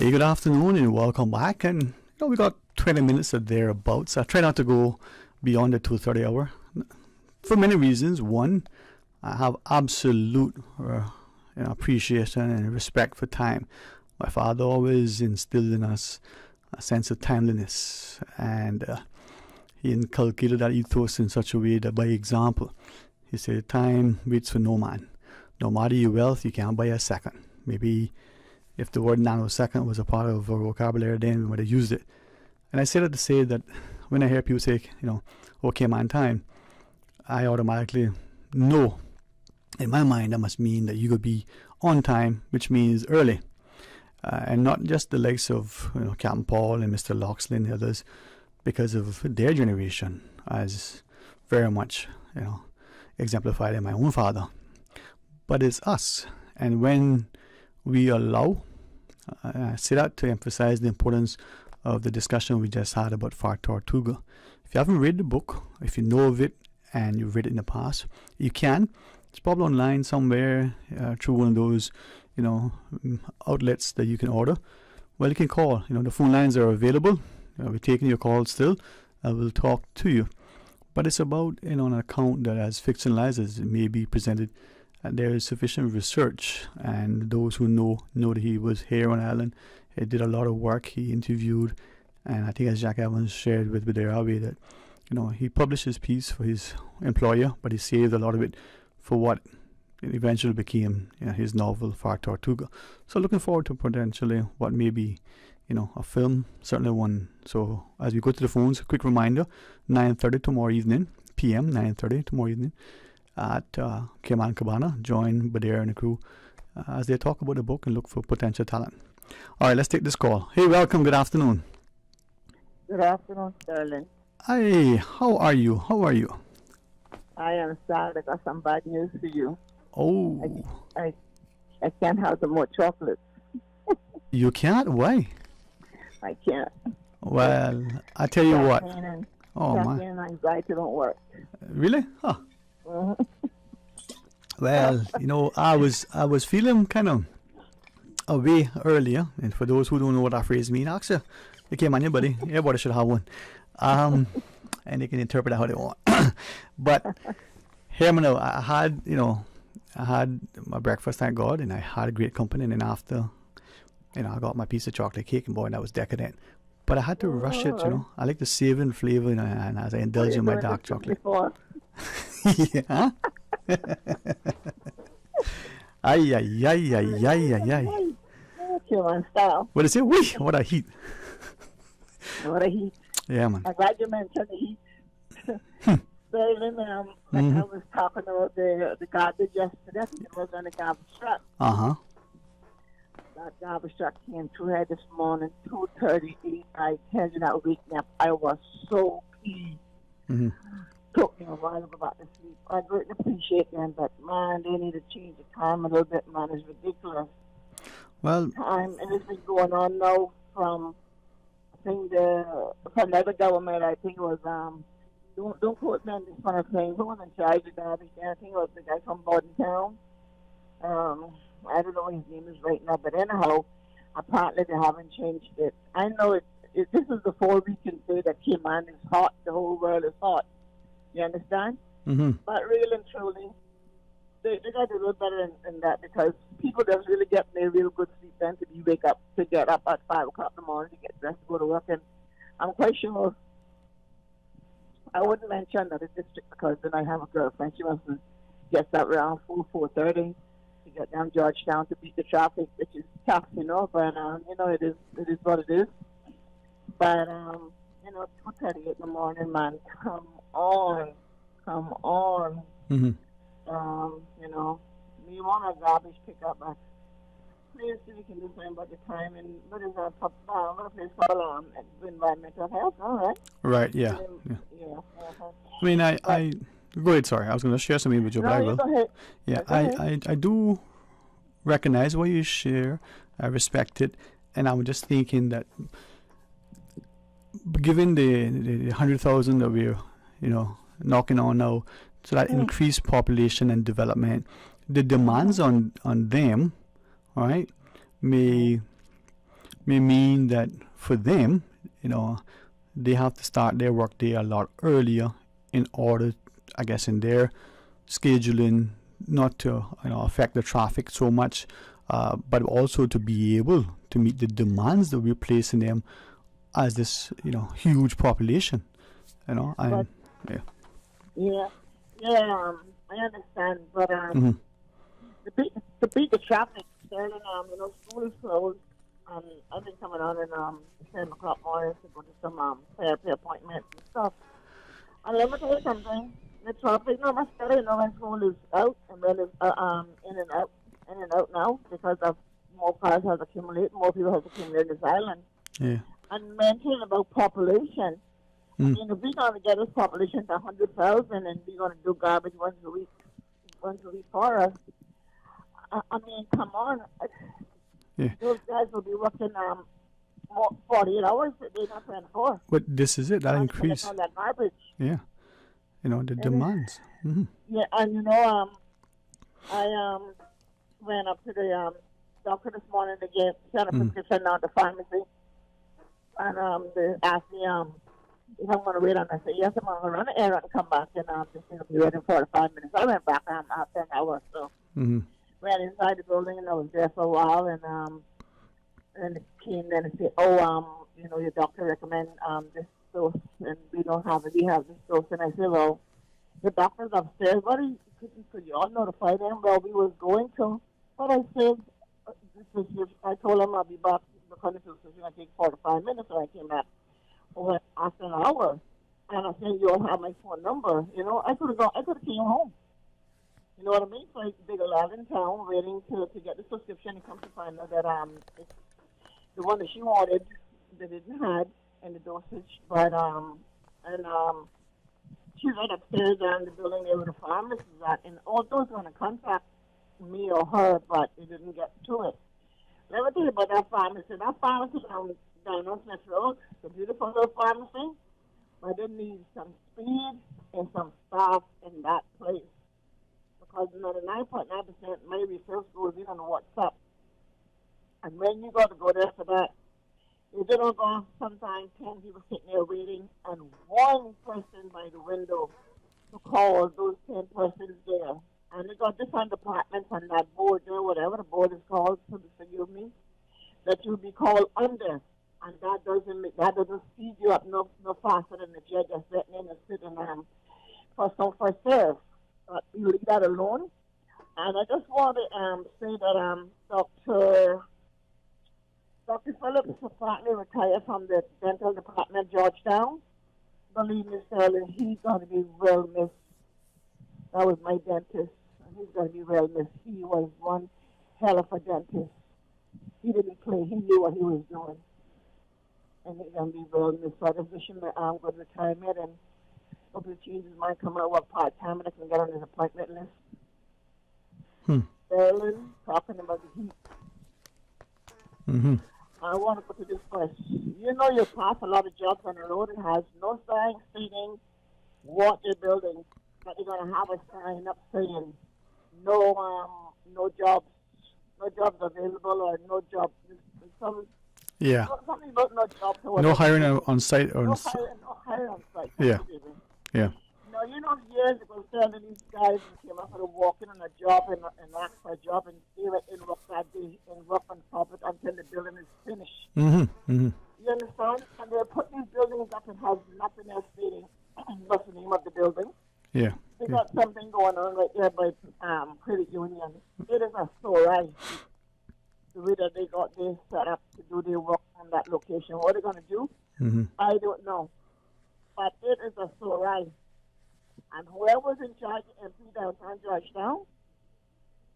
Hey, good afternoon and welcome back. And we got 20 minutes or thereabouts. I try not to go beyond the 2:30 hour for many reasons. One, I have absolute appreciation and respect for time. My father always instilled in us a sense of timeliness, and he inculcated that ethos in such a way that by example, he said, time waits for no man. No matter your wealth, you can't buy a second. Maybe if the word nanosecond was a part of our vocabulary, then we would have used it. And I say that to say that when I hear people say, okay, man, time, I automatically know in my mind that must mean that you could be on time, which means early. And not just the likes of Captain Paul and Mr. Loxley and the others, because of their generation, as very much exemplified in my own father. But it's us. And when we allow. I say that to emphasize the importance of the discussion we just had about Far Tortuga. If you haven't read the book, if you know of it and you've read it in the past, you can. It's probably online somewhere through one of those, outlets that you can order. Well, you can call. The phone lines are available. We're taking your calls still. I will talk to you. But it's about, an account that, as fictionalized as it may be presented, there is sufficient research, and those who know that he was here on island. He did a lot of work. He interviewed, and I think as Jack Evans shared with Biderawi that, he published his piece for his employer, but he saved a lot of it for what it eventually became his novel Far Tortuga. So looking forward to potentially what may be, a film, certainly one. So as we go to the phones, a quick reminder, 9:30 tomorrow evening, PM, 9:30 tomorrow evening at Cayman Cabana. Join Badera and the crew as they talk about the book and look for potential talent. All right, let's take this call. Hey, welcome. Good afternoon. Good afternoon, Sterling. Hi, how are you? I am sad. I got some bad news for you. Oh. I can't have the more chocolates. You can't? Why? I can't. Well, I tell you what. Oh, caffeine man. and anxiety don't work. Really? Huh. Mhm. Well, I was feeling kind of away earlier, and for those who don't know what that phrase means, actually, you came on your buddy. Everybody should have one. And they can interpret it how they want. But here I had my breakfast, thank God, and I had a great company, and then after, I got my piece of chocolate cake, and boy, that was decadent. But I had to rush it, I like the savor and flavor, and as I indulge in my dark chocolate. Yeah. Ay, ay, ay, ay, ay, ay, ay. Cuban style. What is it? Whee! What a heat. What a heat. Yeah, man. I'm glad you mentioned the heat. Sterling, like I was talking about the garbage yesterday. I think it was on the garbage truck. Uh-huh. That garbage truck came through here this morning, 2:38. I tell you, that waking up, I was so pleased. Mm-hmm. Took me a while to go back to sleep. I greatly appreciate them, but man, they need to change the time a little bit, man. It's ridiculous. Well, Time, and it's been going on now from, I think, from another government. I think it was, don't quote me on this kind of thing. Who was in charge of garbage? I think it was the guy from Bordentown. I don't know what his name is right now, but anyhow, apparently they haven't changed it. I know this is the 4 week can say that Cayman is hot, the whole world is hot. You understand? Mm-hmm. But really and truly, they got to do a little better in that, because people just really get a real good sleep then to get up at 5 o'clock in the morning to get dressed to go to work. And I'm quite sure I wouldn't mention that it's district, because then I have a girlfriend. She wants to get up around 4:30 to get down Georgetown to beat the traffic, which is tough, but it is what it is. But 2:38 in the morning, man, come on. Mm-hmm. We want a garbage pickup, but please see if you can do something about the time. And what is a place called environmental health, all right? Right, yeah. I mean, I go ahead, sorry. I was going to share something with you, but I will. Go ahead. Yeah, Go ahead. I do recognize what you share. I respect it. And I'm just thinking that given the 100,000 that we're, knocking on now, so that increased population and development, the demands on them, all right, may mean that for them, they have to start their work day a lot earlier in order, I guess, in their scheduling, not to affect the traffic so much, but also to be able to meet the demands that we're placing them as this huge population, and I understand, but to beat the traffic, Sterling, school is closed. I've been coming on in 10 o'clock morning to go to some therapy appointments and stuff. And let me tell you something. The traffic, much better, when school is out and when it's in and out now, because of more cars have accumulated, more people have accumulated this island. Yeah. And mentioning about population, I mean, if we're going to get this population to 100,000 and we're going to do garbage once a week for us, I mean, come on. Yeah. Those guys will be working 48 hours a day, not 24. But this is it. That increase. On that garbage. Yeah. You know, the demands. Mm-hmm. Yeah, and you know, I went up to the doctor this morning to get sent a prescription out to pharmacy, and they asked me if I'm going to wait on. I said yes, I'm going to run an errand and come back, and just be ready in 45 minutes. I went back after an hour, so went inside the building, and I was there for a while, and it came then and said, you know, your doctor recommend this dose, and we don't have it. We have this dose, and I said, well, the doctor's upstairs. Could you all notify them? Well, we was going to, but I said, I told him I'll be back because this was going to take 45 minutes, so I came back after an hour, and I said, you all have my phone number. You know, I could have came home. You know what I mean? So I did a lot in town waiting to get the prescription and come to find out that it's the one that she wanted that didn't have and the dosage, but she's right upstairs down in the building there where the pharmacist is at, and all those going to contact me or her, but they didn't get to it. Let me tell you about that pharmacy. That pharmacy down on Smith Road, it's a beautiful little pharmacy, but they need some speed and some staff in that place. Because 99.9% my refills goes in on WhatsApp. And when you got to go there for that, if they don't go, sometimes 10 people sitting there waiting, and one person by the window to call those 10 persons there. And they got different departments on that board there, whatever the board is called, so forgive me, that you'll be called under. And that doesn't speed you up no faster than if you're just sitting in and sitting for some first serve. You leave that alone. And I just want to say that Dr. Phillips partly retired from the dental department at Georgetown. Believe me, Sterling, he's going to be well missed. That was my dentist, and he's going to be well missed. He was one hell of a dentist. He didn't play. He knew what he was doing. And he's going to be well missed. So I just wish him good retirement, and hope he changes his mind, come out work part-time, and I can get on his appointment list. Sterling, talking about the heat. Mm-hmm. I want to go to this first. You know, you pass a lot of jobs on the road. It has no sign stating what they're building, but they're going to have a sign up saying no jobs available, or no jobs. Something about no jobs. No hiring on site. No hiring on site. Yeah. Yeah. No, you know, years ago, Sterling, these guys came up and walking on a job and asked for a job, and they were in work that day and work on top of it until the building is finished. Mm-hmm. Mm-hmm. You understand? And they're putting these buildings up and has nothing else stating what's the name of the building. Yeah. They got something going on right there by credit union. It is a story. The way that they set up to do their work on that location. What they're going to do, I don't know. But it is a story. And whoever's in charge of MP downtown Georgetown,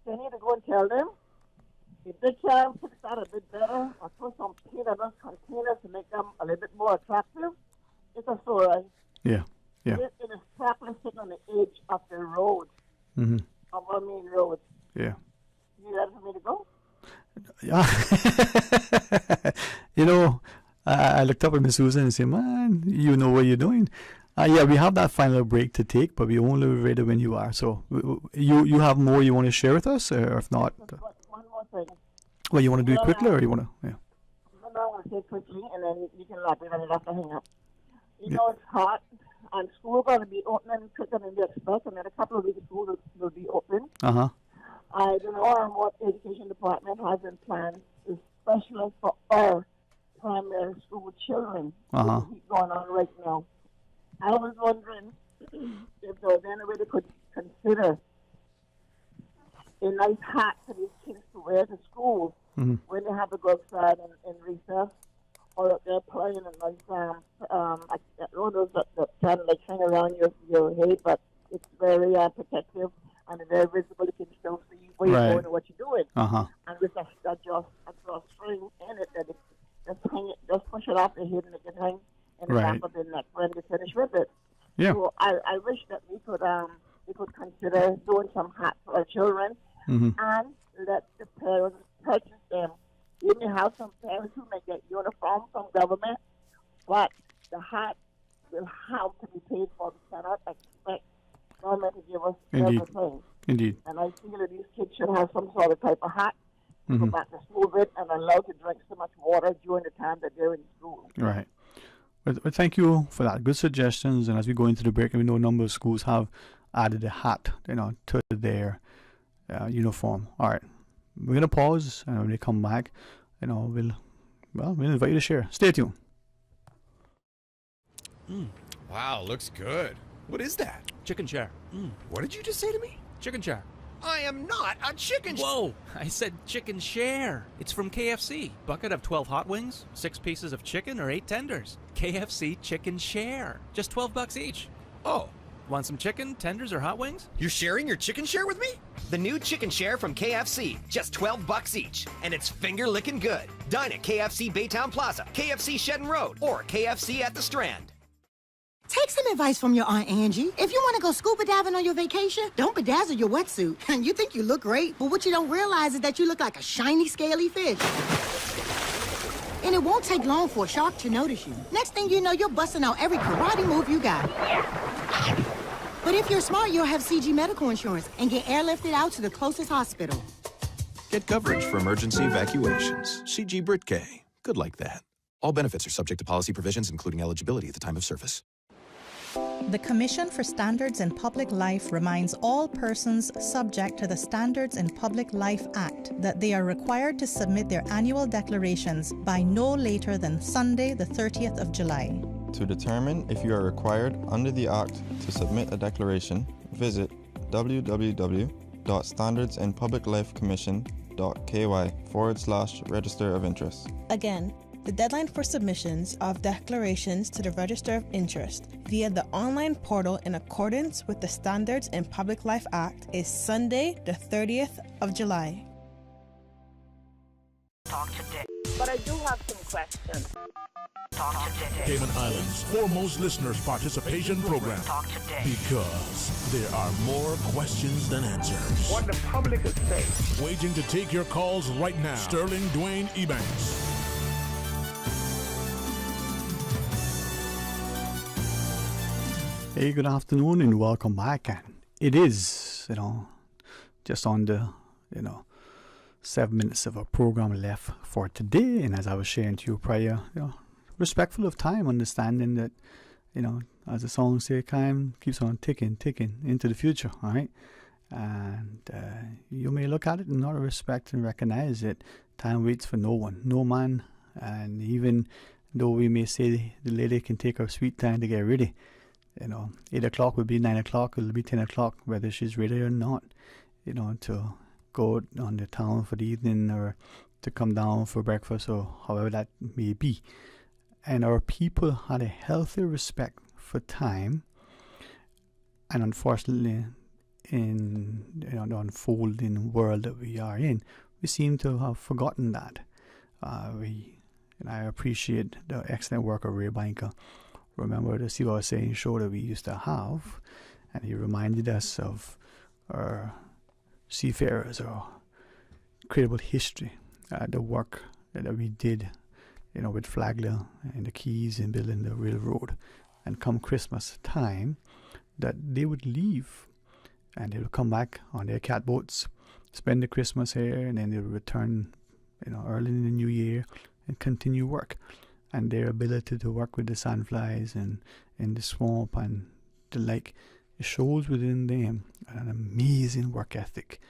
they need to go and tell them if they can fix that a bit better or put some paint on those containers to make them a little bit more attractive. It's a story. Yeah. Yeah. It is practically sitting on the edge of the road, of our main road. Yeah. You ready for me to go? Yeah. You know, I looked up at Miss Susan and said, man, you know what you're doing. Yeah, we have that final break to take, but we only ready when you are. So you have more you want to share with us, or if not? One more thing. Well, you want to do it quickly, or you want to? Yeah. No, I want to say it quickly, and then you can laugh and have to hang up. You know, it's hot, and school going to be opening quicker than we expect, and in a couple of weeks school will be open. Uh-huh. I don't know what the education department has in plan, especially for our primary school children. Uh-huh. What's going on right now. I was wondering if there was any way they could consider a nice hat for these kids to wear to school when they have to go outside in recess, or if they're playing a nice those that kind of like hang around your head, but it's very protective and very visible. You can still see where you're going and what you're doing. Uh-huh. And with a string in it that just push it off the head and it can hang in the back of the neck when they finish with it. Yeah. So I wish that we could consider doing some hats for our children and let the parents purchase them You may have some parents who may get uniform from government, but the hat will have to be paid for. We cannot expect government to give us everything. Indeed. And I feel that these kids should have some sort of type of hat to go back to school with and allowed to drink so much water during the time that they're in school. Right. Well, thank you for that. Good suggestions. And as we go into the break, we know a number of schools have added a hat, to their uniform. All right. We're going to pause, and when we come back, we'll invite you to share. Stay tuned. Wow, looks good. What is that? Chicken chair. What did you just say to me? Chicken chair. I am not a chicken. Whoa! I said chicken share. It's from KFC. Bucket of 12 hot wings, 6 pieces of chicken, or 8 tenders. KFC chicken share. Just $12 each. Oh. Want some chicken, tenders, or hot wings? You're sharing your chicken share with me? The new chicken share from KFC. Just $12 each. And it's finger-licking good. Dine at KFC Baytown Plaza, KFC Shedden Road, or KFC at the Strand. Take some advice from your Aunt Angie. If you want to go scuba diving on your vacation, don't bedazzle your wetsuit. And you think you look great, but what you don't realize is that you look like a shiny, scaly fish. And it won't take long for a shark to notice you. Next thing you know, you're busting out every karate move you got. But if you're smart, you'll have CG medical insurance and get airlifted out to the closest hospital. Get coverage for emergency evacuations. CG Britgay. Good like that. All benefits are subject to policy provisions, including eligibility at the time of service. The Commission for Standards in Public Life reminds all persons subject to the Standards in Public Life Act that they are required to submit their annual declarations by no later than Sunday, the 30th of July. To determine if you are required under the Act to submit a declaration, visit www.standardsinpubliclifecommission.ky/register of interest. Again, the deadline for submissions of declarations to the Register of Interest via the online portal in accordance with the Standards in Public Life Act is Sunday, the 30th of July. Talk today. But I do have some questions. Talk today. Cayman Islands' foremost listeners participation program. Talk today. Because there are more questions than answers. What the public is saying. Waiting to take your calls right now. Sterling Dwayne Ebanks. Hey, good afternoon and welcome back. And it is, just on the, 7 minutes of our program left for today. And as I was sharing to you prior, respectful of time, understanding that, as the song says, time keeps on ticking into the future, all right? And you may look at it and not respect and recognize that time waits for no one, no man. And even though we may say the lady can take her sweet time to get ready, 8 o'clock will be 9 o'clock, it'll be 10 o'clock, whether she's ready or not, to go on the town for the evening or to come down for breakfast or however that may be. And our people had a healthy respect for time, and unfortunately, in the unfolding world that we are in, we seem to have forgotten that. I appreciate the excellent work of Ray Banker. Remember the See What I Was Saying show that we used to have, and he reminded us of our seafarers, our incredible history, the work that we did, with Flagler and the Keys and building the railroad. And come Christmas time, that they would leave and they would come back on their catboats, spend the Christmas here, and then they would return, early in the new year and continue work. And their ability to work with the sandflies and in the swamp and the like, it shows within them an amazing work ethic.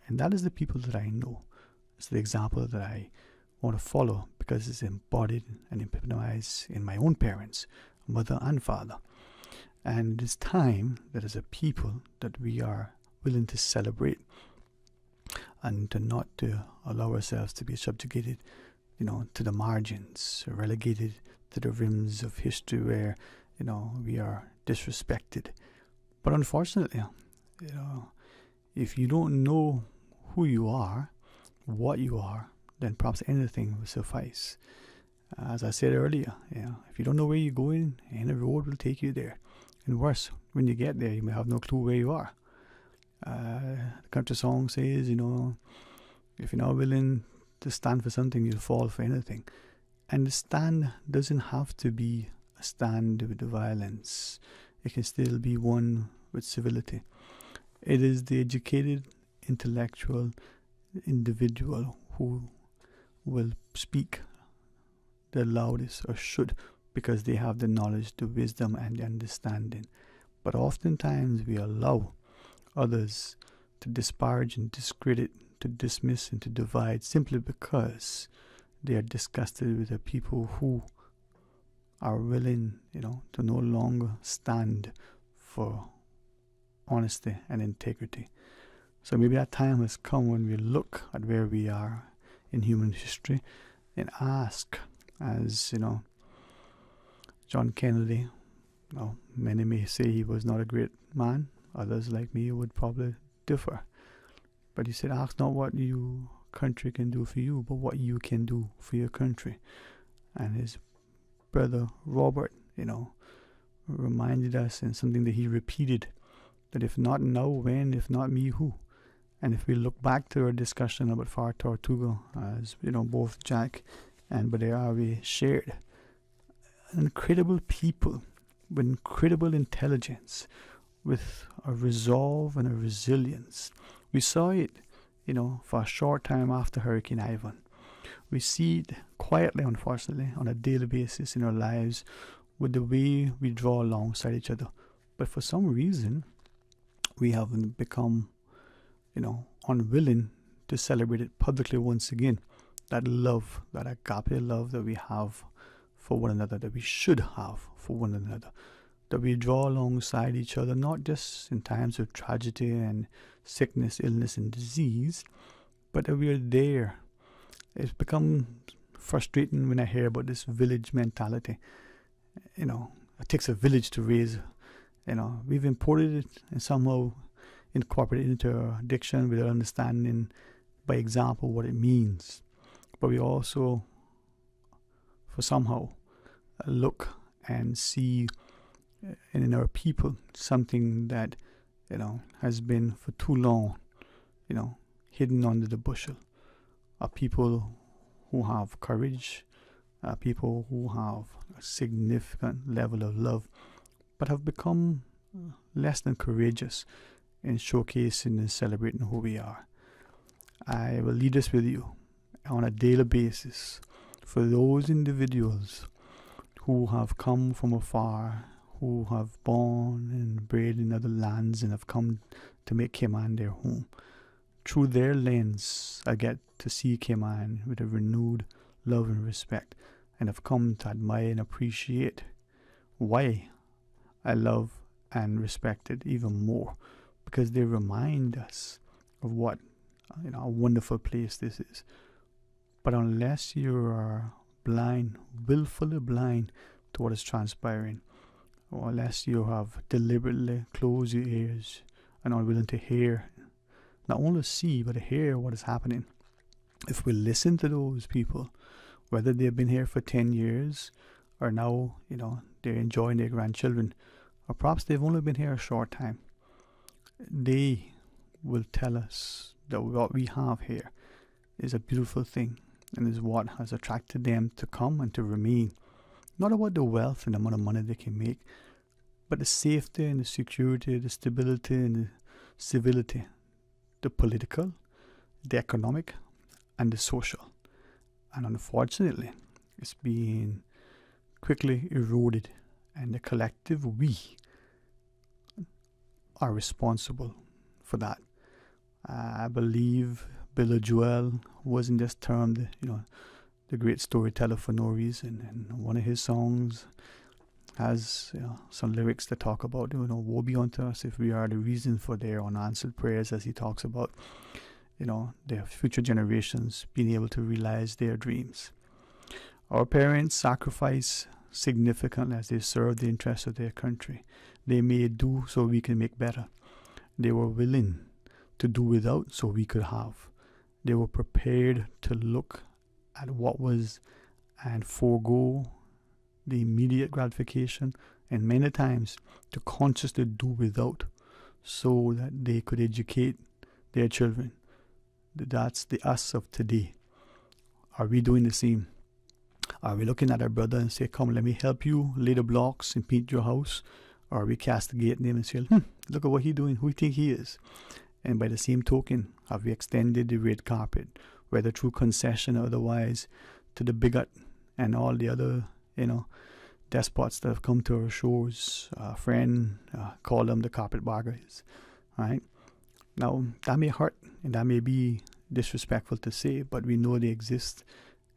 And that is the people that I know. It's the example that I want to follow because it's embodied and epitomized in my own parents, mother and father. And it is time that as a people that we are willing to celebrate and to not to allow ourselves to be subjugated to the margins, relegated to the rims of history where, we are disrespected. But unfortunately, if you don't know who you are, what you are, then perhaps anything will suffice. As I said earlier, if you don't know where you're going, any road will take you there. And worse, when you get there, you may have no clue where you are. The country song says, if you're not willing to stand for something, you'll fall for anything. And the stand doesn't have to be a stand with violence. It can still be one with civility. It is the educated, intellectual individual who will speak the loudest, or should, because they have the knowledge, the wisdom, and the understanding. But oftentimes we allow others to disparage and discredit, to dismiss and to divide, simply because they are disgusted with the people who are willing, to no longer stand for honesty and integrity. So maybe that time has come when we look at where we are in human history and ask, as John Kennedy, many may say he was not a great man, others like me would probably differ. But he said, ask not what your country can do for you, but what you can do for your country. And his brother Robert, reminded us, and something that he repeated, that if not now, when? If not me, who? And if we look back to our discussion about Far Tortuga, as both Jack and Brother Harvey shared, incredible people with incredible intelligence, with a resolve and a resilience. We saw it, for a short time after Hurricane Ivan. We see it quietly, unfortunately, on a daily basis in our lives, with the way we draw alongside each other. But for some reason, we have become, unwilling to celebrate it publicly once again. That love, that agape love that we have for one another, that we should have for one another, that we draw alongside each other, not just in times of tragedy and sickness, illness, and disease, but that we are there. It's become frustrating when I hear about this village mentality. It takes a village to raise. We've imported it and somehow incorporated it into our diction without understanding, by example, what it means. But we also, for somehow, look and see in our people something that, has been for too long, hidden under the bushel. People who have courage, people who have a significant level of love, but have become less than courageous in showcasing and celebrating who we are. I will lead us with you on a daily basis for those individuals who have come from afar, who have born and bred in other lands and have come to make Cayman their home. Through their lens, I get to see Cayman with a renewed love and respect, and have come to admire and appreciate why I love and respect it even more, because they remind us of what a wonderful place this is. But unless you are blind, willfully blind to what is transpiring, or unless you have deliberately closed your ears and are willing to hear, not only see, but hear what is happening. If we listen to those people, whether they've been here for 10 years or now, they're enjoying their grandchildren, or perhaps they've only been here a short time, they will tell us that what we have here is a beautiful thing and is what has attracted them to come and to remain. Not about the wealth and the amount of money they can make, but the safety and the security, the stability and the civility, the political, the economic, and the social. And unfortunately, it's being quickly eroded, and the collective we are responsible for that. I believe Billy Joel wasn't just termed, the great storyteller for no reason. And one of his songs has some lyrics that talk about, woe be unto us if we are the reason for their unanswered prayers, as he talks about, their future generations being able to realize their dreams. Our parents sacrifice significantly as they serve the interests of their country. They may do so we can make better. They were willing to do without so we could have. They were prepared to look at what was and forego the immediate gratification, and many times to consciously do without so that they could educate their children. That's the us of today. Are we doing the same? Are we looking at our brother and say, come, let me help you lay the blocks and paint your house? Or are we castigating him and say, look at what he's doing, who do you think he is? And by the same token, have we extended the red carpet, whether through concession or otherwise, to the bigot and all the other, despots that have come to our shores? A friend call them the carpetbaggers, right? Now, that may hurt and that may be disrespectful to say, but we know they exist,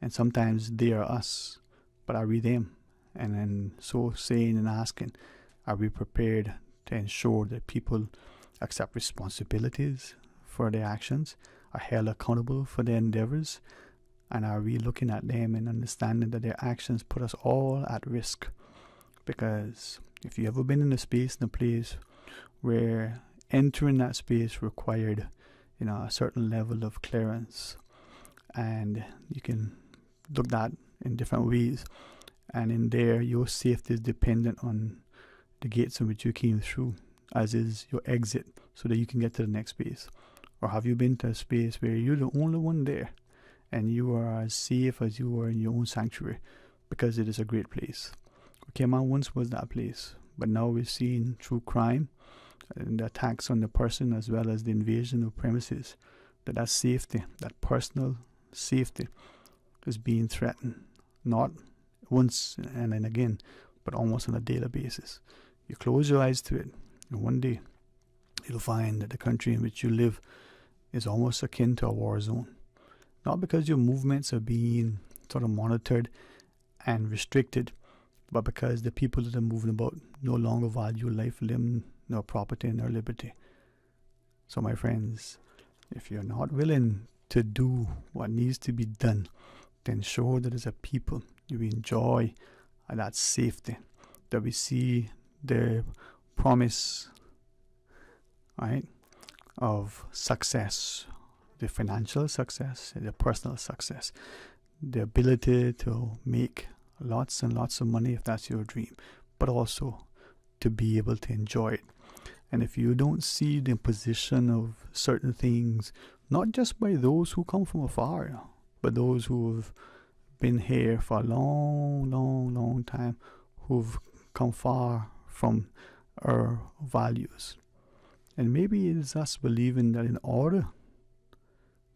and sometimes they are us, but are we them? And then so saying and asking, are we prepared to ensure that people accept responsibilities for their actions, are held accountable for their endeavors, and are we looking at them and understanding that their actions put us all at risk? Because if you've ever been in a space, in a place where entering that space required a certain level of clearance, and you can look that in different ways, and in there your safety is dependent on the gates in which you came through, as is your exit, so that you can get to the next space. Or have you been to a space where you're the only one there and you are as safe as you are in your own sanctuary, because it is a great place? Cayman once was that place, but now we're seeing through crime and the attacks on the person as well as the invasion of premises, that safety, that personal safety, is being threatened, not once and then again, but almost on a daily basis. You close your eyes to it, and one day you'll find that the country in which you live is almost akin to a war zone. Not because your movements are being sort of monitored and restricted, but because the people that are moving about no longer value life, limb, nor property, nor liberty. So my friends, if you're not willing to do what needs to be done to ensure that as a people you enjoy that safety, that we see the promise, right, of success, the financial success, the personal success, the ability to make lots and lots of money if that's your dream, but also to be able to enjoy it. And if you don't see the imposition of certain things, not just by those who come from afar, but those who have been here for a long, long, long time, who've come far from our values. And maybe it's us believing that in order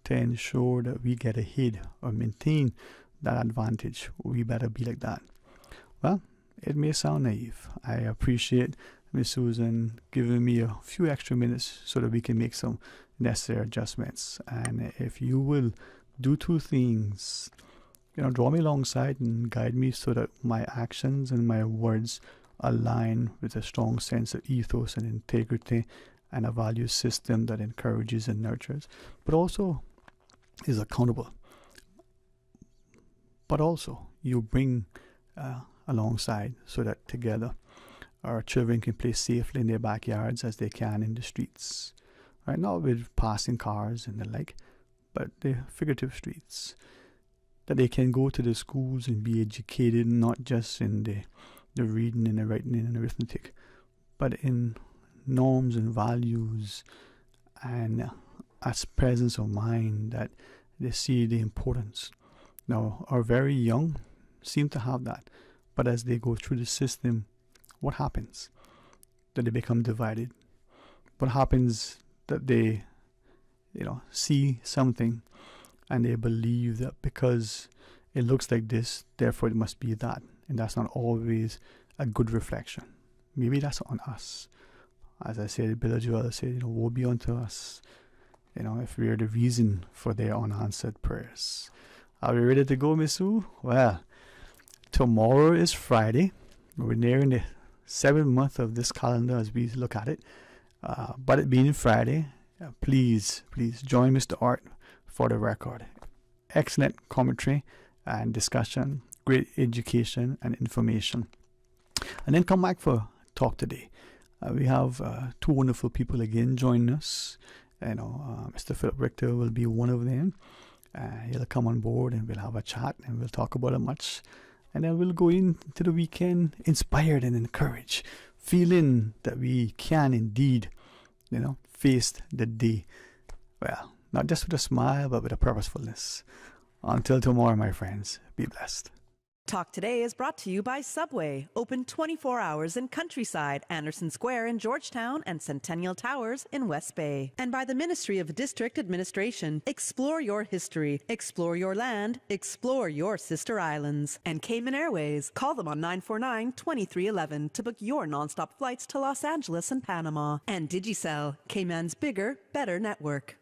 to ensure that we get ahead or maintain that advantage, we better be like that. Well, it may sound naive. I appreciate Miss Susan giving me a few extra minutes so that we can make some necessary adjustments. And if you will do two things, draw me alongside and guide me so that my actions and my words align with a strong sense of ethos and integrity and a value system that encourages and nurtures, but also is accountable. But also you bring alongside so that together our children can play safely in their backyards as they can in the streets. Right, not with passing cars and the like, but the figurative streets. That they can go to the schools and be educated not just in the reading and the writing and the arithmetic, but in norms and values and a presence of mind that they see the importance. Now, our very young seem to have that, but as they go through the system, what happens? That they become divided. What happens? That they, see something and they believe that because it looks like this, therefore it must be that. And that's not always a good reflection. Maybe that's on us. As I said, Billy Joel said, woe be unto us, if we are the reason for their unanswered prayers. Are we ready to go, Miss Sue? Well, tomorrow is Friday. We're nearing the 7th month of this calendar as we look at it. But it being Friday, please join Mr. Art for the record. Excellent commentary and discussion, great education and information. And then come back for Talk Today. We have two wonderful people again joining us. Mr. Philip Richter will be one of them. He'll come on board and we'll have a chat and we'll talk about it much. And then we'll go into the weekend inspired and encouraged, feeling that we can indeed, face the day. Well, not just with a smile, but with a purposefulness. Until tomorrow, my friends, be blessed. Talk Today is brought to you by Subway, open 24 hours in Countryside, Anderson Square in Georgetown, and Centennial Towers in West Bay. And by the Ministry of District Administration. Explore your history, explore your land, explore your sister islands. And Cayman Airways. Call them on 949-2311 to book your nonstop flights to Los Angeles and Panama. And Digicel, Cayman's bigger, better network.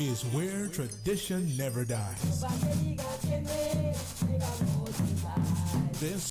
Is where tradition never dies. This